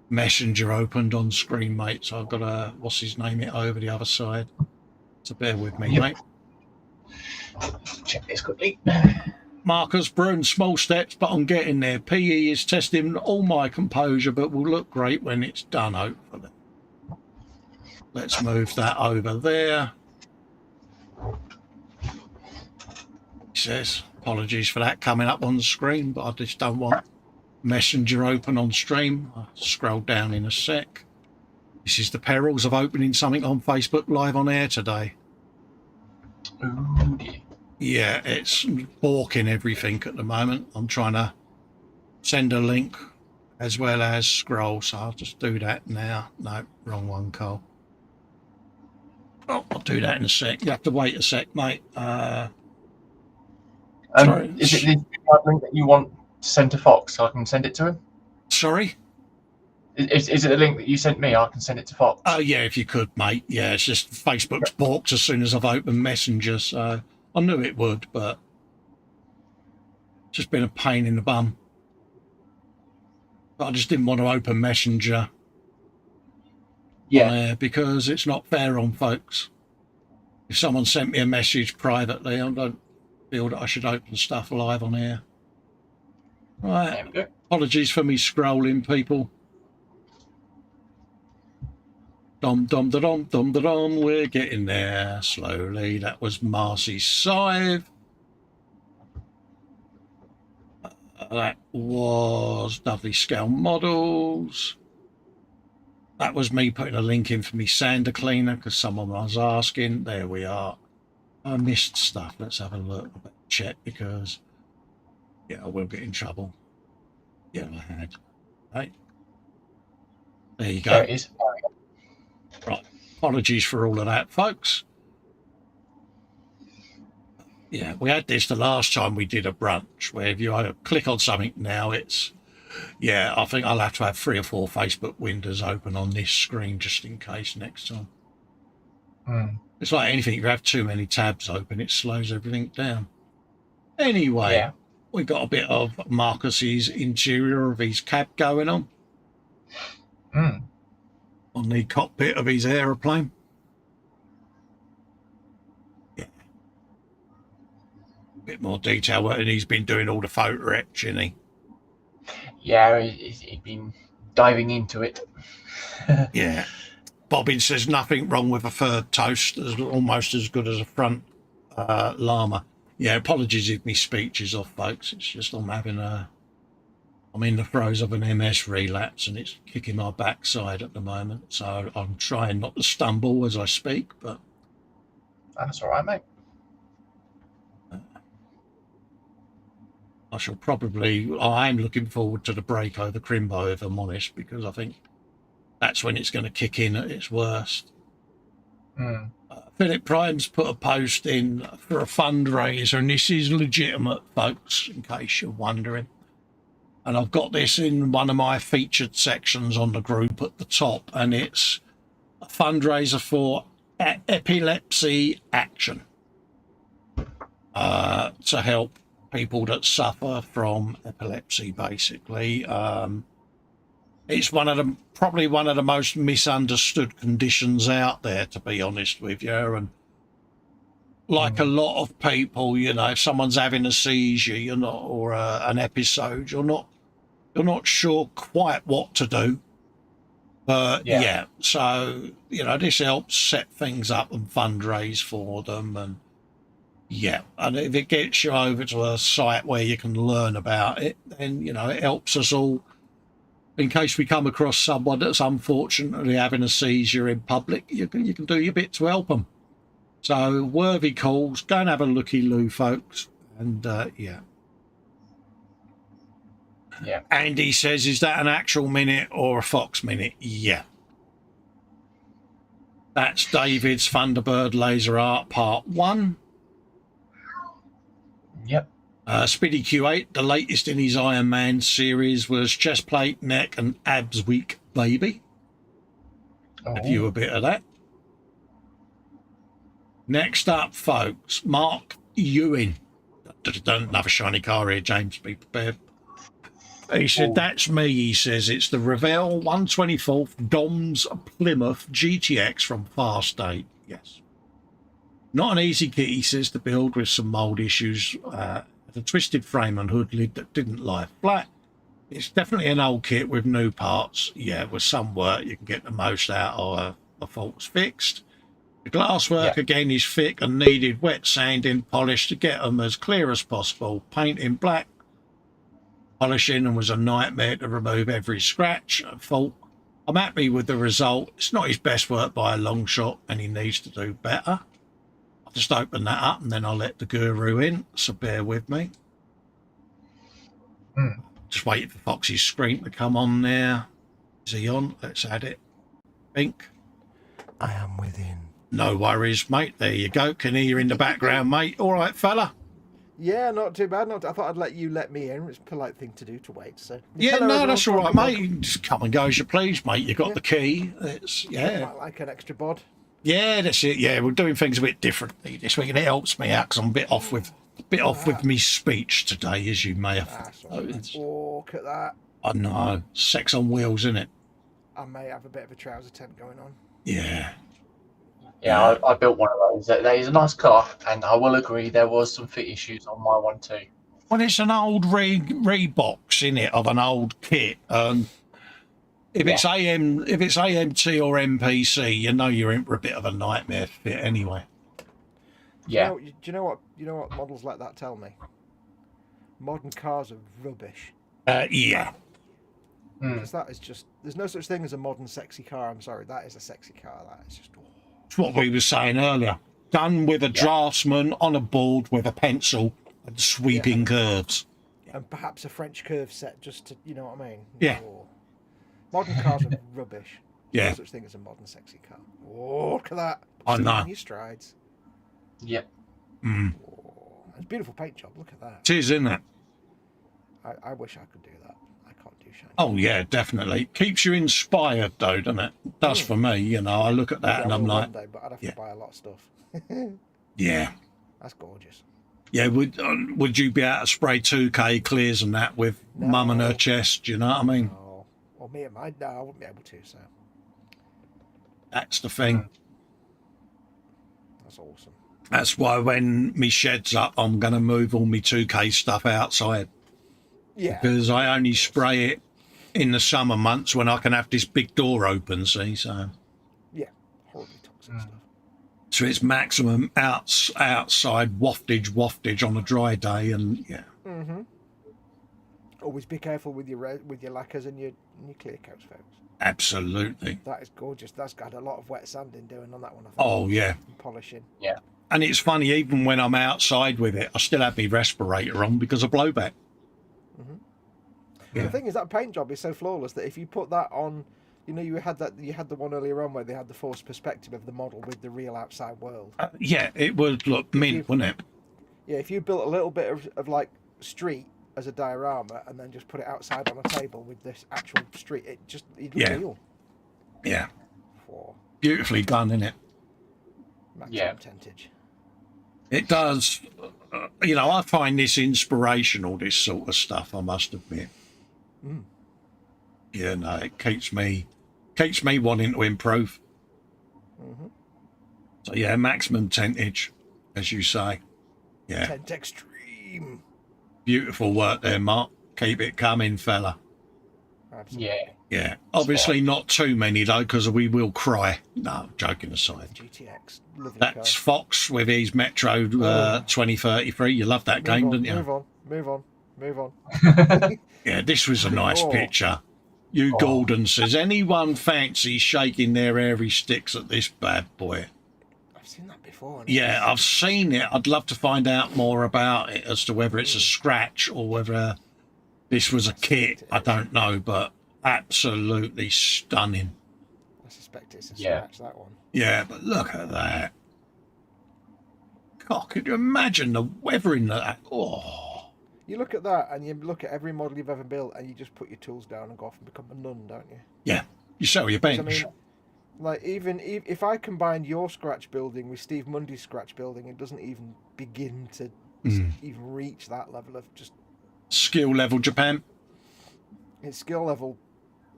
Messenger opened on screen, mate. So I've got to, what's his name, it over the other side. So bear with me, mate. Check this quickly. Marcus Brun, small steps, but I'm getting there. PE is testing all my composure, but will look great when it's done, hopefully. Let's move that over there. He says, apologies for that coming up on the screen, but I just don't want Messenger open on stream. I'll scroll down in a sec. This is the perils of opening something on Facebook live on air today. Ooh, dear. Yeah, it's balking everything at the moment. I'm trying to send a link as well as scroll, so I'll just do that now. No, wrong one, Cole. Oh, I'll do that in a sec. You have to wait a sec, mate. Sorry. Is it the link that you want to send to Fox so I can send it to him? Sorry? Is it a link that you sent me? I can send it to Fox. Oh, yeah, if you could, mate. Yeah, it's just Facebook's balked as soon as I've opened Messenger, so I knew it would, but it's just been a pain in the bum. But I just didn't want to open Messenger. Yeah. Because it's not fair on folks. If someone sent me a message privately, I don't feel that I should open stuff live on air. Right. There we go. Apologies for me scrolling, people. Dom, dom, da, dom, dom, da, dom. We're getting there slowly. That was Marcy's Scythe. That was Dudley Scale Models. That was me putting a link in for me sander cleaner because someone was asking. There we are. I missed stuff. Let's have a look. I better check because, yeah, I will get in trouble. Yeah, I had. Right. There you go. There it is. Right. Apologies for all of that, folks. Yeah, we had this the last time we did a brunch where if you click on something now, it's Yeah, I think I'll have to have 3 or 4 Facebook windows open on this screen just in case next time. It's like anything, you have too many tabs open, it slows everything down. Anyway, we got a bit of Marcus's interior of his cab going on. On the cockpit of his aeroplane. Yeah. A bit more detail, and he's been doing all the photo etching, he? Yeah, he's been diving into it. Yeah. Bobbin says nothing wrong with a third toast, almost as good as a front llama. Yeah, apologies if my speech is off, folks. It's just I'm in the throes of an MS relapse and it's kicking my backside at the moment. So I'm trying not to stumble as I speak, but... That's all right, mate. I am looking forward to the break over Crimbo, if I'm honest, because I think that's when it's going to kick in at its worst. Philip Prime's put a post in for a fundraiser, and this is legitimate, folks, in case you're wondering. And I've got this in one of my featured sections on the group at the top, and it's a fundraiser for epilepsy action to help people that suffer from epilepsy, basically. It's probably one of the most misunderstood conditions out there, to be honest with you. And like a lot of people, you know, if someone's having a seizure, or an episode, you're not sure quite what to do. But yeah, so you know, this helps set things up and fundraise for them, and yeah, and if it gets you over to a site where you can learn about it, then you know it helps us all. In case we come across someone that's unfortunately having a seizure in public, you can do your bit to help them. So worthy calls. Go and have a looky-loo, folks. And yeah. Andy says, is that an actual minute or a Fox minute? Yeah. That's David's Thunderbird Laser Art Part 1. Yep. Speedy Q8, the latest in his Iron Man series was chest plate, neck, and abs week, baby. Have you a bit of that? Next up, folks, Mark Ewing. Another shiny car here, James, be prepared. He said, that's me, he says. It's the Revell 124th Dom's Plymouth GTX from Fast 8. Yes. Not an easy kit, he says, to build with some mould issues. The twisted frame and hood lid that didn't lie flat. It's definitely an old kit with new parts. Yeah, with some work you can get the most out of the faults fixed. The glasswork again is thick and needed wet sanding, polish to get them as clear as possible. Painting black, polishing, and was a nightmare to remove every scratch and fault. I'm happy with the result. It's not his best work by a long shot, and he needs to do better. Just open that up and then I'll let the guru in, so bear with me. Just waiting for Foxy's screen to come on there. Is he on? Let's add it. Pink. I am within. No worries, mate. There you go. Can hear you in the background, mate. All right, fella. Yeah, not too bad. I thought I'd let you let me in. It's a polite thing to do to wait. So yeah, no, that's all right, mate. You can just come and go as you please, mate. You got the key. It's like an extra bod. Yeah, that's it. Yeah, we're doing things a bit differently this week, and it helps me out because I'm a bit off with me speech today, as you may have noticed. Look at that. I know. Sex on wheels, isn't it? I may have a bit of a trouser tent going on. Yeah. Yeah, I built one of those. That is a nice car, and I will agree there was some fit issues on my one too. Well, it's an old rebox in it of an old kit. If it's AMT or MPC, you know you're in for a bit of a nightmare fit anyway. Yeah. Do you know what models like that tell me? Modern cars are rubbish. Yeah. Because that is just, there's no such thing as a modern sexy car. I'm sorry, that is a sexy car. That is just. It's what we were saying earlier. Done with a draftsman on a board with a pencil and sweeping curves. And perhaps a French curve set just to, you know what I mean? Yeah. Modern cars are rubbish. Yeah. No such thing as a modern sexy car. Oh, look at that. I know. In your strides. Yep. Oh, it's a beautiful paint job. Look at that. It is, isn't it? I wish I could do that. I can't do shiny. Oh yeah, definitely. Keeps you inspired though, doesn't it? It does for me. You know, I look at that and I'm like, day, but I'd have to buy a lot of stuff. Yeah, that's gorgeous. Yeah, would you be able to spray 2K clears and that with Mum and her chest? Do you know what I mean? No. Or me and my no, I wouldn't be able to. So that's the thing. That's awesome. That's why when me shed's up, I'm going to move all my 2K stuff outside. Yeah. Because I only spray it in the summer months when I can have this big door open, see? So. Yeah, horribly toxic stuff. So it's maximum outside waftage on a dry day, and yeah. Mm-hmm. Always be careful with your lacquers and your clear coats, folks. Absolutely. That is gorgeous. That's got a lot of wet sanding doing on that one, I think. Oh, yeah. And polishing. Yeah. And it's funny, even when I'm outside with it, I still have my respirator on because of blowback. Mm-hmm. Yeah. The thing is, that paint job is so flawless that if you put that on, you know, you had the one earlier on where they had the forced perspective of the model with the real outside world. Yeah, it would look mint, wouldn't it? Yeah, if you built a little bit of like street as a diorama and then just put it outside on a table with this actual street, it'd look real. Yeah. Beautifully done, isn't it? Maximum tentage. It does. You know, I find this inspirational, this sort of stuff, I must admit. Mm. Yeah, no, it keeps me wanting to improve. Mm-hmm. So, yeah, maximum tentage, as you say. Yeah. Tent extreme. Beautiful work there, Mark. Keep it coming, fella. Absolutely. Yeah. Yeah. Obviously not too many, though, because we will cry. No, joking aside. GTX. That's Fox with his Metro 2033. You love that game, didn't you? Move on. Yeah, this was a nice picture. Hugh Gordon says, anyone fancy shaking their airy sticks at this bad boy? I've seen that before. Yeah, I've seen it. I'd love to find out more about it as to whether it's a scratch or whether this was a kit. I don't know, but absolutely stunning. I suspect it's a scratch, that one. Yeah, but look at that. God, could you imagine the weathering that? Oh. You look at that and you look at every model you've ever built and you just put your tools down and go off and become a nun, don't you? Yeah, you sell your bench. I mean, like, even if I combine your scratch building with Steve Mundy's scratch building, it doesn't even begin to even reach that level of just... Skill level Japan? It's skill level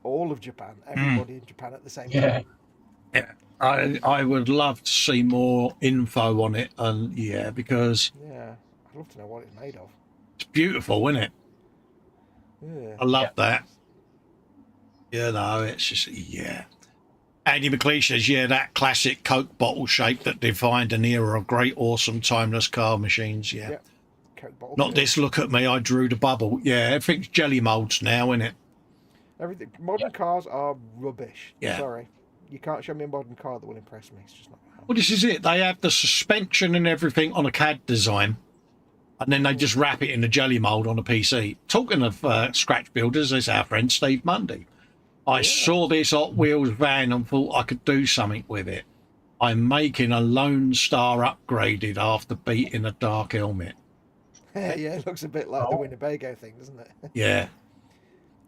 all of Japan, everybody in Japan at the same time. Yeah. I would love to see more info on it, and because I'd love to know what it's made of. It's beautiful, isn't it? Yeah. I love that. You know, it's just Andy McLeish says, that classic Coke bottle shape that defined an era of great, awesome, timeless car machines. Yeah. Coke bottle. Not this. Look at me. I drew the bubble. Yeah, everything's jelly molds now, isn't it? Everything. Modern cars are rubbish. Yeah. Sorry. You can't show me a modern car that will impress me. It's just not. Well, this is it. They have the suspension and everything on a CAD design, and then they just wrap it in a jelly mold on a PC. Talking of scratch builders, there's our friend Steve Mundy. I saw this Hot Wheels van and thought I could do something with it. I'm making a Lone Star upgraded after beating a dark helmet. Yeah, it looks a bit like the Winnebago thing, doesn't it? Yeah.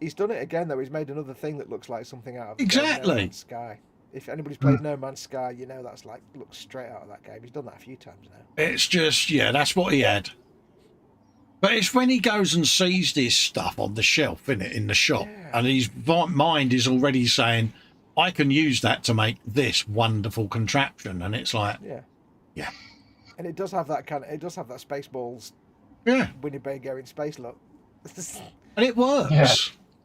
He's done it again, though. He's made another thing that looks like something out of exactly. No Man's Sky. If anybody's played No Man's Sky, you know that's like looks straight out of that game. He's done that a few times now. It's just, that's what he had. But it's when he goes and sees this stuff on the shelf, in the shop, and his mind is already saying, I can use that to make this wonderful contraption. And it's like, yeah. And it does have that Spaceballs, Winnebago in space look. And it works. Yeah.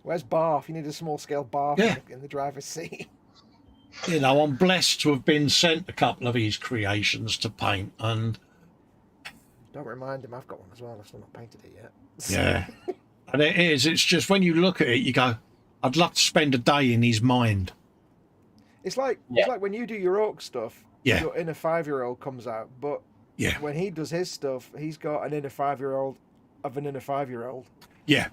Where's Barf? You need a small scale Barf in the driver's seat. You know, I'm blessed to have been sent a couple of his creations to paint, and don't remind him, I've got one as well. I've still not painted it yet. Yeah. And it's just when you look at it, you go, I'd love to spend a day in his mind. It's like when you do your orc stuff, your inner 5-year-old comes out, but when he does his stuff, he's got an inner 5-year-old of an inner 5-year-old. Yeah.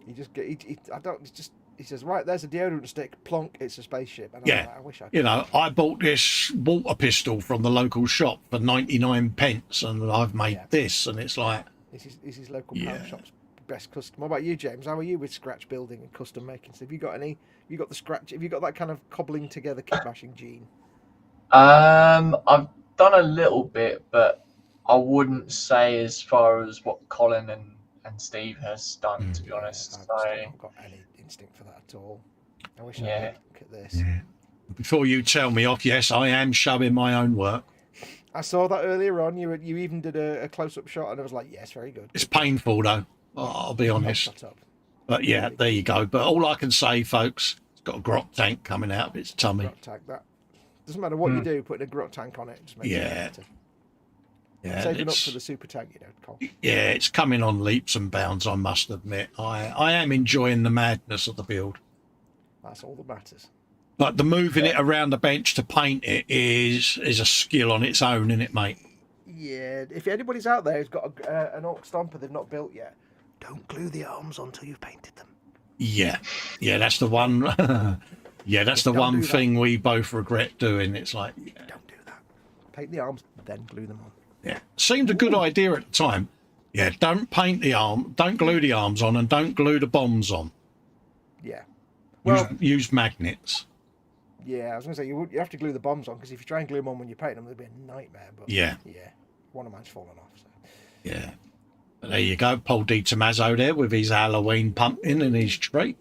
He says, right, there's a deodorant stick, plonk, it's a spaceship. And I'm like, I wish I could. You know, I bought this water pistol from the local shop for 99 pence, and I've made this, and it's like... This is local pound shop's best custom. What about you, James? How are you with scratch building and custom making? So have you got any? Have you got the scratch? Have you got that kind of cobbling together kit bashing gene? I've done a little bit, but I wouldn't say as far as what Colin and Steve has done, to be honest. I've still not got any instinct for that at all. I wish I did. Look at this. Yeah. Before you tell me off, yes, I am showing my own work. I saw that earlier on. You even did a close-up shot, and I was like, yes, very good. It's painful, though. I'll be honest. Shut up. But yeah, there you go. But all I can say, folks, it's got a grot tank coming out of its tummy. Grot tank, that doesn't matter what you do. Putting a grot tank on it just makes it better. Yeah, saving up for the super tank, Cole. Yeah, it's coming on leaps and bounds. I must admit, I am enjoying the madness of the build. That's all that matters. But the moving it around the bench to paint it is a skill on its own, isn't it, mate? Yeah. If anybody's out there who's got an Orc Stomper they've not built yet, don't glue the arms until you've painted them. Yeah, that's the one. Yeah, that's the one thing we both regret doing. It's like, don't do that. Paint the arms, then glue them on. Yeah, seemed a good idea at the time. Yeah, don't paint the arm, don't glue the arms on, and don't glue the bombs on. Yeah. Well, use magnets. Yeah, I was going to say, you have to glue the bombs on, because if you try and glue them on when you paint them, it'll be a nightmare. But yeah, one of mine's fallen off. So. Yeah. But there you go, Paul Di Tommaso there with his Halloween pumpkin and his tree.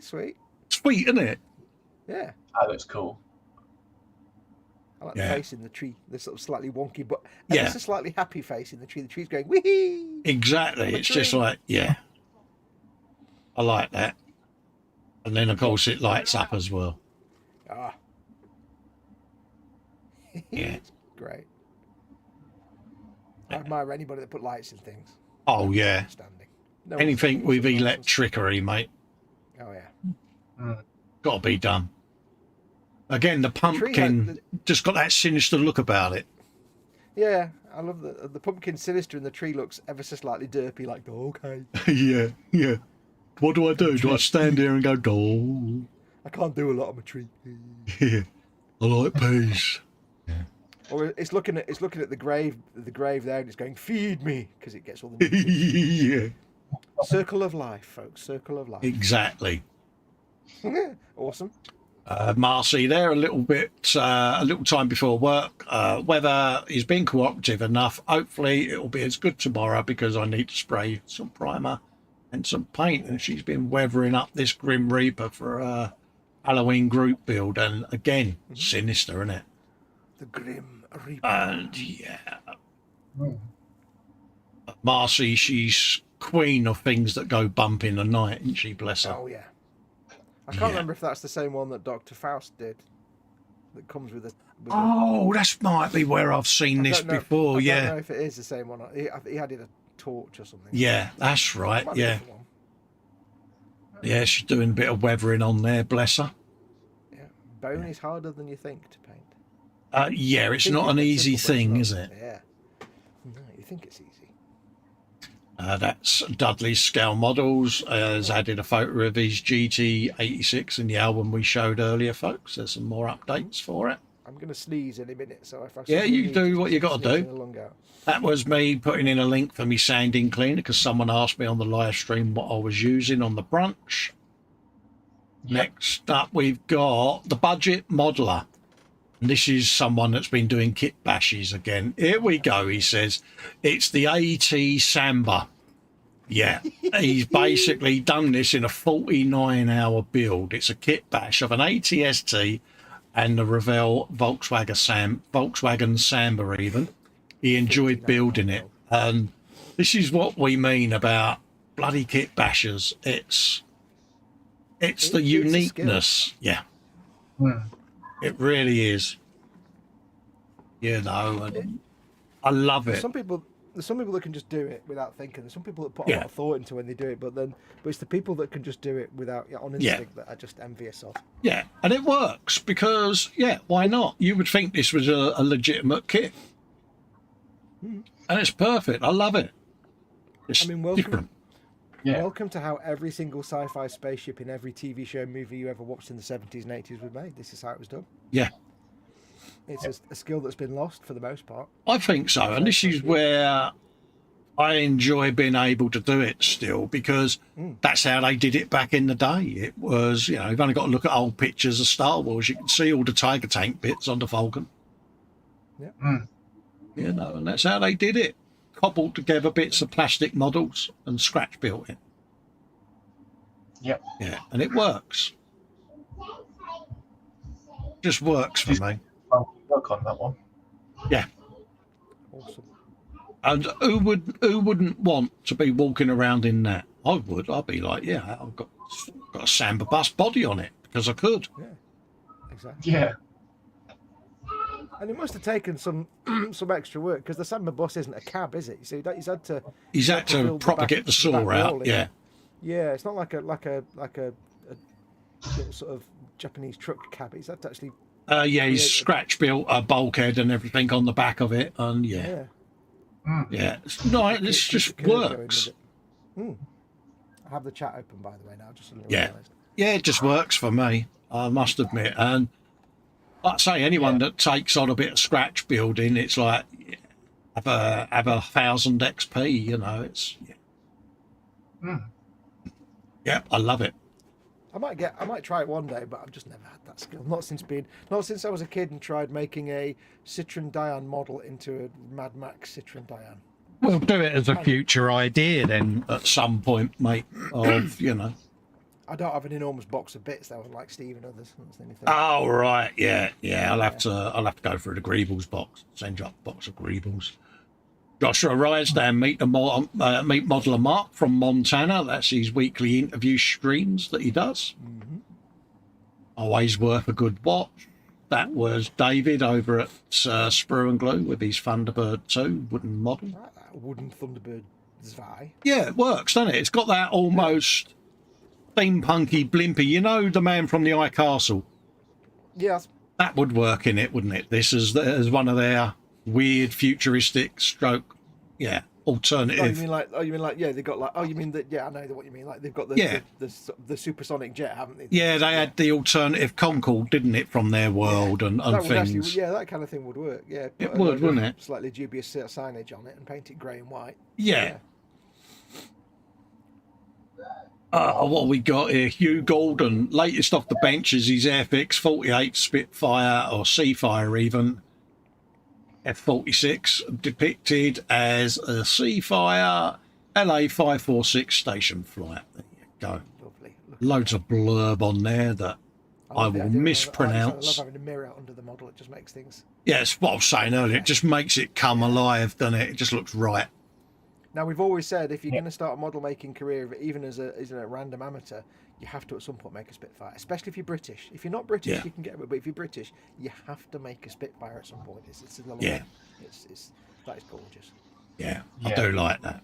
Sweet. Sweet, isn't it? Yeah. Oh, that's cool. I like the face in the tree. The sort of slightly wonky, but it's a slightly happy face in the tree. The tree's going, wee. Exactly. It's just like, I like that. And then, of course, it lights up as well. Yeah. Great. I admire anybody that put lights in things. Oh, yeah. No anything with electricity, mate. Oh, yeah. Got to be done. Again, the pumpkin just got that sinister look about it. Yeah, I love the pumpkin sinister and the tree looks ever so slightly derpy, like, okay. Yeah. What do I do? Do I stand here and go, oh? I can't do a lot on my tree. Yeah, I like peace. Or it's looking at the grave there, and it's going, feed me, because it gets all the yeah. Circle of life, folks. Circle of life. Exactly. Awesome. Marcy there, a little time before work. Weather is being cooperative enough. Hopefully it will be as good tomorrow, because I need to spray some primer and some paint, and she's been weathering up this Grim Reaper for a Halloween group build, and again, sinister, isn't it? The Grim Reaper. And Marcy, she's queen of things that go bump in the night, isn't she? Bless her. Oh yeah. I can't remember if that's the same one that Dr. Faust did. That comes with a. That might be where I've seen this before. I don't know if it is the same one. He had it a torch or something. Yeah, that's right. Yeah. Yeah, she's doing a bit of weathering on there. Bless her. Yeah, bone is harder than you think to paint. Yeah, it's not an easy thing, is it? Yeah. No, you think it's easy. That's Dudley's Scale Models. Has added a photo of his GT86 in the album we showed earlier, folks. There's some more updates for it. I'm going to sneeze in a minute, so if I you do what you got to do. That was me putting in a link for me sanding cleaner, because someone asked me on the live stream what I was using on the brunch. Yep. Next up, we've got the Budget Modeler. And this is someone that's been doing kit bashes again. Here we go, he says. It's the AT Samba. Yeah, he's basically done this in a 49-hour build. It's a kit bash of an ATST and the Revell Volkswagen Samba even. He enjoyed building it. And this is what we mean about bloody kit bashers. It's the uniqueness. Yeah. It really is. You know, and I love it. There's some people that can just do it without thinking. There's some people that put a lot of thought into when they do it, but it's the people that can just do it without on instinct that are just envious of. Yeah, and it works because why not? You would think this was a legitimate kit, and it's perfect. I love it. It's different. Yeah. Welcome to how every single sci-fi spaceship in every TV show, movie you ever watched in the 70s and 80s was made. This is how it was done. Yeah. It's a skill that's been lost for the most part. I think so. And this is where I enjoy being able to do it still because that's how they did it back in the day. It was, you know, you've only got to look at old pictures of Star Wars. You can see all the Tiger Tank bits on the Falcon. Yeah. You know, and that's how they did it. Cobbled together bits of plastic models and scratch built it. Yep. Yeah, and it works. Just works for me. I'll work on that one. Yeah. Awesome. And who wouldn't want to be walking around in that? I would. I'd be like, yeah, I've got a Samba bus body on it because I could. Yeah. Exactly. Yeah. And it must have taken some extra work because the Samba bus isn't a cab, is it? You see, he's had to proper get the saw out. Yeah. Yeah, it's not like a little sort of Japanese truck cab. He's had to actually. Yeah, he's scratch built a bulkhead and everything on the back of it, and yeah. It's nice. It just works. I have the chat open, by the way, now. Just realised. Yeah, it just works for me. I must admit, and like I say, anyone that takes on a bit of scratch building, it's like have a 1,000 XP. You know, it's yeah, I love it. I might try it one day, but I've just never had that skill. Not since I was a kid and tried making a Citroen Diane model into a Mad Max Citroen Diane. We'll do it as a future idea then at some point, mate. Of I don't have an enormous box of bits though, like Steve and others. That's the only thing. Oh right, yeah. I'll have to go through the Greebles box. Send you up a box of Greebles. Joshua Rysdale, meet modeller Mark from Montana. That's his weekly interview streams that he does. Always worth a good watch. That was David over at Sprue and Glue with his Thunderbird 2 wooden model. Wooden Thunderbird Zwei. Yeah, it works, doesn't it? It's got that almost steampunky blimpy. You know the man from the Eye Castle? Yes. That would work in it, wouldn't it? This is one of their weird futuristic stroke alternative. You mean like they got like you mean that I know what you mean, like they've got the supersonic jet, haven't they? They had the alternative Concorde, didn't it, from their world and things. Actually, that kind of thing would work. It would, wouldn't it? Slightly dubious signage on it and paint it grey and white. What we got here? Hugh Golden, latest off the bench is his Airfix 48 Spitfire or Seafire even. F-46 depicted as a Seafire LA 546 station flight. There you go. Lovely. Loads of blurb on there that I will mispronounce. I love having a mirror under the model. It just makes things. Yeah, it's what I was saying earlier. It just makes it come alive, doesn't it? It just looks right. Now, we've always said if you're going to start a model making career, even as a random amateur, you have to at some point make a Spitfire, especially if you're British. If you're not British, you can get it, but if you're British, you have to make a Spitfire at some point. It's that is gorgeous. Yeah, I do like that.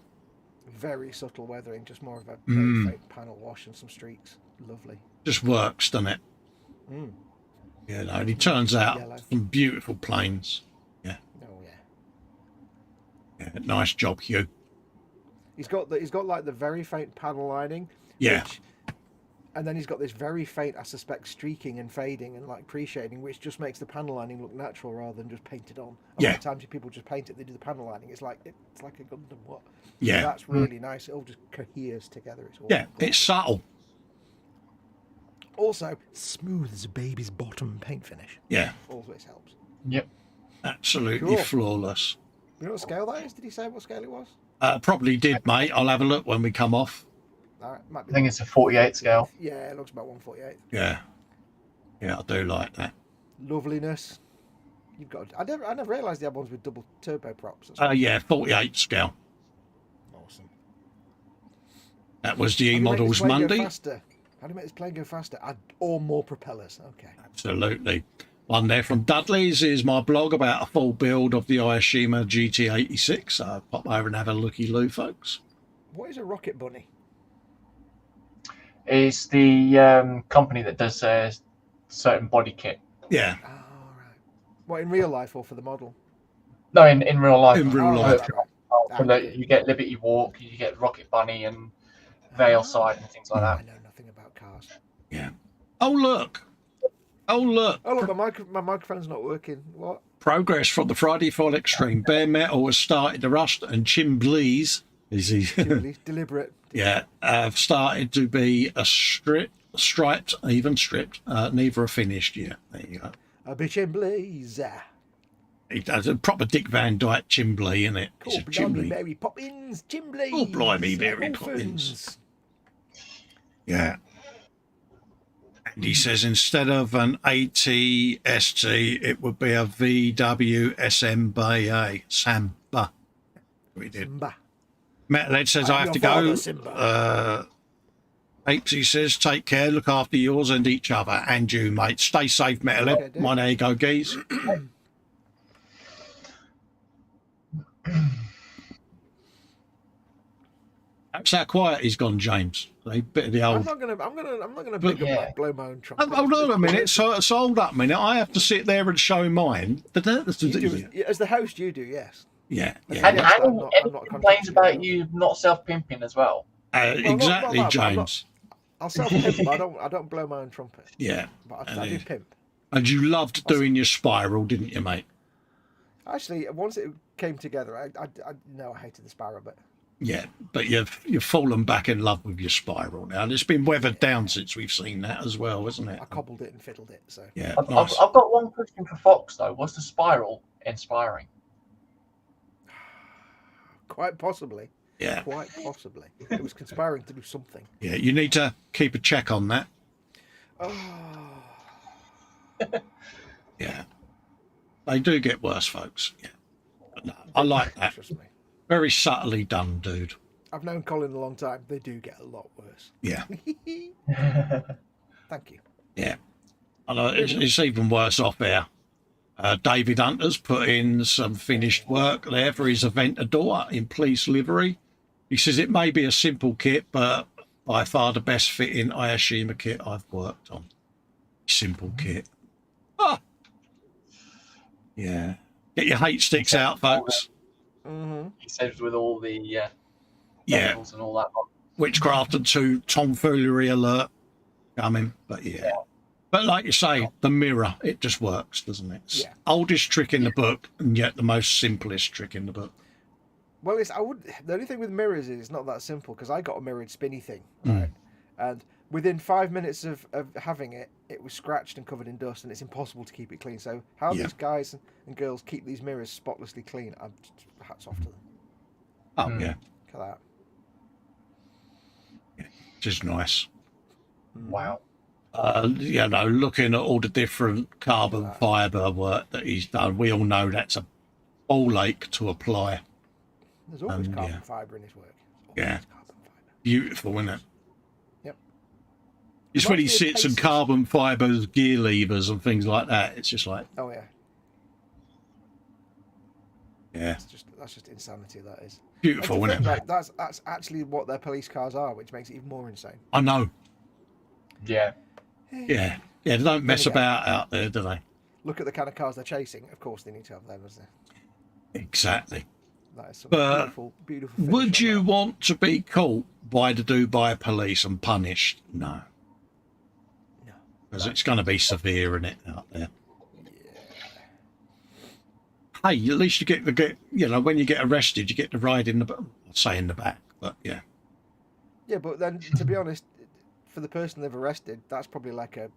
Very subtle weathering, just more of a very fake panel wash and some streaks. Lovely. Just works, doesn't it? Yeah, no, and he turns out some beautiful planes. Yeah. Oh yeah. Yeah, nice job, Hugh. He's got like the very faint panel lining. Yeah. And then he's got this very faint, I suspect, streaking and fading and like pre-shading, which just makes the panel lining look natural rather than just painted on. A lot of times people just paint it, they do the panel lining. It's like a Gundam. What? Yeah. So that's really nice. It all just coheres together. It's all it's subtle. Also, smooth as a baby's bottom paint finish. Yeah. Always helps. Yep. Absolutely flawless. You know what scale that is? Did he say what scale it was? Probably did, mate. I'll have a look when we come off. I think it's a 48 scale. Yeah, it looks about 148. Yeah, I do like that. Loveliness. You've got. I never realised they had ones with double turbo props. 48 scale. Awesome. That was the E-Models Monday. How do you make this plane go faster? Or more propellers? Okay. Absolutely. One there from Dudley's is my blog about a full build of the Ioshima GT86. Pop over and have a looky-loo, folks. What is a rocket bunny? It's the company that does a certain body kit. Yeah. Oh, right. What, in real life or for the model? No, in real life. In real life. You get Liberty Walk, you get Rocket Bunny and Veil Side and things like that. I know nothing about cars. Yeah. Oh, look. My microphone's not working. What? Progress from the Friday Fall Extreme. Bare metal has started to rust and Chimblees Is he? Deliberate. Yeah, started to be a striped, neither are finished yet. There you go. A bitch in blaze. He does a proper Dick Van Dyke Chimbley, isn't it? Cool, blimey, Mary Poppins, Chimbley. Oh, blimey, Mary Poppins. Yeah. And he says instead of an ATST, it would be a VWSMBA. Samba. We did. Metalhead says I have to go. Apesy says take care, look after yours and each other. And you, mate. Stay safe, Metalhead. Okay, There you go, geese. That's how quiet he's gone, James. A bit of the old. I'm not gonna blow my own trumpet. Hold on a minute. So hold up a minute. I have to sit there and show mine. As the host, you do, yes. Yeah. And Yes, I'm Annie not complains contradicting about you. you not self-pimping as well. Exactly, not that, James. I'll self-pimp, but I don't blow my own trumpet. Yeah. But I do pimp. And you loved doing your spiral, didn't you, mate? Actually, once it came together, I hated the sparrow, but Yeah, but you've fallen back in love with your spiral now. And it's been weathered down since we've seen that as well, isn't it? I cobbled it and fiddled it. So yeah, I've nice. got one question for Fox though. Was the spiral inspiring? quite possibly. Yeah. Quite possibly. It was conspiring to do something. Yeah, you need to keep a check on that. Oh. Yeah. They do get worse, folks. Yeah. But no, I like that. Trust me. Very subtly done, dude. I've known Colin a long time. They do get a lot worse. Yeah. Thank you. Yeah. I know it's even worse off air. David Hunter's put in some finished work there for his Aventador in police livery. He says it may be a simple kit, but by far the best fitting Ayashima kit I've worked on. Simple kit. Ah. Yeah. Get your hate sticks out, folks. Mm-hmm. He says with all the Yeah. and all that. Witchcraft and two tomfoolery alert coming, but yeah. But like you say, the mirror, it just works, doesn't it? It's Yeah. oldest trick in the book, and yet the most simplest trick in the book. Well, the only thing with mirrors is it's not that simple because I got a mirrored spinny thing, right? And within 5 minutes of having it, it was scratched and covered in dust, and it's impossible to keep it clean. So how these guys and girls keep these mirrors spotlessly clean, hats off to them. Oh, yeah. Look at that. Which is nice. Wow. Looking at all the different carbon fibre work that he's done, we all know that's a ball ache to apply. There's always carbon fibre in his work. Yeah. Carbon fibre. Beautiful, isn't it? Yep. It's when he sits and carbon fibres, gear levers and things like that. It's just like, Oh, yeah. yeah, That's just insanity, that is. beautiful, And to isn't it? think, like, that's actually what their police cars are, which makes it even more insane. I know. Yeah. Yeah. Yeah, they don't mess about out there, do they? Look at the kind of cars they're chasing. Of course, they need to have them as Exactly. that is some But beautiful, beautiful. finish Would on you that. want to be caught by the Dubai police and punished? No. No. Because it's going to be severe, isn't it, out there? Hey, at least you get when you get arrested, you get to ride in the, I'd say in the back, but yeah. Yeah, but then to be honest, for the person they've arrested, that's probably like a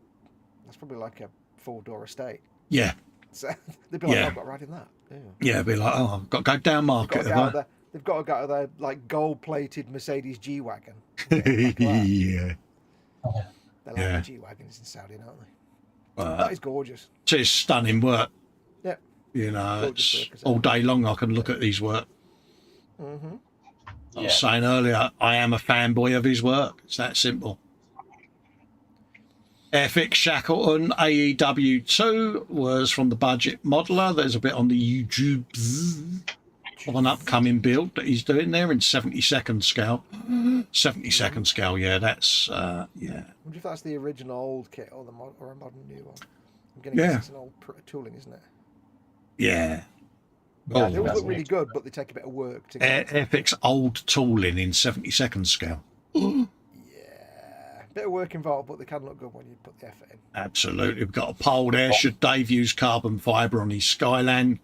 4-door estate. Yeah. So they'd be like, Yeah. oh, I've got to ride in that. Yeah. Yeah, be like, oh, I've got to go down market. They've got to go to their like gold-plated Mercedes G-Wagon. Yeah. They're like Yeah. the G-Wagons in Saudi, aren't they? That is gorgeous. It's stunning work. Yeah. You know, Gorgeous it's work, isn't all it? day long I can look at his work. Mm-hmm. I was saying earlier, I am a fanboy of his work. It's that simple. Airfix Shackleton AEW2 was from the budget modeler. There's a bit on the YouTube of an upcoming build that he's doing there in 70-second scale. 70-second scale, yeah, that's, yeah. I wonder if that's the original old kit or or a modern new one. I'm getting guess it's an old tooling, isn't it? Yeah. Yeah, they always look really good, but they take a bit of work to get. Airfix old tooling in 70-second scale. Yeah, a bit of work involved, but they can look good when you put the effort in. Absolutely. We've got a poll there. Should Dave use carbon fibre on his Skyline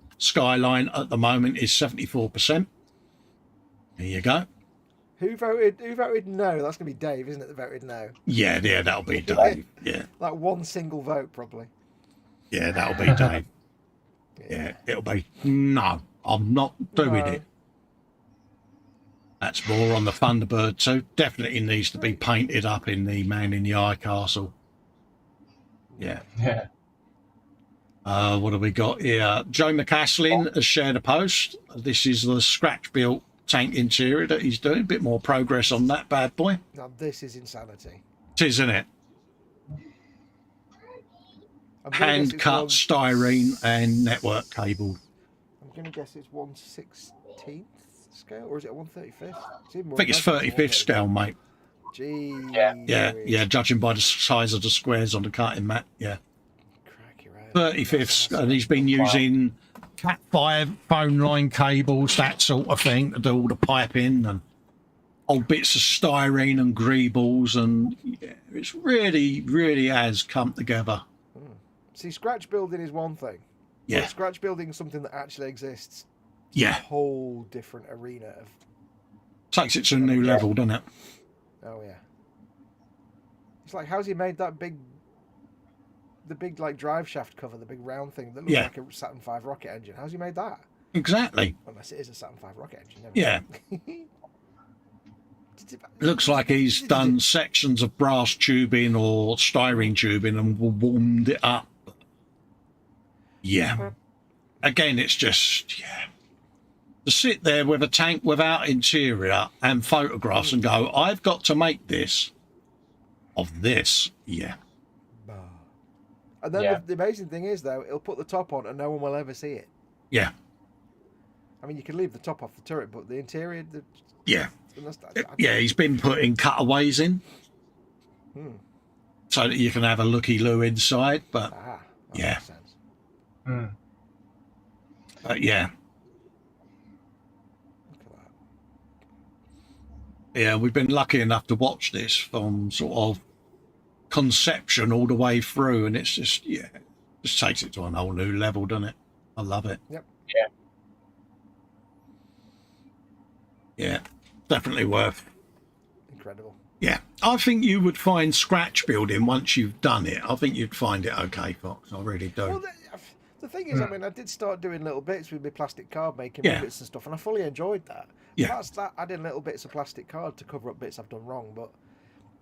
at the moment is 74%. There you go. Who voted no? That's gonna be Dave, isn't it? That voted no. Yeah, that'll be Dave. Yeah. Like one single vote, probably. Yeah, that'll be Dave. Yeah, it'll be no. I'm not doing it. That's more on the Thunderbird too. Definitely needs to be painted up in the Man in the Eye Castle. Yeah. Yeah. What have we got here? Joe McCaslin has shared a post. This is the scratch built tank interior that he's doing. A bit more progress on that bad boy. Now this is insanity. It is, isn't it? Hand cut styrene and network cable. I'm going to guess it's 1/16th scale, or is it 1/35th? I think it's 35th scale, mate. Gee. Yeah. Judging by the size of the squares on the cutting mat, yeah. 35th, and he's been using Cat5 phone line cables, that sort of thing, to do all the piping and old bits of styrene and greebles, and yeah, it's really has come together. See, scratch building is one thing. Yeah. But scratch building is something that actually exists. Yeah. A whole different arena of. Takes it to a new level, doesn't it? Oh yeah. It's like, how's he made that the big like drive shaft cover, the big round thing that looks like a Saturn V rocket engine? How's he made that? Exactly. Unless it is a Saturn V rocket engine. Yeah. Looks like he's done sections of brass tubing or styrene tubing and warmed it up. Yeah. Again, it's just, to sit there with a tank without interior and photographs and go, I've got to make this of this. Yeah. And then the amazing thing is, though, it'll put the top on and no one will ever see it. Yeah. I mean, you can leave the top off the turret, but the interior... He's been putting cutaways in so that you can have a looky-loo inside, but makes sense. But yeah. Look at that. Yeah, we've been lucky enough to watch this from sort of conception all the way through, and it's just just takes it to a whole new level, doesn't it? I love it. Yep. Yeah, definitely worth. Incredible. Yeah, I think you would find scratch building once you've done it. I think you'd find it okay, Fox. I really do. Well, the thing is, I mean, I did start doing little bits with my plastic card making bits and stuff, and I fully enjoyed that. Yeah. That's that, adding little bits of plastic card to cover up bits I've done wrong, but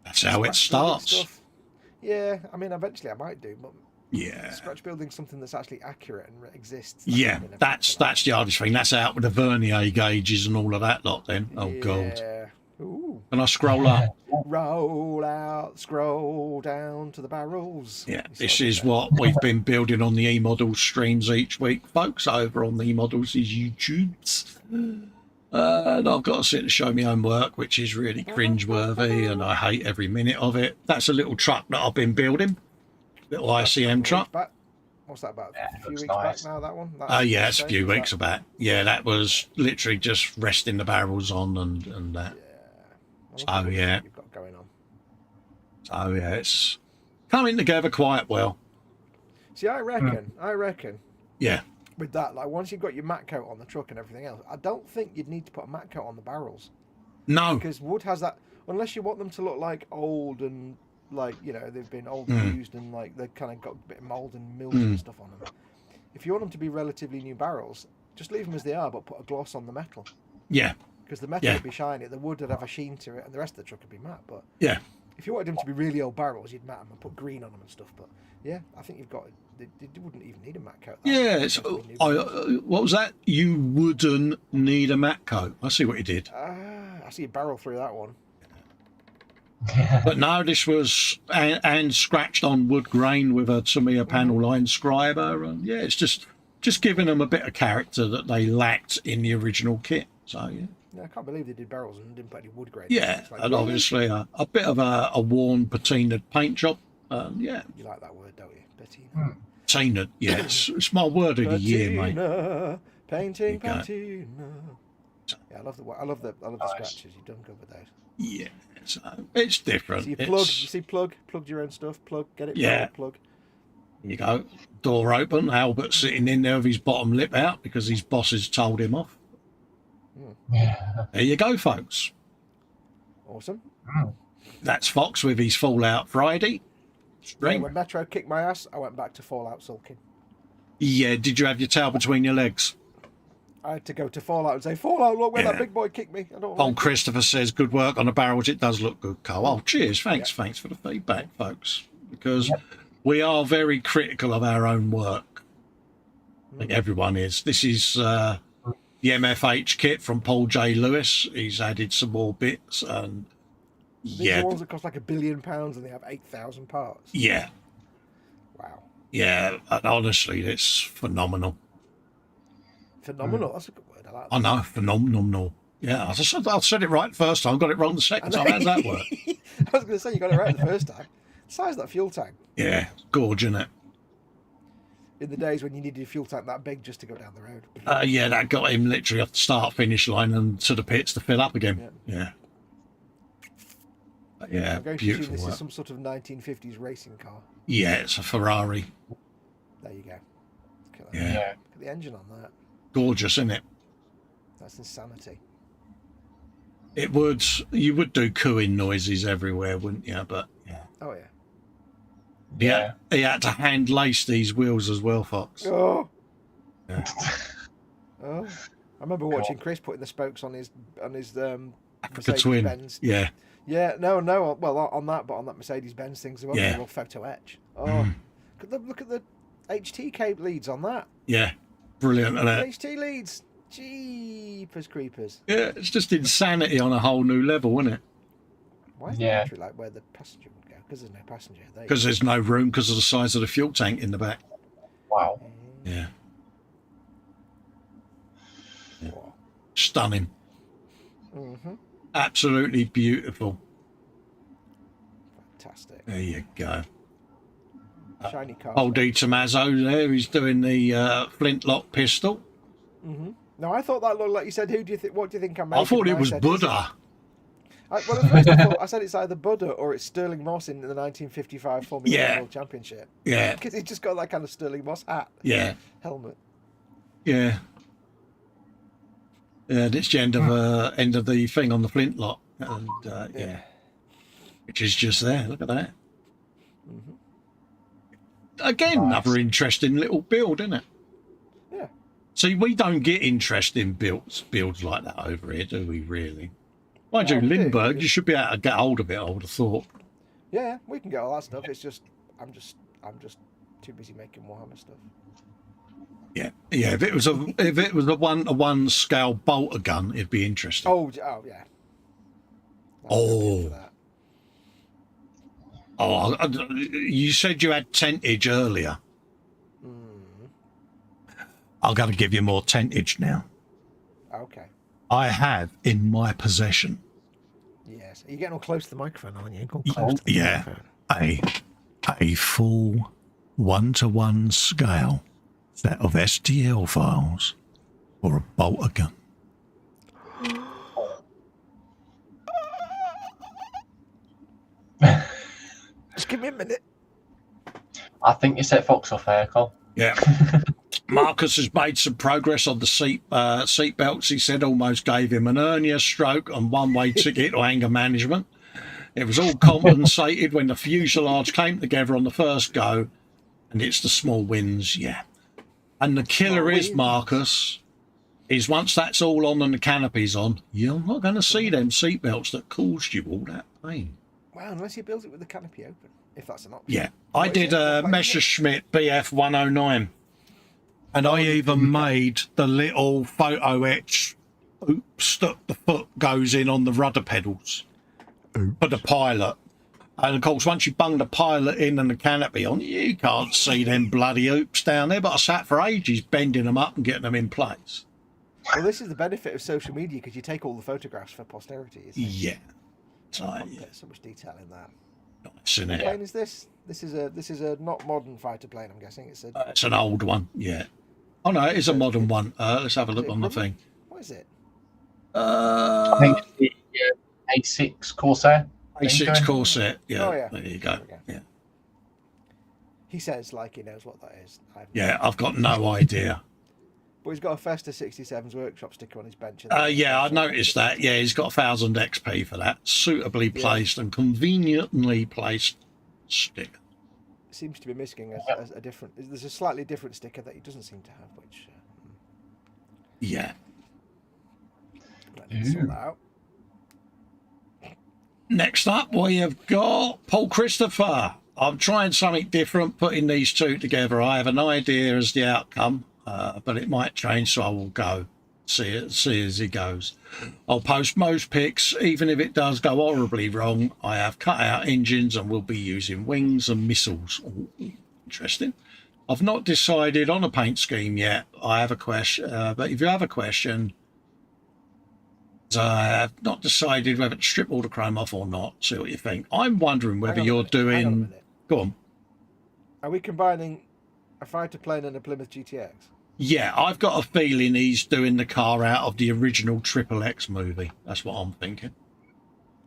that's how it starts. Yeah, I mean, eventually I might do, but scratch building something that's actually accurate and exists. Yeah, that's the hardest thing. That's out with the vernier gauges and all of that lot. Then, God. Ooh. Can I scroll up? Roll out, scroll down to the barrels. Yeah, this is what we've been building on the E-Models streams each week, folks, over on the E-Models' YouTubes. And I've got to sit and show my own work, which is really cringeworthy, and I hate every minute of it. That's a little truck that I've been building, little ICM truck. What's that about? A few weeks back now, that one? Yeah, it's a few weeks back. Yeah, that was literally just resting the barrels on and that. So yeah. You've got going on. So yeah, it's coming together quite well. See, I reckon. Yeah. With that, like once you've got your matte coat on the truck and everything else, I don't think you'd need to put a matte coat on the barrels. No. Because wood has that, unless you want them to look like old and like, they've been old and used and like they've kind of got a bit of mold and mildew and stuff on them. If you want them to be relatively new barrels, just leave them as they are, but put a gloss on the metal. Yeah. Because the metal would be shiny, the wood would have a sheen to it, and the rest of the truck would be matte. But if you wanted them to be really old barrels, you'd matte them and put green on them and stuff. But yeah, I think you've got. They wouldn't even need a matte coat. What was that? You wouldn't need a matte coat. I see what you did. I see a barrel through that one. But no, this was and scratched on wood grain with a Tamiya panel line scriber, and it's just giving them a bit of character that they lacked in the original kit. So yeah. I can't believe they did barrels and didn't put any wood grain. Yeah, and obviously a bit of a worn patinaed paint job. You like that word, don't you? Patina. Patinaed, yeah. It's my word of the year, mate. Painting patina. Yeah, I love the scratches. You've done good with those. Yeah, it's different. So you plugged your own stuff. Get it. Plug. You go, door open. Albert sitting in there with his bottom lip out because his boss has told him off. There you go, folks. Awesome. That's Fox with his Fallout Friday stream. When Metro kicked my ass, I went back to Fallout sulking. Yeah, did you have your tail between your legs? I had to go to Fallout and say, Fallout, look where that big boy kicked me. I don't Paul like Christopher says, good work on the barrels. It does look good, Cole. Oh, cheers. Thanks for the feedback, folks. Because we are very critical of our own work. I think everyone is. This is the MFH kit from Paul J. Lewis. He's added some more bits. And These are ones that cost like £1 billion and they have 8,000 parts. Yeah. Wow. Yeah, and honestly, it's phenomenal. Phenomenal. That's a good word. I like that. I know, phenomenal. Yeah, I said it right the first time. Got it wrong the second time. How's that work? I was going to say you got it right the first time. The size of that fuel tank. Yeah, gorge, isn't it? In the days when you needed a fuel tank that big just to go down the road. Yeah, that got him literally off the start-finish line and to the pits to fill up again. Yeah. Yeah, I'm going to beautiful assume this work. is some sort of 1950s racing car. Yeah, it's a Ferrari. There you go. Look at Yeah. Look at the engine on that. Gorgeous, isn't it? That's insanity. You would do cooing noises everywhere, wouldn't you? But yeah. Oh yeah. Yeah. He had to hand lace these wheels as well, Fox. Oh. Yeah. Oh. I remember watching Chris putting the spokes on his Africa Twin. Benz. Yeah. Yeah, no. Well, on that Mercedes Benz things as well. Yeah. They will photo etch. Oh, look at the HT cable leads on that. Yeah. Brilliant, isn't it? HT leads. Jeepers creepers. Yeah, it's just insanity on a whole new level, isn't it? Why is the battery like where the passenger would go? Because there's no passenger. Because there's no room because of the size of the fuel tank in the back. Wow. Yeah. Stunning. Absolutely beautiful. Fantastic. There you go. Shiny car. Old D. Tommaso there, he's doing the flintlock pistol. No, I thought that looked like you said. What do you think I'm making? I thought it was said, Buddha. At first I said it's either Buddha or it's Sterling Moss in the 1955 Formula One World Championship. Yeah. Because he's just got that kind of Sterling Moss hat. Yeah. Helmet. Yeah. Yeah, this the end of the thing on the flintlock. And yeah. Which is just there. Look at that. Again, another interesting little build, isn't it? Yeah. See, we don't get interesting builds like that over here, do we, really? Mind you, Lindbergh, you should be able to get hold of it, I would have thought. Yeah, we can get all that stuff. It's just, I'm just too busy making Warhammer stuff. Yeah, yeah. If it was a 1-to-1 scale bolter gun, it'd be interesting. Oh yeah. You said you had tentage earlier. I've got to give you more tentage now. Okay. I have in my possession. Yes. You're getting all close to the microphone, aren't you? Close to the microphone. A full 1-to-1 scale set of STL files for a bolter gun. Just give me a minute. I think you set Fox off there, Cole. Yeah. Marcus has made some progress on the seat belts. He said almost gave him an hernia, stroke, and one-way ticket to anger management. It was all compensated when the fuselage came together on the first go, and it's the small wins, yeah. And the killer is, Marcus, is once that's all on and the canopy's on, you're not going to see them seat belts that caused you all that pain. Well, unless you build it with the canopy open, if that's an option. Yeah, I did a Messerschmitt BF 109. And I even made the little photo etch that the foot goes in on the rudder pedals for the pilot. And of course, once you bung the pilot in and the canopy on, you can't see them bloody oops down there. But I sat for ages bending them up and getting them in place. Well, this is the benefit of social media because you take all the photographs for posterity. Yeah. So, so much detail in that. Nice, isn't it? What plane is this? This is a not modern fighter plane. I'm guessing it's an old one. Yeah. Oh no, it is a modern one. Let's have a look on the thing. What is it? I think it's the A6 Corsair. A6 Corsair. Yeah. Oh, yeah. There you go. Yeah. He says like he knows what that is. I've got no idea. But he's got a Festa 67's workshop sticker on his bench. Yeah, I noticed that. Yeah, he's got 1,000 XP for that. Suitably placed and conveniently placed sticker. Seems to be missing a different. There's a slightly different sticker that he doesn't seem to have, which. Yeah. Let's sort that out. Next up, we have got Paul Christopher. I'm trying something different, putting these two together. I have an idea as the outcome, but it might change, so I will go see as he goes. I'll post most pics, even if it does go horribly wrong. I have cut out engines and will be using wings and missiles. Ooh, interesting. I've not decided on a paint scheme yet. I have a question, but if you have a question, I have not decided whether to strip all the chrome off or not. See what you think. I'm wondering whether you're doing. Go on. Are we combining a fighter plane and a Plymouth GTX? Yeah, I've got a feeling he's doing the car out of the original Triple X movie. That's what I'm thinking.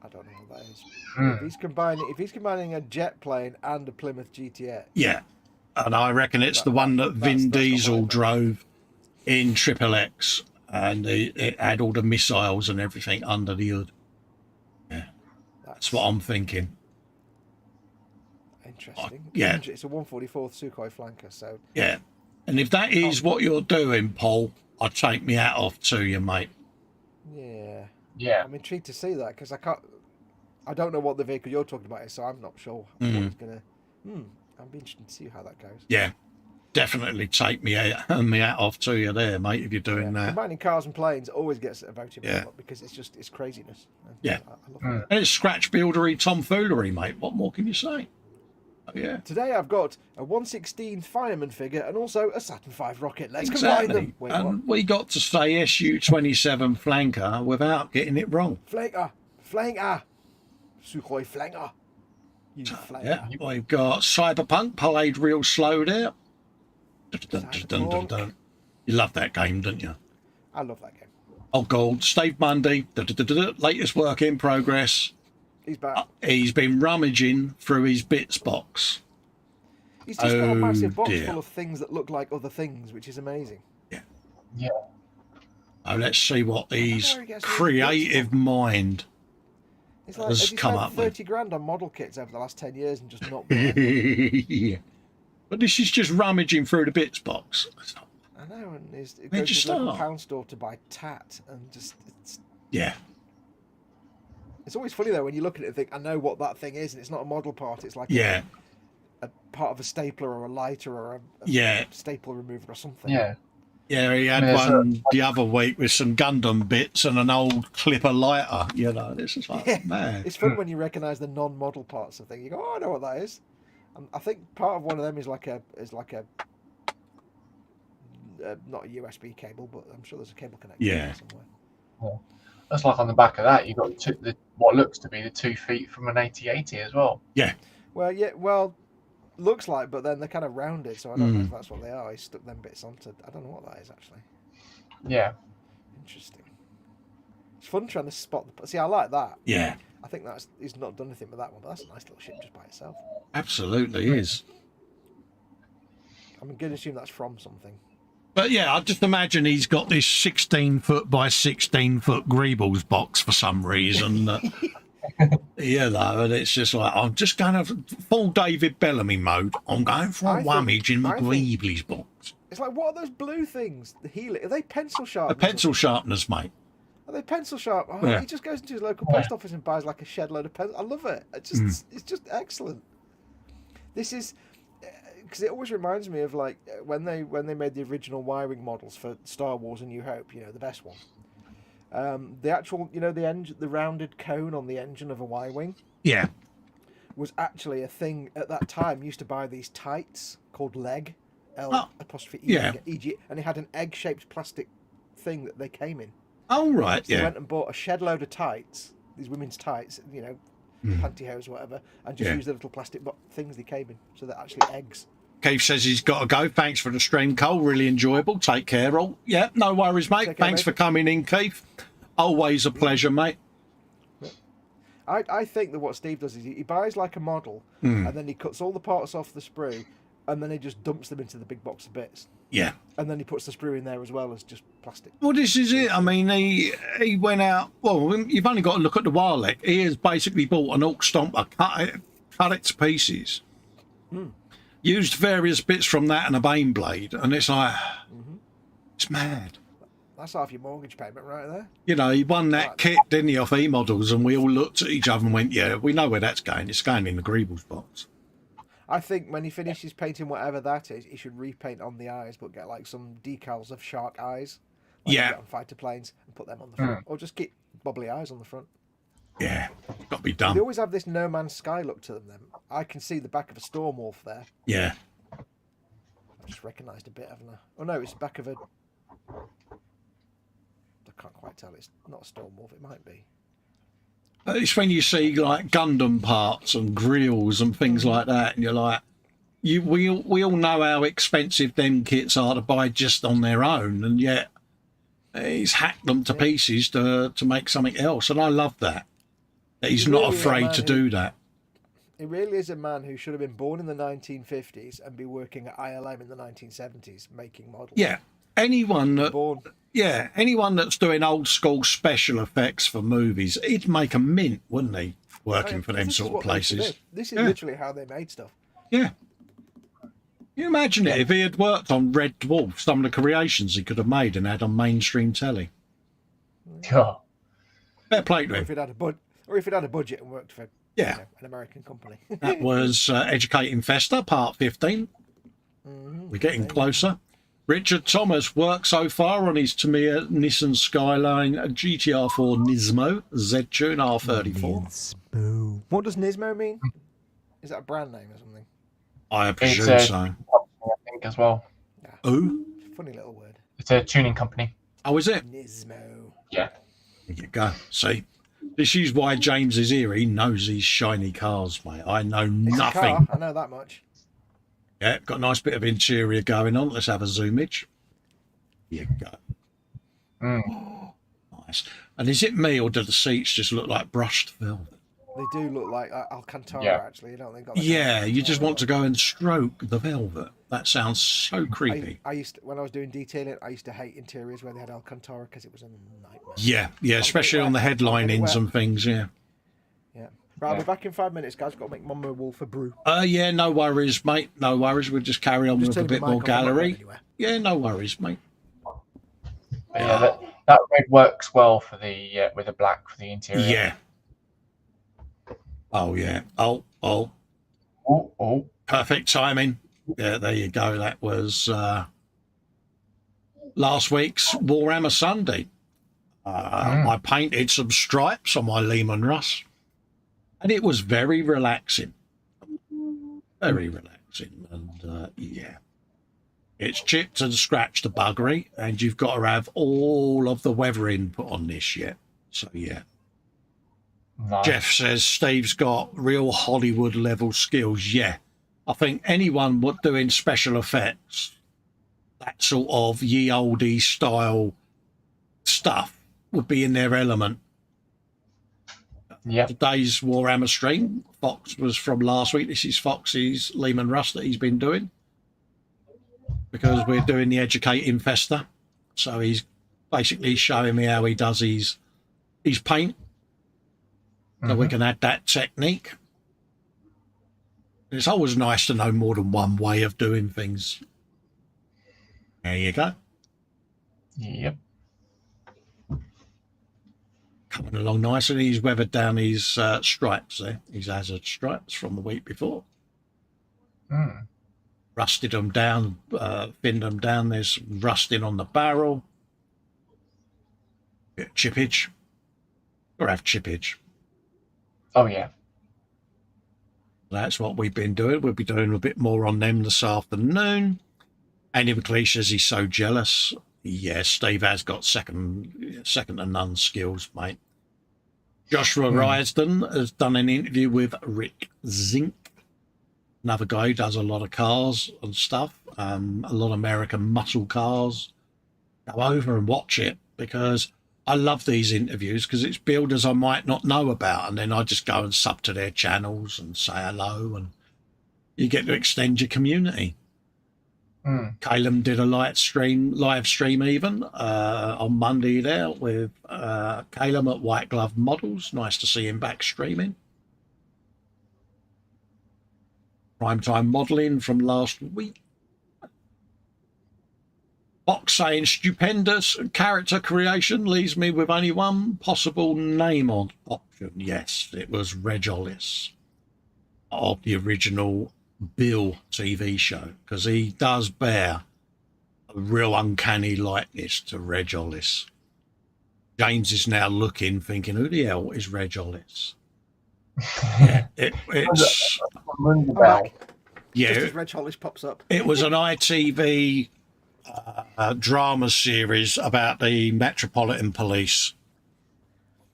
I don't know what that is. If he's combining a jet plane and a Plymouth GTX. Yeah, and I reckon it's the one that Vin Diesel drove in Triple X, and it had all the missiles and everything under the hood. Yeah, that's what I'm thinking. Interesting. Yeah, it's a 144th Sukhoi flanker. So yeah. And if that is what you're doing, Paul, I'll take me hat off to you, mate. Yeah. I'm intrigued to see that because I don't know what the vehicle you're talking about is, so I'm not sure what it's gonna. I'll be interested to see how that goes. Yeah, definitely take me hat off to you there, mate. If you're doing that, combining cars and planes always gets a voting because it's craziness. Yeah, I love it. And it's scratch buildery tomfoolery, mate. What more can you say? Yeah. Today I've got a 1/16 fireman figure and also a Saturn V rocket. Let's combine them. Wait, and we got to say Su-27 flanker without getting it wrong. Flanker, Sukhoi flanker. Yeah, we've got Cyberpunk played real slow there. You love that game, don't you? I love that game. Oh, gold. Steve Mundy, latest work in progress. He's back. He's been rummaging through his bits box. He's just got a massive box full of things that look like other things, which is amazing. Yeah. Oh, let's see what his creative mind has come up with. 30 grand on model kits over the last 10 years and just not. Yeah. But this is just rummaging through the bits box. I know, and it goes to the local pound store to buy tat and just. It's always funny though when you look at it and think, I know what that thing is, and it's not a model part. It's like a part of a stapler or a lighter or a staple remover or something. Yeah, he had one the other week with some Gundam bits and an old clipper lighter. You know, this is like man. It's fun when you recognise the non-model parts of things. You go, oh, I know what that is. And I think part of one of them is like a not a USB cable, but I'm sure there's a cable connector somewhere. Yeah. That's like on the back of that, you've got what looks to be the 2 feet from an 8080 as well. Yeah. Well, looks like, but then they're kind of rounded, so I don't know if that's what they are. He stuck them bits onto. I don't know what that is actually. Yeah. Interesting. It's fun trying to spot the. See, I like that. Yeah. I think he's not done anything with that one, but that's a nice little ship just by itself. Absolutely is. I'm going to assume that's from something. But yeah, I just imagine he's got this 16-foot by 16-foot Greebles box for some reason. And it's just like, I'm just going to full David Bellamy mode. I'm going for a rummage in my Greebles box. It's like, what are those blue things? The Helix? Are they pencil sharpeners? A pencil sharpeners, mate. Are they pencil sharp? Oh, he just goes into his local post office and buys like a shed load of pencils. I love it. It's just excellent. This is. Because it always reminds me of like when they made the original wiring models for Star Wars: A New Hope, the best one. The actual, the rounded cone on the engine of a Y-wing. Yeah. Was actually a thing at that time. Used to buy these tights called leg, EG, and it had an egg-shaped plastic thing that they came in. Oh right, so they went and bought a shed load of tights, these women's tights, pantyhose or whatever, and just used the little plastic things they came in. So they're actually eggs. Keith says he's got to go. Thanks for the stream, Cole. Really enjoyable. Take care, all. Yeah, no worries, mate. Thanks for coming in, Keith. Always a pleasure, mate. I think that what Steve does is he buys like a model and then he cuts all the parts off the sprue and then he just dumps them into the big box of bits. Yeah. And then he puts the sprue in there as well as just plastic. Well, this is it. I mean, he went out. Well, you've only got to look at the Warlick. He has basically bought an Orc Stomper, cut it to pieces, used various bits from that and a Bane blade, and it's like, it's mad. That's half your mortgage payment right there. You know, he won that kit, didn't he, off E-Models, and we all looked at each other and went, yeah, we know where that's going. It's going in the Greebles box. I think when he finishes painting whatever that is, he should repaint on the eyes, but get like some decals of shark eyes. Like you get on fighter planes and put them on the front. Or just keep bobbly eyes on the front. Yeah, got to be done. They always have this No Man's Sky look to them. I can see the back of a storm wolf there. Yeah. I just recognised a bit, haven't I? Oh no, it's the back of a... I can't quite tell. It's not a storm wolf. It might be. It's when you see like Gundam parts and grills and things like that, and you're like, we all know how expensive them kits are to buy just on their own, and yet he's hacked them to pieces to make something else, and I love that. He's not afraid to do that. He really is a man who should have been born in the 1950s and be working at ILM in the 1970s making models. Yeah, anyone that's doing old school special effects for movies, he'd make a mint, wouldn't he? Working for them sort of places. This is literally how they made stuff. Yeah. You imagine it if he had worked on Red Dwarf, some of the creations he could have made and had on mainstream telly. Yeah. Fair play to him. Or if it had a budget and worked for an American company. That was Educating Festa, part 15. We're getting closer. Richard Thomas worked so far on his Tamiya Nissan Skyline GTR4 Nismo Z-Tune R34. Nismo. What does Nismo mean? Is that a brand name or something? I presume so. I think as well. Yeah. Oh? Funny little word. It's a tuning company. Oh, is it? Nismo. Yeah. There you go. See? This is why James is here. He knows these shiny cars, mate. I know nothing. I know that much. Yeah, got a nice bit of interior going on. Let's have a zoomage. Here you go. Nice. And is it me, or do the seats just look like brushed velvet? They do look like Alcantara, actually. You know, they got. You just want to go and stroke the velvet. That sounds so creepy. I used to, when I was doing detailing, I used to hate interiors where they had Alcantara because it was a nightmare. Yeah, especially on the headlinings and things. Yeah. Right, I'll be back in 5 minutes, guys. Got to make Mama Wolf a brew. Yeah, no worries, mate. No worries. We'll just carry on with a bit more gallery. Yeah, no worries, mate. Yeah, that red works well for the with the black for the interior. Yeah. Oh yeah. Oh. Perfect timing. Yeah, there you go. That was last week's Warhammer Sunday. I painted some stripes on my Lehman Russ. And it was very relaxing. Very relaxing. And it's chipped and scratched the buggery, and you've got to have all of the weathering put on this yet. So, yeah. Nice. Jeff says Steve's got real Hollywood level skills. Yeah. I think anyone doing special effects, that sort of ye olde style stuff, would be in their element. Yeah. Today's Warhammer stream, Fox was from last week. This is Fox's Lehman Russ that he's been doing because we're doing the Educating Festa. So he's basically showing me how he does his paint. So we can add that technique. It's always nice to know more than one way of doing things. There you go. Yep. Coming along nice, and he's weathered down his stripes there, his hazard stripes from the week before. Rusted them down, thinned them down. There's rusting on the barrel. Bit of chippage. Or have chippage. Oh, yeah. That's what we've been doing. We'll be doing a bit more on them this afternoon. Andy McLeish says he's so jealous. Yes, Steve has got second to none skills, mate. Joshua Rysden has done an interview with Rick Zink, another guy who does a lot of cars and stuff, a lot of American muscle cars. Go over and watch it because I love these interviews because it's builders I might not know about, and then I just go and sub to their channels and say hello, and You get to extend your community. Calum did a live stream even on Monday there with Calum at White Glove Models. Nice to see him back streaming. Primetime modelling from last week. Box saying stupendous character creation leaves me with only one possible name on option. Yes, it was Regolis of the original Bill TV show, because he does bear a real uncanny likeness to Regolis. James is now looking, thinking, who the hell is Regolis? Yeah, it's yeah. Just as Reg Hollis pops up. It was an ITV drama series about the Metropolitan Police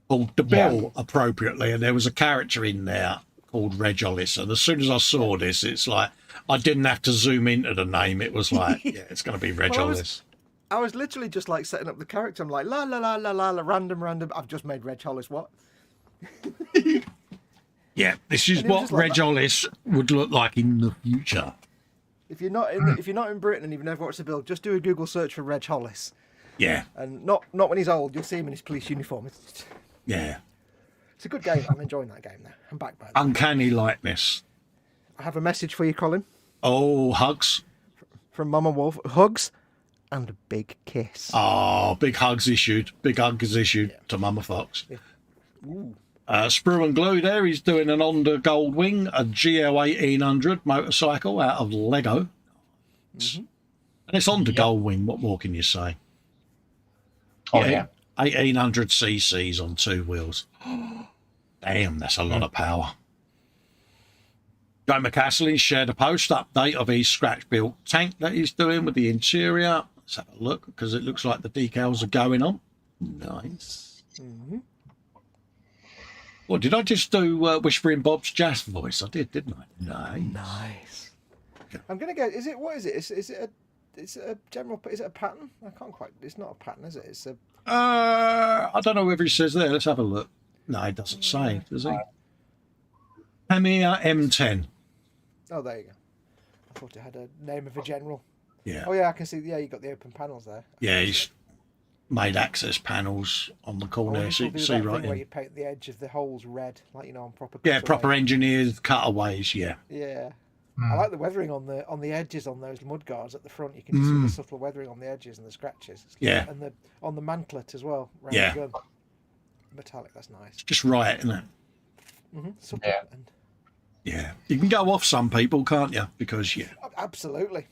called The Bill, appropriately, and there was a character in there called Regolis, and as soon as I saw this, it's like I didn't have to zoom into the name. It was like, yeah, it's going to be Regolis. I was literally just like setting up the character. I'm like, la la la la la, random. I've just made Reg Hollis. What? Yeah, this is what Reg Hollis would look like in the future. If you're not in Britain and you've never watched The Bill, just do a Google search for Reg Hollis. Yeah, and not when he's old. You'll see him in his police uniform. Yeah. It's a good game. I'm enjoying that game now. I'm back by that. Uncanny likeness. I have a message for you, Colin. Oh, hugs. From Mama Wolf. Hugs and a big kiss. Oh, big hugs issued. Big hugs issued to Mama Fox. Yeah. Ooh. Sprue and Glue there. He's doing an Honda Goldwing, a GL 1800 motorcycle out of Lego. And it's Honda Goldwing. What more can you say? Oh, yeah. 1800 cc's on 2 wheels. Damn, that's a lot of power. Joe McCaslin shared a post update of his scratch-built tank that he's doing with the interior. Let's have a look, because it looks like the decals are going on. Nice. Well, did I just do Whispering Bob's jazz voice? I did, didn't I? Nice. I'm going to go, what is it? Is it a general, is it a pattern? I can't quite, it's not a pattern, is it? It's a... I don't know whether he says there. Let's have a look. No, he doesn't say, does he? Tamiya M10. Oh, there you go. I thought it had a name of a general. Yeah. Oh, yeah, I can see. Yeah, you got the open panels there. Yeah, he's made access panels on the corner, so you can see right in. Where you paint the edge of the holes red, like on proper. Yeah, proper engineered cutaways. Yeah. Yeah. I like the weathering on the edges on those mud guards at the front. You can just see the subtle weathering on the edges and the scratches. Yeah. And on the mantlet as well. Yeah. The gun. Metallic, that's nice. It's just right, isn't it? Yeah. Yeah. You can go off some people, can't you? Because absolutely.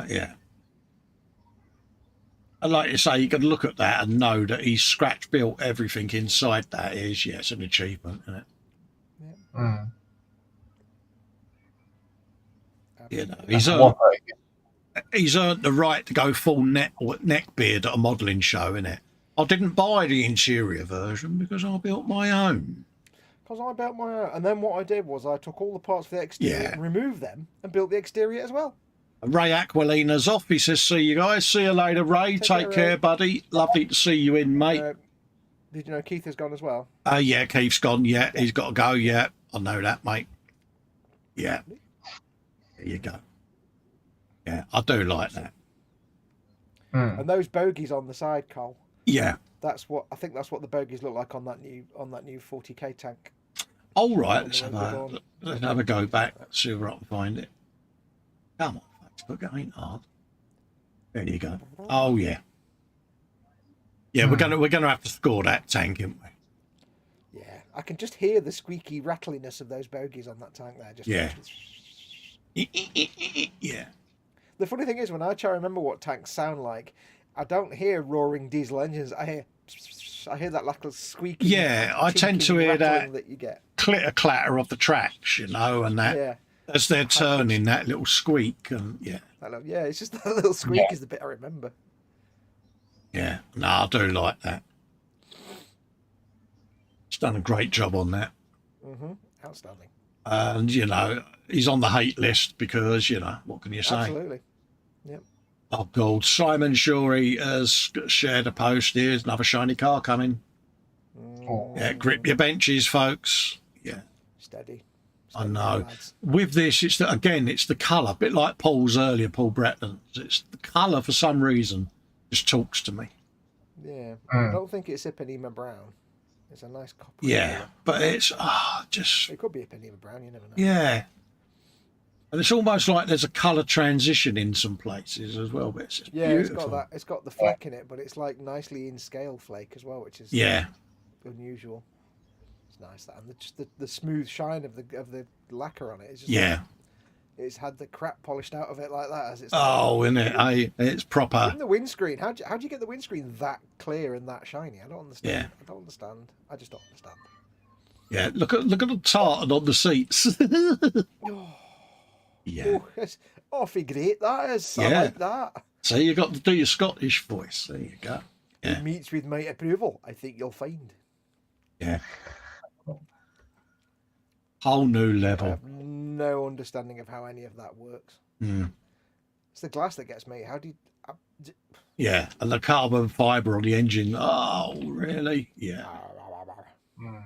Yeah. And like you say, you can look at that and know that he's scratch built everything inside that is, it's an achievement, isn't it? Yeah. You know, he's earned the right to go full neck beard at a modelling show, innit? I didn't buy the interior version because I built my own. And then what I did was I took all the parts for the exterior and removed them and built the exterior as well. Ray Aquilina's off. He says, see you guys. See you later, Ray. Take care, buddy. Lovely to see you in, mate. Did you know Keith has gone as well? Yeah, Keith's gone. Yeah, he's got to go. Yeah, I know that, mate. Yeah. There you go. Yeah, I do like that. And those bogies on the side, Cole. Yeah. I think that's what the bogies look like on that new 40k tank. All right, let's have a go back. See if I can find it. Come on, Facebook, it ain't hard. There you go. Oh yeah. Yeah, we're gonna have to score that tank, aren't we? Yeah, I can just hear the squeaky rattliness of those bogies on that tank there. Yeah. The funny thing is, when I try to remember what tanks sound like, I don't hear roaring diesel engines. I hear that like a squeaky. Yeah, I tend to hear that you get clatter of the tracks, and that as they're turning, that little squeak, and it's just that little squeak is the bit I remember. Yeah, no, I do like that. He's done a great job on that. Outstanding. And he's on the hate list because what can you say? Absolutely. Yep. Oh, God. Simon Shorey has shared a post. Here's another shiny car coming. Yeah, grip your benches, folks. Yeah. Steady. I know. With this, it's the colour, a bit like Paul's earlier, Paul Bretton's. It's the colour for some reason just talks to me. Yeah, I don't think it's Ipanema brown. It's a nice copper. Yeah, colour. But it's just. It could be Ipanema brown. You never know. Yeah, and it's almost like there's a colour transition in some places as well. But it's just beautiful. It's got that. It's got the fleck in it, but it's like nicely in scale flake as well, which is unusual. It's nice that, and just the smooth shine of the lacquer on it is just it's had the crap polished out of it like that as it's. Oh, isn't it? It's proper. Even the windscreen. How do you get the windscreen that clear and that shiny? I don't understand. Yeah. I don't understand. I just don't understand. Yeah, look at the tartan on the seats. Yeah. Awfully great that is. I like that. So you got to do your Scottish voice. There you go. Yeah. It meets with my approval. I think you'll find. Yeah. Whole new level. I have no understanding of how any of that works. It's the glass that gets me. How do you? Yeah, and the carbon fibre on the engine. Oh, really? Yeah. A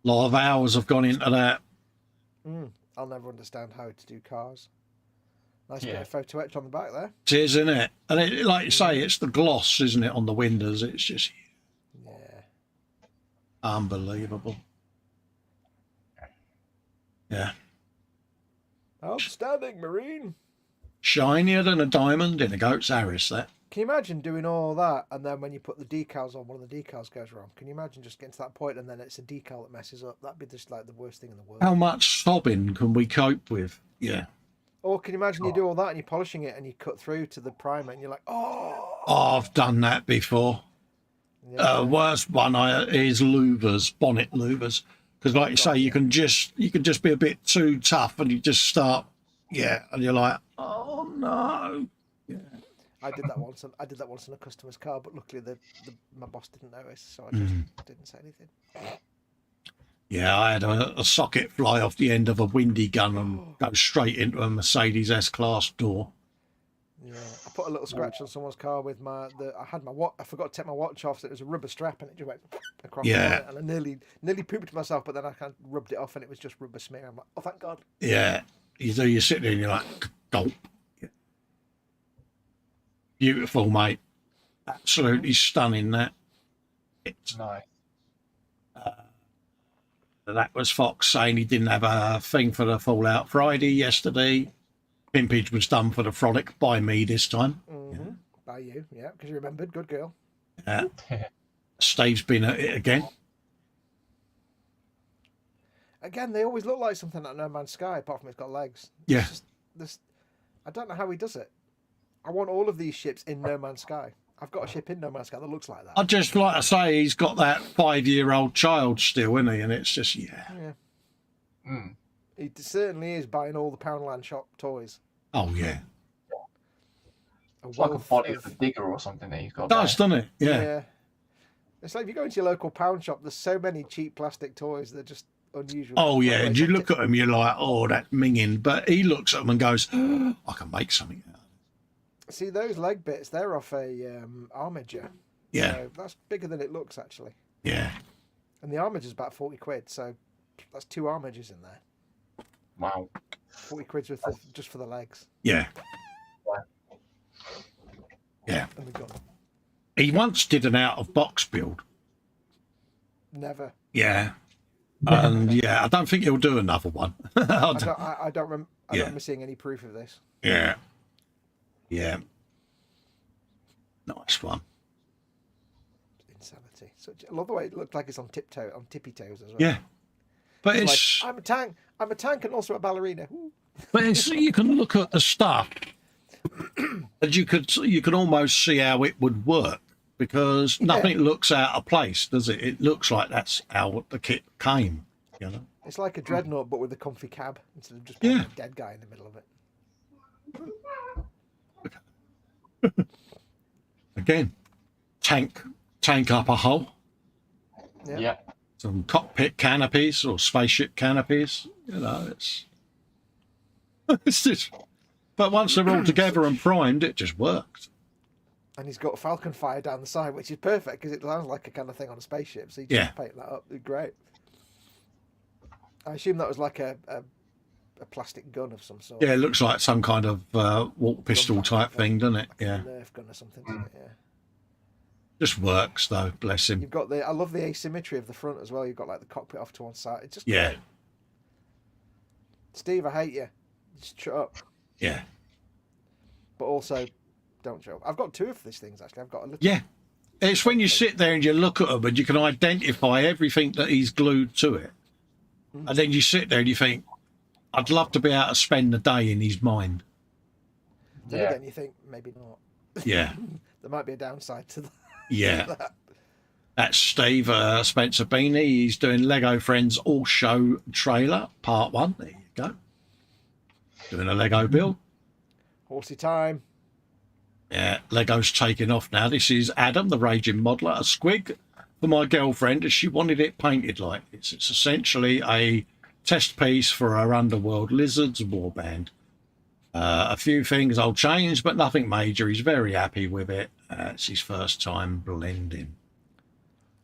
lot of hours have gone into that. I'll never understand how to do cars. Nice bit of photo etch on the back there. It is, isn't it? And it, like you say, it's the gloss, isn't it, on the windows? It's just unbelievable. Yeah. Outstanding, Marine. Shinier than a diamond in a goat's arris, that. Can you imagine doing all that and then when you put the decals on, one of the decals goes wrong? Can you imagine just getting to that point and then it's a decal that messes up? That'd be just like the worst thing in the world. How much sobbing can we cope with? Yeah. Or can you imagine you do all that and you're polishing it and you cut through to the primer and you're like, oh, I've done that before. Worst one is louvers, bonnet louvers. Because like you say, you can just be a bit too tough and you just start, and you're like, oh no. Yeah. I did that once in a customer's car, but luckily my boss didn't notice, so I just didn't say anything. Yeah, I had a socket fly off the end of a windy gun and go straight into a Mercedes S-Class door. Yeah, I put a little scratch on someone's car with I forgot to take my watch off, so it was a rubber strap and it just went across the and I nearly pooped myself, but then I kind of rubbed it off and it was just rubber smear. I'm like, oh, thank God. Yeah, you sit there and you're like, gulp. Yeah. Beautiful, mate. Absolutely stunning, that. It's nice. That was Fox saying he didn't have a thing for the Fallout Friday yesterday. Pimpage was done for the frolic by me this time. By you, because you remembered. Good girl. Yeah. Steve's been at it again. Again, they always look like something like No Man's Sky, apart from it's got legs. Yeah. I don't know how he does it. I want all of these ships in No Man's Sky. I've got a ship in No Man's Sky that looks like that. I just like to say he's got that 5-year-old child still, isn't he? And it's just, He certainly is buying all the Poundland shop toys. Oh, yeah. It's like a body of a digger or something that he's got. Doesn't it? Yeah. It's like if you go into your local pound shop, there's so many cheap plastic toys that are just unusual. Oh, yeah. And you look at them, you're like, oh, that's minging. But he looks at them and goes, oh, I can make something out of it. See, those leg bits, they're off a Armiger. Yeah. So that's bigger than it looks, actually. Yeah. And the Armiger's about 40 quid, so that's 2 Armigers in there. Wow. 40 quid just for the legs. Yeah. Yeah. And the gun. He once did an out-of-box build. Never. Yeah. And, I don't think he'll do another one. I don't remember seeing any proof of this. Yeah. Yeah. Nice one. Insanity. I love the way it looked like it's on tippy toes as well. Yeah. But it's like, I'm a tank and also a ballerina. Ooh. But you can look at the stuff and you can almost see how it would work, because nothing looks out of place, does it? It looks like that's how the kit came, It's like a dreadnought, but with a comfy cab instead of just putting a dead guy in the middle of it. Again, tank up a hole. Yeah. Some cockpit canopies or spaceship canopies. It's just. But once they're all together and primed, it just works. And he's got Falcon fire down the side, which is perfect because it sounds like a kind of thing on a spaceship. So you just paint that up. It's great. I assume that was like a plastic gun of some sort. Yeah, it looks like some kind of water pistol type thing, doesn't it? Like Yeah. a Nerf gun or something, doesn't it? Yeah. Just works though, bless him. You've got I love the asymmetry of the front as well. You've got like the cockpit off to one side. It's just yeah. Great. Steve, I hate you. Just shut up. Yeah. But also, don't joke. I've got two of these things actually. I've got a little. Yeah. It's when you sit there and you look at them and you can identify everything that he's glued to it. And then you sit there and you think, I'd love to be able to spend the day in his mind. Then again, you think maybe not. Yeah. There might be a downside to that. Yeah. That's Steve Spencer Beanie. He's doing Lego Friends All Show trailer, part 1. There you go. Doing a Lego build. Horsey time. Yeah, Lego's taking off now. This is Adam, the raging modeller, a squig for my girlfriend, as she wanted it painted like this. It's essentially a test piece for our Underworld Lizards warband. A few things I'll change, but nothing major. He's very happy with it. It's his first time blending.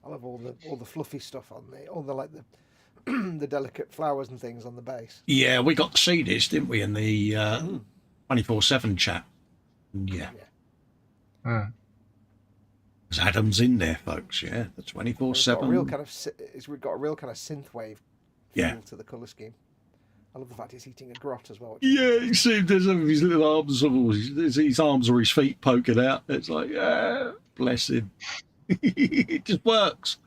I love all the fluffy stuff on all the like the delicate flowers and things on the base. Yeah, we got to see this, didn't we, in the 24/7 chat? Yeah. Because Adam's in there, folks. Yeah, the 24/7. It's got a real kind of synth wave feel to the colour scheme. I love the fact he's eating a grot as well. Yeah, it seemed as if his little arms, his arms or his feet poking out. It's like, yeah, bless him. It just works.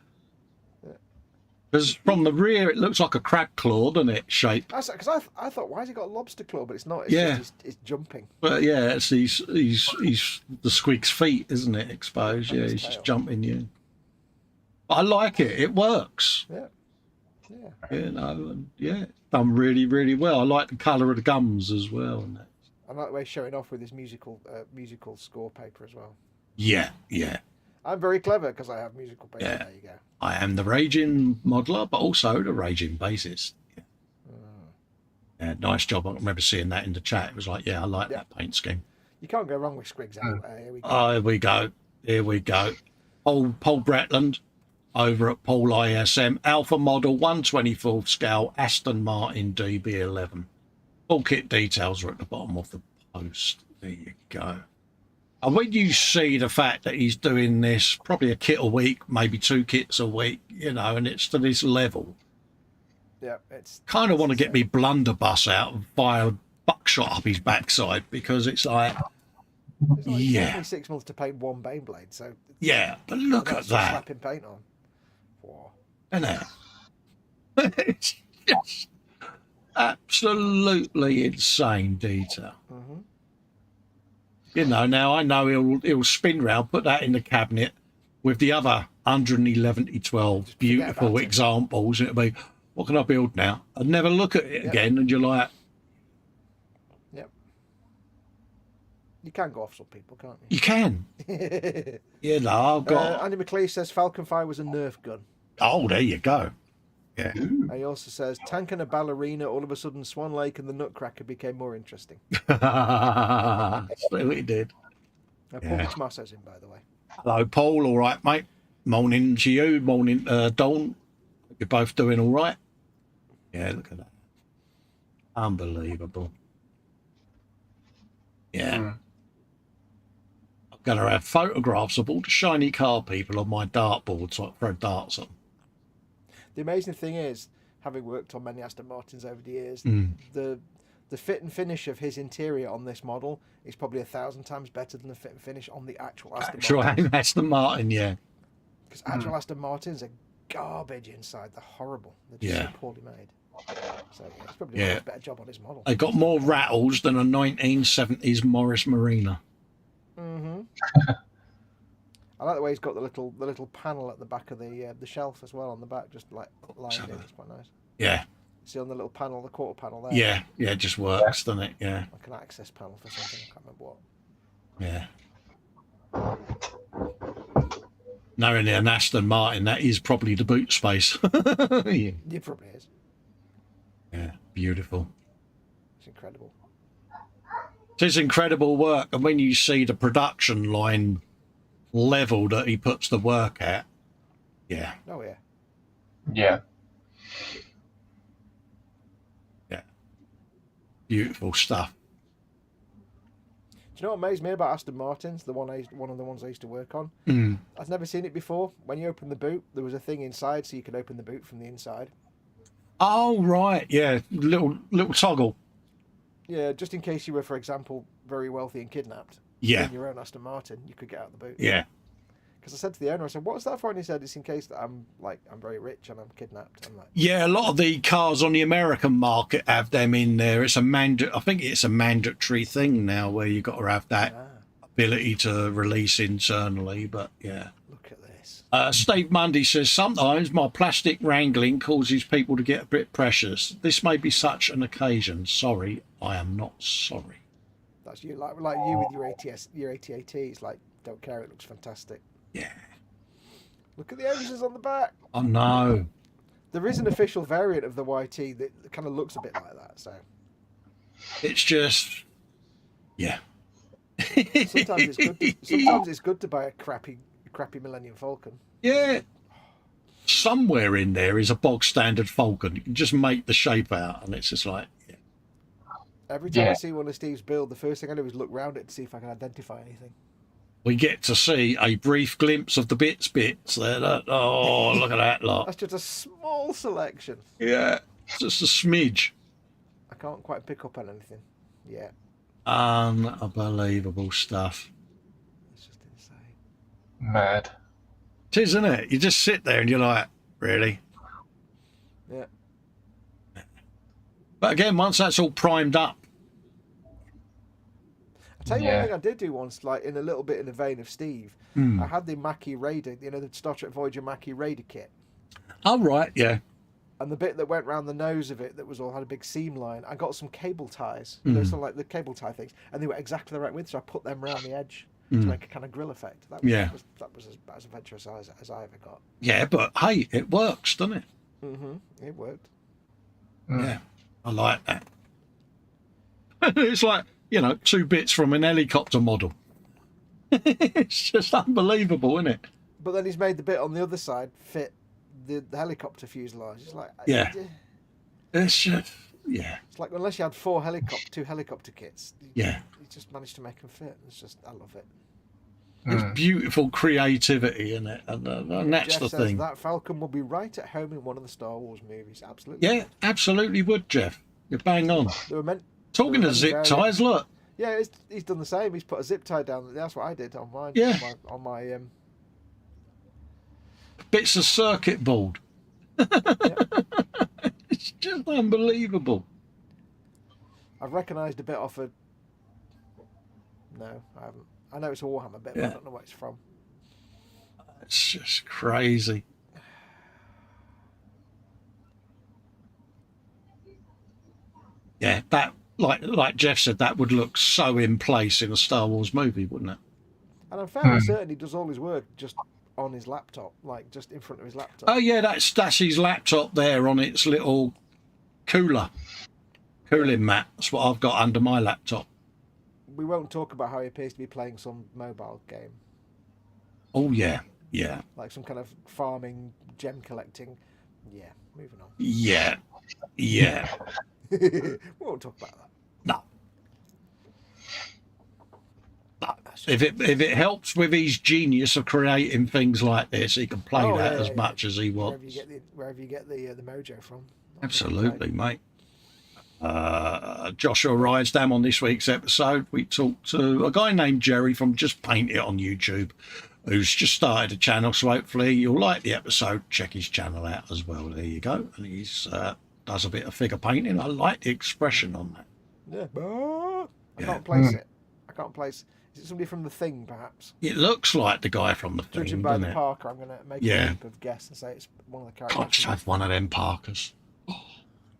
Because from the rear, it looks like a crab claw, doesn't it? Shape. Because I thought, why has he got a lobster claw? But it's not. It's just it's jumping. But yeah, it's he's the squig's feet, isn't it? Exposed. Yeah, he's just jumping. Yeah. I like it. It works. Yeah. You know, and yeah, done really, really well. I like the colour of the gums as well. And that. I like the way he's showing off with his musical score paper as well. Yeah. I'm very clever because I have musical paper. Yeah. There you go. I am the raging modeler, but also the raging bassist. Yeah, nice job. I remember seeing that in the chat. It was like, yeah, I like that paint scheme. You can't go wrong with squigs. Here we go. Oh, here we go. Paul Bretland over at Paul ISM. Alpha model 1/24 scale Aston Martin DB11. All kit details are at the bottom of the post. There you go. And when you see the fact that he's doing this, probably a kit a week, maybe 2 kits a week, you know, and it's to this level. Yeah, it's kind of want to get me blunderbuss out and fire a buckshot up his backside, because it's like, it's 6 months to paint one Beyblade, so yeah, but look at that, slapping paint on. Whoa. Isn't it? It's just absolutely insane detail. You know, now I know he'll spin round, put that in the cabinet with the other 111-12 beautiful examples, and it'll be, what can I build now? I'd never look at it again, and you're like... Yep. You can go off some people, can't you? You can. You know, I've got... Andy McLeish says Falcon Fire was a Nerf gun. Oh, there you go. Yeah. He also says Tank and a ballerina, all of a sudden Swan Lake and the Nutcracker became more interesting. That's what he did. Paul Tomasso's in, by the way. Hello, Paul. All right, mate. Morning to you. Morning, Dawn. You're both doing all right? Yeah, look at that. Unbelievable. Yeah. I'm going to have photographs of all the shiny car people on my dartboard so I can throw darts on. The amazing thing is, having worked on many Aston Martins over the years, the fit and finish of his interior on this model is probably 1,000 times better than the fit and finish on the actual Aston Martin. Aston Martin, yeah. Because actual Aston Martins are garbage inside. They're horrible. They're just so poorly made. So yeah, he's probably done a better job on his model. They got more rattles than a 1970s Morris Marina. I like the way he's got the little panel at the back of the shelf as well on the back, just like lined in. It's quite nice. Yeah. See on the little panel, the quarter panel there. Yeah, it just works, doesn't it? Yeah. Like an access panel for something. I can't remember what. Yeah. Knowing an Aston Martin, that is probably the boot space. It probably is. Yeah, beautiful. It's incredible. It is incredible work, and when you see the production line level that he puts the work at, Oh yeah. Beautiful stuff. Do you know what amazed me about Aston Martins? One of the ones I used to work on. I've never seen it before. When you open the boot, there was a thing inside, so you could open the boot from the inside. Oh right, yeah, little toggle. Yeah, just in case you were, for example, very wealthy and kidnapped. Yeah. In your own Aston Martin, you could get out the boot. Yeah. Because I said to the owner, I said, "What's that for?" And he said, "It's in case that I'm very rich and I'm kidnapped." I'm like, yeah, a lot of the cars on the American market have them in there. It's I think it's a mandatory thing now where you've got to have that ability to release internally. But yeah. Look at this. Steve Mundy says, sometimes my plastic wrangling causes people to get a bit precious. This may be such an occasion. Sorry, I am not sorry. That's you, like you with your AT-ATs. Like, don't care. It looks fantastic. Yeah. Look at the engines on the back. I know. There is an official variant of the YT that kind of looks a bit like that. So it's just, yeah. Sometimes it's good to buy a crappy Millennium Falcon. Yeah. Somewhere in there is a bog standard Falcon. You can just make the shape out, and it's just like, yeah. Every time I see one of Steve's build, the first thing I do is look round it to see if I can identify anything. We get to see a brief glimpse of the bits there. Oh, look at that lot. That's just a small selection. Yeah, it's just a smidge. I can't quite pick up on anything. Yeah. Unbelievable stuff. It's just insane. Mad. It is, isn't it? You just sit there and you're like, really? Yeah. But again, once that's all primed up. I'll tell you one thing I did do once, like in a little bit in the vein of Steve. I had the Mackie Raider, the Star Trek Voyager Mackie Raider kit. Oh, right, yeah. And the bit that went round the nose of it that had a big seam line, I got some cable ties, sort of like the cable tie things, and they were exactly the right width, so I put them round the edge to make a kind of grill effect. That was as adventurous as I ever got. Yeah, but hey, it works, doesn't it? It worked. Yeah, I like that. It's like, two bits from an helicopter model. It's just unbelievable, isn't it? But then he's made the bit on the other side fit the helicopter fuselage. It's like, it's just, it's like unless you had two helicopter kits, you just managed to make them fit. It's just, I love it. It's beautiful creativity in it, and that's Jeff the says thing. That Falcon will be right at home in one of the Star Wars movies. Absolutely. Yeah, absolutely would, Jeff. You're bang on. They were meant. Talking of zip ties, look. Yeah, he's done the same. He's put a zip tie down. That's what I did on mine. Yeah. On my bits of circuit board. It's just unbelievable. I've recognised a bit off a. No, I haven't. I know it's a Warhammer bit, but I don't know where it's from. It's just crazy. Yeah, that like Jeff said, that would look so in place in a Star Wars movie, wouldn't it? And I'm fairly certain he does all his work just on his laptop, like just in front of his laptop. Oh yeah, that's his laptop there on its little cooling mat. That's what I've got under my laptop. We won't talk about how he appears to be playing some mobile game. Oh yeah. Like some kind of farming, gem collecting. Yeah, moving on. Yeah. We won't talk about that. No. If it helps with his genius of creating things like this, he can play as much as he wants. Wherever you get the mojo from. Absolutely, mate. Joshua Rydesdam on this week's episode, we talked to a guy named Jerry from Just Paint It on YouTube, who's just started a channel, so hopefully you'll like the episode. Check his channel out as well. There you go. And he's does a bit of figure painting. I like the expression on that. Yeah. I can't place it. Is it somebody from The Thing, perhaps? It looks like the guy from The Thing, Judging by the Parker, I'm going to make a leap of guess and say it's one of the characters. Can't just have one of them Parkers.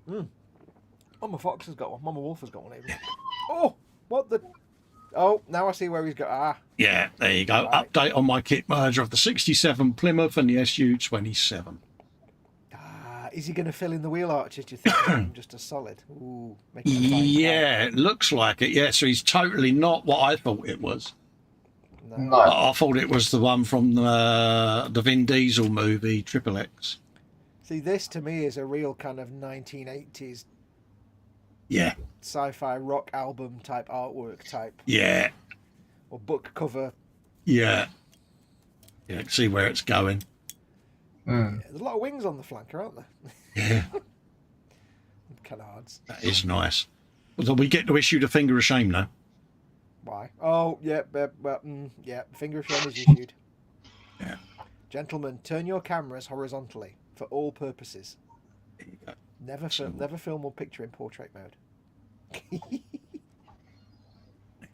Mama Fox has got one. Mama Wolf has got one even. Oh, what the... Oh, now I see where he's got... Yeah, there you go. Right. Update on my kit merger of the 67 Plymouth and the SU-27. Is he going to fill in the wheel arches, do you think? Just a solid? Ooh, it looks like it. Yeah, so he's totally not what I thought it was. No. I thought it was the one from the Vin Diesel movie, Triple X. See, this to me is a real kind of 1980s Yeah. sci-fi rock album type artwork type. Yeah. Or book cover. Yeah. Yeah, see where it's going. Mm. Yeah, there's a lot of wings on the flanker, aren't there? Yeah. Canards. That is nice. So we get to issue the finger of shame now. Why? Oh, yeah, yeah. Finger of shame is issued. Yeah. Gentlemen, turn your cameras horizontally for all purposes. There you go. Never film or picture in portrait mode. There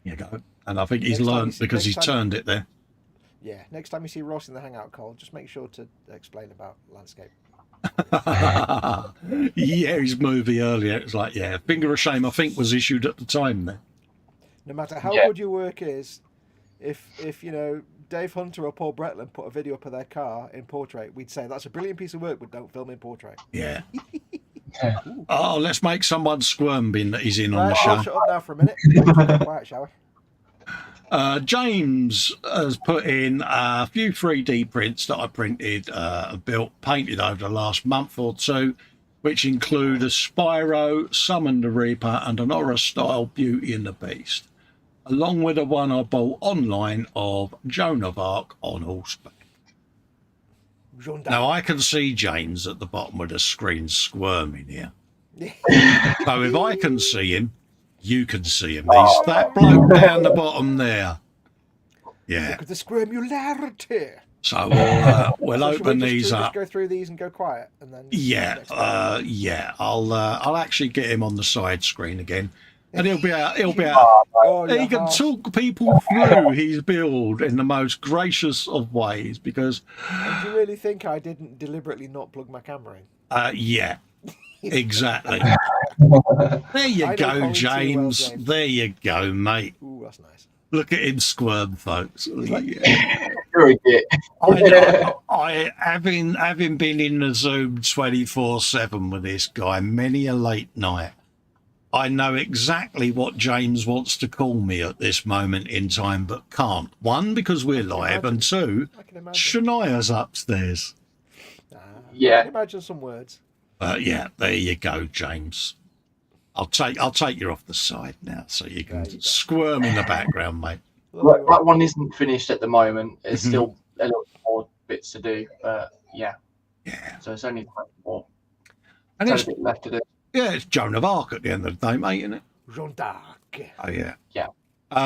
you go. And I think he's Next time learned you see- because he's next time- turned it there. Yeah, next time you see Ross in the hangout call, just make sure to explain about landscape. Yeah, his movie earlier. It's like, yeah, finger of shame, I think, was issued at the time then. No matter how Yeah. good your work is, if you know Dave Hunter or Paul Bretland put a video up of their car in portrait, we'd say that's a brilliant piece of work, but don't film in portrait. Yeah. Oh, let's make someone squirm bin that he's in on the Right, show. I'll shut up now for a minute. Be quiet, shall we? James has put in a few 3D prints that I printed, built, painted over the last month or two, which include a Spyro, Summon the Reaper, and an Horror-style Beauty and the Beast, along with the one I bought online of Joan of Arc on horseback. Now, I can see James at the bottom of the screen squirming here. So if I can see him, you can see him. He's that bloke down the bottom there. Yeah. Look at the squirmularity. So we'll So should open we these just up. go through these and go quiet, and then Yeah, yeah. I'll actually get him on the side screen again, and he'll be out. Oh, He yeah, can talk people through his build in the most gracious of ways because, And do you really think I didn't deliberately not plug my camera in? yeah, exactly. There you I know go, Colin too well, James. James. There you go, mate. Ooh, that's nice. Look at him squirm, folks. You're a git. I having been in the Zoom 24/7 with this guy many a late night, I know exactly what James wants to call me at this moment in time, but can't. One, because we're live, and two, I can imagine. Shania's upstairs. I Yeah. can imagine some words. Yeah, there you go, James. I'll take you off the side now, so you can There you go. squirm in the background, mate. That one isn't finished at the moment. There's Mhm. still a little more bits to do, but yeah. Yeah, So it's only more. and There's it's a bit left to do. it's Joan of Arc at the end of the day, mate, isn't it? Jean d'Arc. Oh yeah. Yeah.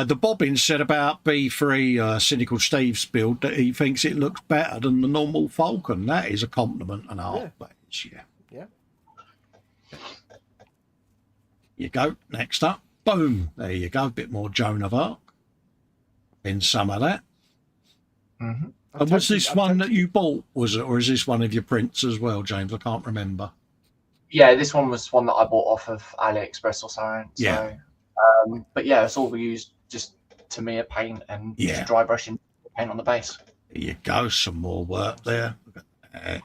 The Bobbin said about B3 Cynical Steve's build that he thinks it looks better than the normal Falcon. That is a compliment and a half. Yeah. That is, yeah. Yeah. You go. Next up. Boom. There you go. A bit more Joan of Arc. In some of that. Mm-hmm. And was this one that you bought, was it, or is this one of your prints as well, James? I can't remember. Yeah, this one was one that I bought off of AliExpress or something. Yeah. So, but yeah, it's all we used just Tamiya paint and Yeah. just dry brushing paint on the base. There you go. Some more work there. Look at that.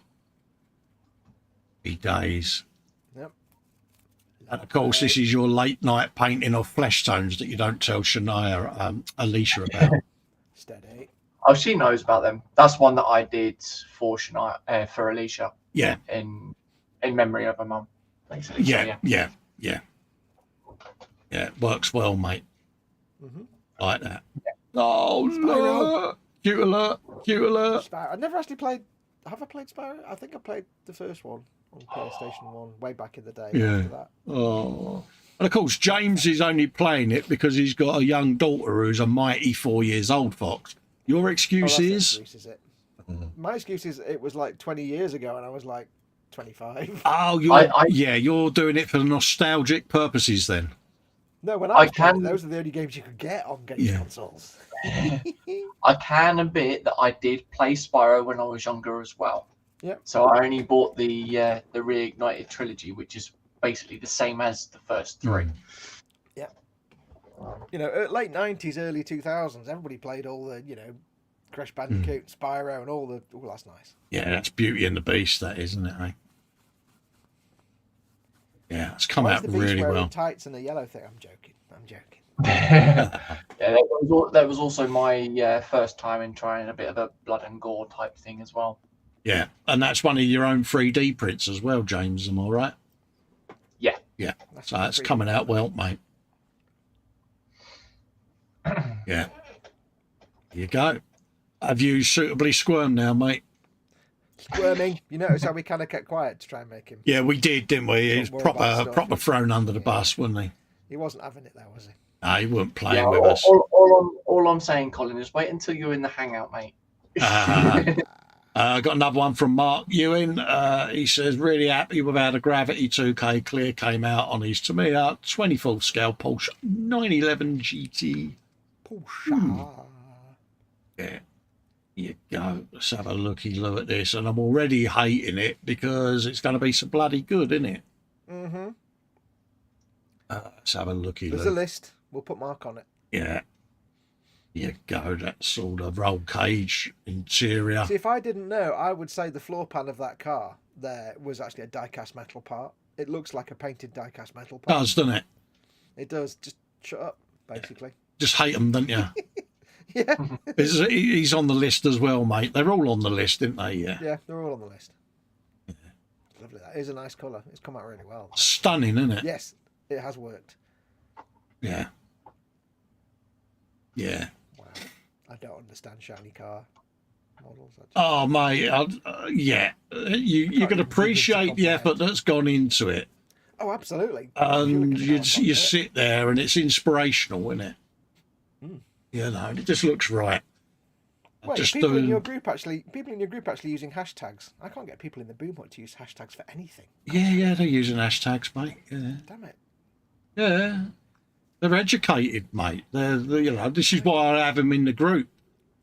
Happy days. Yep. And of course, this is your late night painting of flesh tones that you don't tell Shania, Alicia about. Steady. Oh, she knows about them. That's one that I did for Shania, for Alicia Yeah, in memory of her mum, basically. So, yeah. Yeah, it works well, mate. Mm-hmm. Like that. Oh, Spyro. Cute alert. Cute alert. Spyro. I never actually played. Have I played Spyro? I think I played the first one on PlayStation 1 way back in the day. Yeah. After that. Oh. And of course, James is only playing it because he's got a young daughter who's a mighty 4 years old, Fox. Your excuse Oh, that's the is? excuse, is it? My excuse is it was like 20 years ago and I was like 25. Oh, you're doing it for nostalgic purposes then. No, when I was playing, can- those are the only games you could get on game Yeah. consoles. I can admit that I did play Spyro when I was younger as well. Yep. So I only bought the Reignited trilogy, which is basically the same as the first three. You know, late 90s, early 2000s, everybody played all the, you know, Crash Bandicoot, Spyro, and all the. Oh, that's nice. Yeah, that's Beauty and the Beast, that isn't it, eh? Yeah, it's come Why is out the Beast really wearing well. tights and a yellow thing? I'm joking. Yeah, that was also my first time in trying a bit of a blood and gore type thing as well. Yeah, and that's one of your own 3D prints as well, James, am I right? Yeah, so it's coming out well, mate. Yeah. Here you go. Have you suitably squirmed now, mate? Squirming. You notice how we kind of kept quiet to try and make him. Yeah, we did, didn't we? He was proper thrown under the bus, wasn't he? He wasn't having it, though, was he? No, he wasn't playing with us. All I'm saying, Colin, is wait until you're in the hangout, mate. I got another one from Mark Ewing. He says, really happy with how the Gravity 2K Clear came out on his Tamiya 24th scale Porsche 911 GT. Porsche. Yeah. You go. Let's have a look at this. And I'm already hating it because it's going to be so bloody good, isn't it? Mm-hmm. Let's have a look. There's a list. We'll put Mark on it. Yeah. You go. That's all the roll cage interior. See, if I didn't know, I would say the floor pan of that car there was actually a die-cast metal part. It looks like a painted die-cast metal part. Does, doesn't it? It does. Just shut up, basically. Just hate them, don't you? Yeah. He's on the list as well, mate. They're all on the list, aren't they? Yeah. Yeah, they're all on the list. Yeah. Lovely. That is a nice colour. It's come out really well. Stunning, isn't it? Yes, it has worked. Yeah. Yeah. Wow. I don't understand shiny car models. Oh, mate. Yeah. You can appreciate the effort that's gone into it. Oh, absolutely. And you sit there and it's inspirational, isn't it? Mm. You know, it just looks right. Wait, people in your group actually using hashtags. I can't get people in the boom hut to use hashtags for anything. Yeah, they're using hashtags, mate. Yeah. Damn it. Yeah. They're educated, mate. This is why I have them in the group,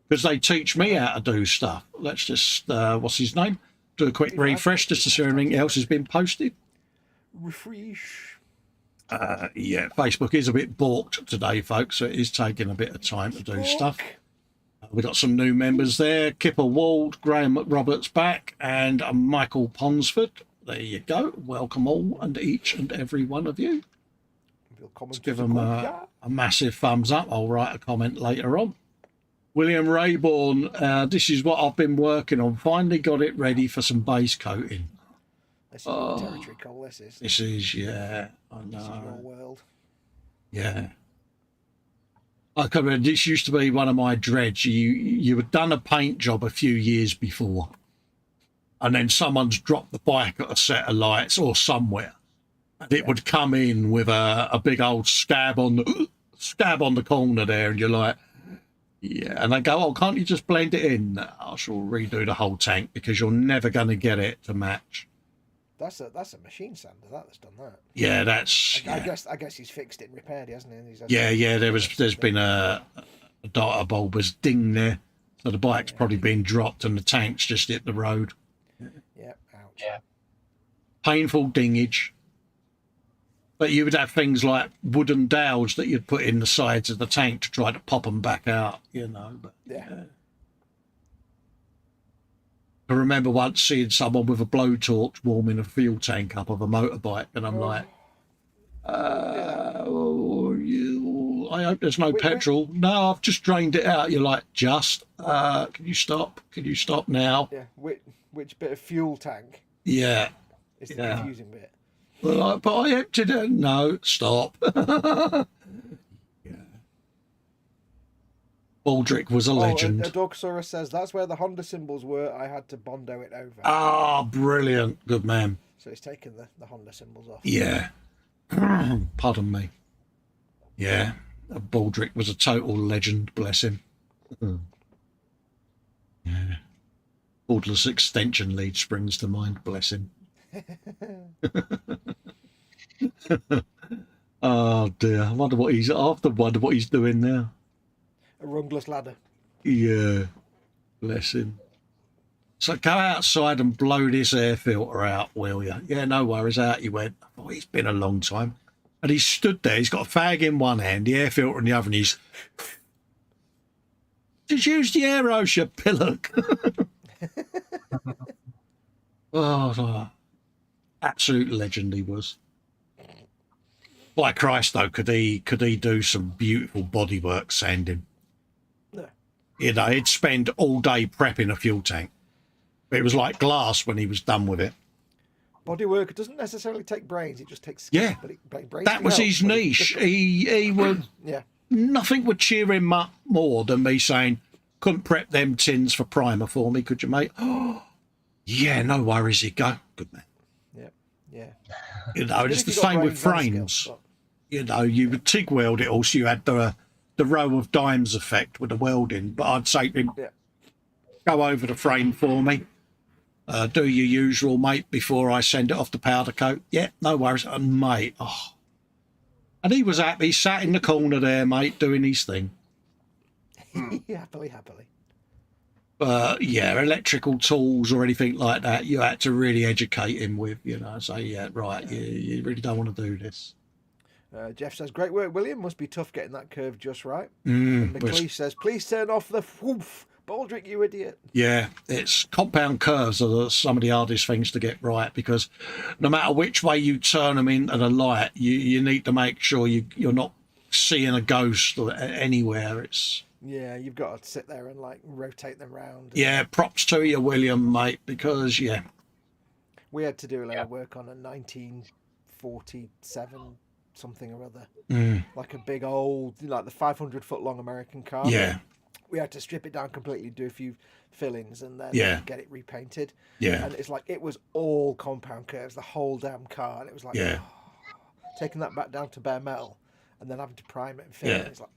because they teach me how to do stuff. Let's just, what's his name? Do a quick refresh just to see anything else has been posted. Refresh. Yeah, Facebook is a bit balked today, folks, so it is taking a bit of time to do stuff. We've got some new members there. Kipper Wald, Graham Roberts back, and Michael Ponsford. There you go. Welcome all and each and every one of you. Let's give them a massive thumbs up. I'll write a comment later on. William Rayborn, this is what I've been working on. Finally got it ready for some base coating. This is your territory, Cole. This is, yeah. I know. This is your world. Yeah. I can remember, this used to be one of my dreads. You had done a paint job a few years before, and then someone's dropped the bike at a set of lights or somewhere, and it would come in with a big old scab on the corner there, and you're like, yeah. And they go, oh, can't you just blend it in? I shall redo the whole tank because you're never going to get it to match. That's a machine sander that's done that. Yeah, that's. I guess he's fixed it and repaired it, hasn't he? Yeah. There's been a data bulb has dinged there, so the bike's probably been dropped and the tank's just hit the road. Yeah, ouch. Yeah. Painful dingage. But you would have things like wooden dowels that you'd put in the sides of the tank to try to pop them back out, you know. But yeah. I remember once seeing someone with a blowtorch warming a fuel tank up of a motorbike, and I'm like, I hope there's no petrol. No, I've just drained it out. You're like, can you stop? Can you stop now? Yeah, which bit of fuel tank? Yeah. It's the confusing bit. Well, but I emptied it. No, stop. Baldrick was a legend. Dogsaurus says that's where the Honda symbols were. I had to Bondo it over. Ah, brilliant. Good man. So he's taken the Honda symbols off. Yeah. Pardon me. Yeah. Baldrick was a total legend, bless him. Yeah. Cordless extension lead springs to mind, bless him. Oh dear. I wonder what he's doing now. A rungless ladder. Yeah, bless him. So go outside and blow this air filter out, will you? Yeah, no worries. Out he went. Oh, he's been a long time. And he stood there. He's got a fag in one hand, the air filter in the other, and he's... Just use the arrows, you pillock. Oh, absolute legend he was. By Christ, though, could he do some beautiful bodywork sanding? No. You know, he'd spend all day prepping a fuel tank. It was like glass when he was done with it. Bodywork doesn't necessarily take brains; it just takes skill. Yeah, but brains that was his niche. He would. Yeah. Nothing would cheer him up more than me saying, "Couldn't prep them tins for primer for me, could you, mate?" Oh, yeah, no worries. He'd go, "Good man." Yeah. You know, it's the same with frames. You know, you would TIG weld it. Also, you had the row of dimes effect with the welding. But I'd say to him, go over the frame for me. Do your usual, mate, before I send it off to powder coat. Yeah, no worries. And mate, and he was happy, sat in the corner there, mate, doing his thing. Happily. But yeah, electrical tools or anything like that, you had to really educate him with, you know, say, yeah, right, you really don't want to do this. Jeff says, great work, William. Must be tough getting that curve just right. McLeish says, please turn off the whoof. Baldrick, you idiot. Yeah, it's compound curves are some of the hardest things to get right, because no matter which way you turn them into the light, you need to make sure you're not seeing a ghost or anywhere. Yeah, you've got to sit there and like rotate them round. Yeah, props to you, William, mate, because we had to do a lot of work on a 1947 something or other, like a big old, like the 500-foot long American car. Yeah. We had to strip it down completely, do a few fillings, and then get it repainted. Yeah. And it's like, it was all compound curves, the whole damn car. And it was like, taking that back down to bare metal and then having to prime it and fill it. It's like,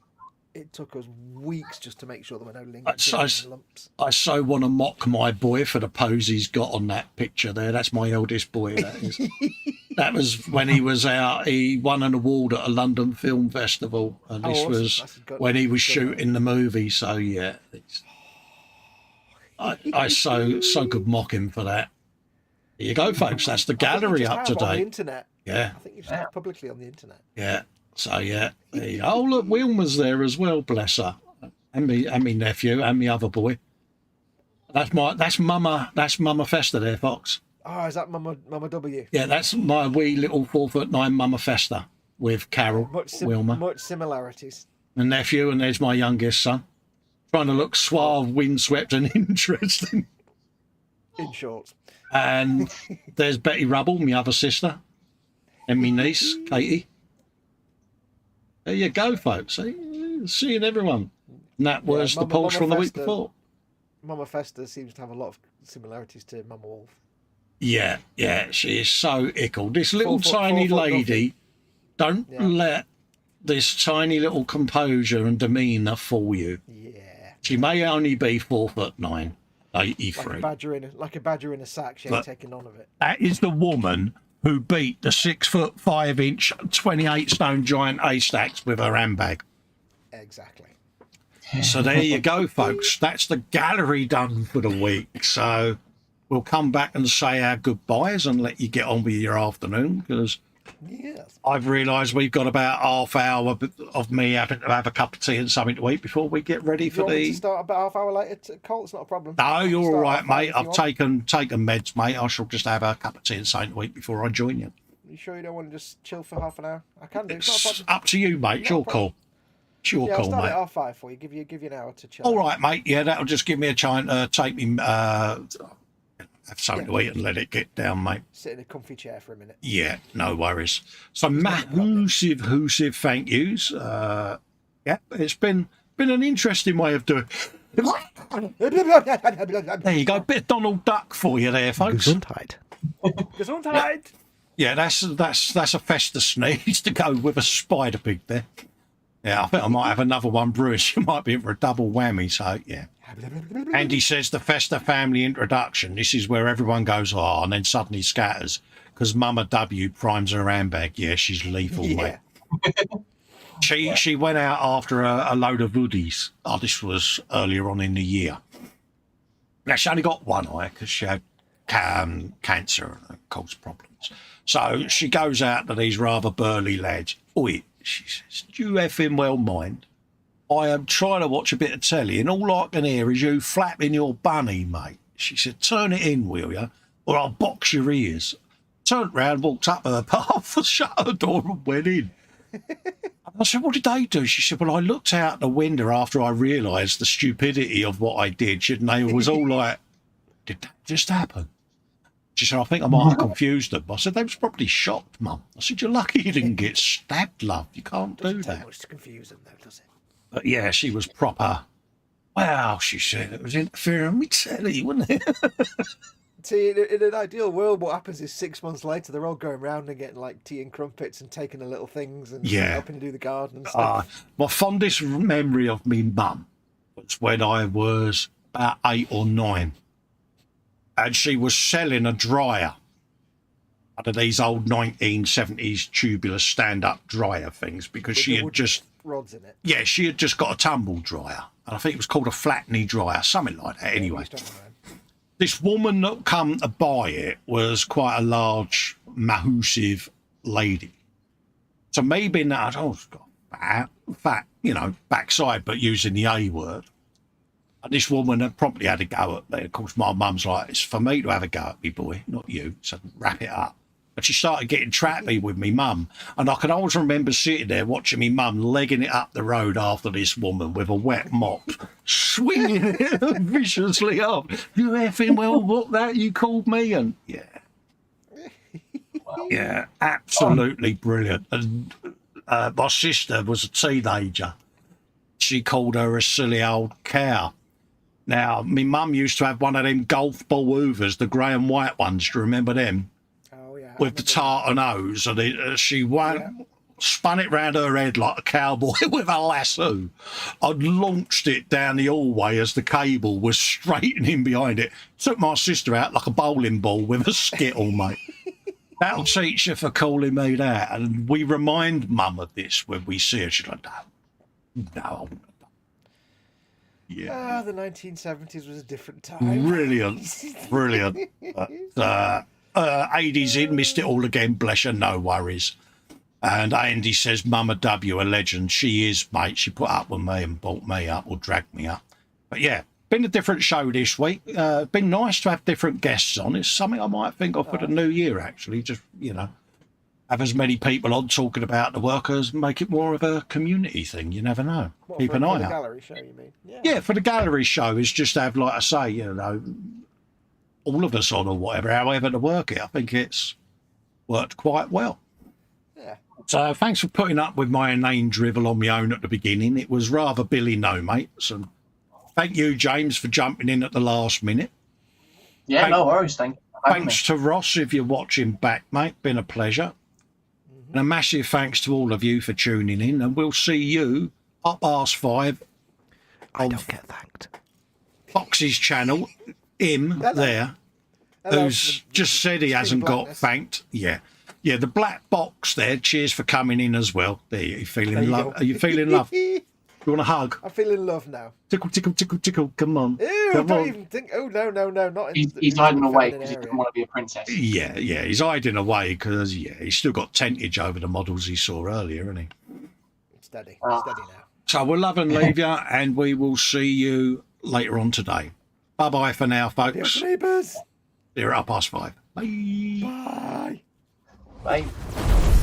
it took us weeks just to make sure there were no lumps. I so want to mock my boy for the pose he's got on that picture there. That's my eldest boy. That is. That was when he was out. He won an award at a London Film Festival, and this was when he was shooting the movie. So yeah, I so could mock him for that. Here you go, folks. That's the gallery up to date. On the internet. Yeah, I think you just have publicly on the internet. Yeah. So yeah, there you go. Oh look, Wilma's there as well, bless her, and me nephew and me other boy. That's Mama Festa there, Fox. Oh, is that Mama W? Yeah, that's my wee little 4'9" Mama Festa with Carol, Wilma. Much similarities. And nephew, and there's my youngest son, trying to look suave, windswept, and interesting. In shorts. And there's Betty Rubble, my other sister, and me niece Katie. There you go, folks. Seeing everyone. And that was the pulse from the week before. Mama Festa seems to have a lot of similarities to Mama Wolf. Yeah, she is so ickle. This little tiny lady, don't let this tiny little composure and demeanour fool you. Yeah. She may only be 4'9", 83. Like a badger in a sack. She ain't taking none of it. That is the woman who beat the 6'5" 28 stone giant A-Stacks with her handbag. Exactly. So there you go, folks. That's the gallery done for the week. So we'll come back and say our goodbyes and let you get on with your afternoon, because I've realised we've got about half hour of me having to have a cup of tea and something to eat before we get ready for the... To start about half hour later, Colt? It's not a problem. No, you're all right, mate. I've taken meds, mate. I shall just have a cup of tea and something to eat before I join you. Are you sure you don't want to just chill for half an hour? I can do. It's not a problem. Up to you, mate. It's your call. It's your call, I'll start mate. at 5:30 for you. Give you an hour to chill. All right, mate. Yeah, that'll just give me a chance to take me... have something to eat and let it get down, mate. Sit in a comfy chair for a minute. Yeah, no worries. So massive thank yous. It's been an interesting way of doing. There you go, bit of Donald Duck for you there, folks. Gesundheit. Yeah, that's a Festa sneeze to go with a spider pig there. Yeah, I think I might have another one brewing. You might be in for a double whammy. So yeah. Andy says the Festa family introduction. This is where everyone goes, oh, and then suddenly scatters because Mama W primes her handbag. Yeah, she's lethal, mate. She went out after a load of woodies. Oh, this was earlier on in the year. Now, she only got one eye because she had cancer and caused problems. So she goes out to these rather burly lads. Oi, she says, do you effing well mind? I am trying to watch a bit of telly and all I can hear is you flapping your bunny, mate. She said, turn it in, will you? Or I'll box your ears. Turned round, walked up her path, shut her door and went in. I said, what did they do? She said, well, I looked out the window after I realised the stupidity of what I did. She said, and they was all like, did that just happen? She said, I think I might have confused them. I said, they was probably shocked, Mum. I said, you're lucky you didn't get stabbed, love. You can't do that. Much to confuse them, though, does it? But yeah, she was proper. Wow, she said, it was interfering with telly, wasn't it? See, in an ideal world, what happens is 6 months later, they're all going around and getting like tea and crumpets and taking the little things and helping to do the garden and stuff. My fondest memory of me mum was when I was about 8 or 9. And she was selling a dryer. One of these old 1970s tubular stand-up dryer things because With she the had just... rods in it. Yeah, she had just got a tumble dryer. And I think it was called a flatney dryer, something like that anyway. This woman that come to buy it was quite a large, massive lady. So me being that, she's got fat, backside, but using the A word. And this woman had promptly had a go at me. Of course, my mum's like, it's for me to have a go at me, boy, not you. So wrap it up. But she started getting trappy with me mum. And I can always remember sitting there watching me mum legging it up the road after this woman with a wet mop, swinging it viciously up. You effing well, what that you called me? And yeah, absolutely brilliant. And my sister was a teenager. She called her a silly old cow. Now, my mum used to have one of them golf ball hoovers, the grey and white ones. Do you remember them? Oh, yeah. With the tartan hose. And she spun it round her head like a cowboy with a lasso. I'd launched it down the hallway as the cable was straightening behind it. Took my sister out like a bowling ball with a skittle, mate. That'll teach you for calling me that. And we remind mum of this when we see her. She's like, no. Yeah. The 1970s was a different time. Brilliant. 80s in, missed it all again, bless her, no worries. And Andy says, Mama W, a legend. She is, mate. She put up with me and brought me up or dragged me up. But yeah, been a different show this week. Been nice to have different guests on. It's something I might think of for the new year, actually. Just, have as many people on talking about the workers, make it more of a community thing. You never know. Keep an eye out. For the gallery show, you mean? Yeah, for the gallery show is just to have, like I say, all of us on or whatever, however to work it. I think it's worked quite well. Yeah. So thanks for putting up with my inane drivel on my own at the beginning. It was rather Billy no, mate. So thank you, James, for jumping in at the last minute. Yeah, no worries. Thanks to Ross if you're watching back, mate. Been a pleasure. And a massive thanks to all of you for tuning in, and we'll see you up arse 5. I don't get thanked. Fox's channel, there, who's just said he hasn't got thanked. Yeah, the black box there. Cheers for coming in as well. There, you feeling love? Are you feeling love? You want a hug? I'm feeling love now. Tickle, tickle, tickle, tickle. Come on. Ew, come don't on. even think. Oh, no. Not in He's hiding away because he doesn't want to be a princess. Yeah. He's hiding away because, he's still got tentage over the models he saw earlier, hasn't he? Steady now. So we'll love and leave you, and we will see you later on today. Bye-bye for now, folks. Neighbours. They're at 5:30. Bye. Bye. Bye.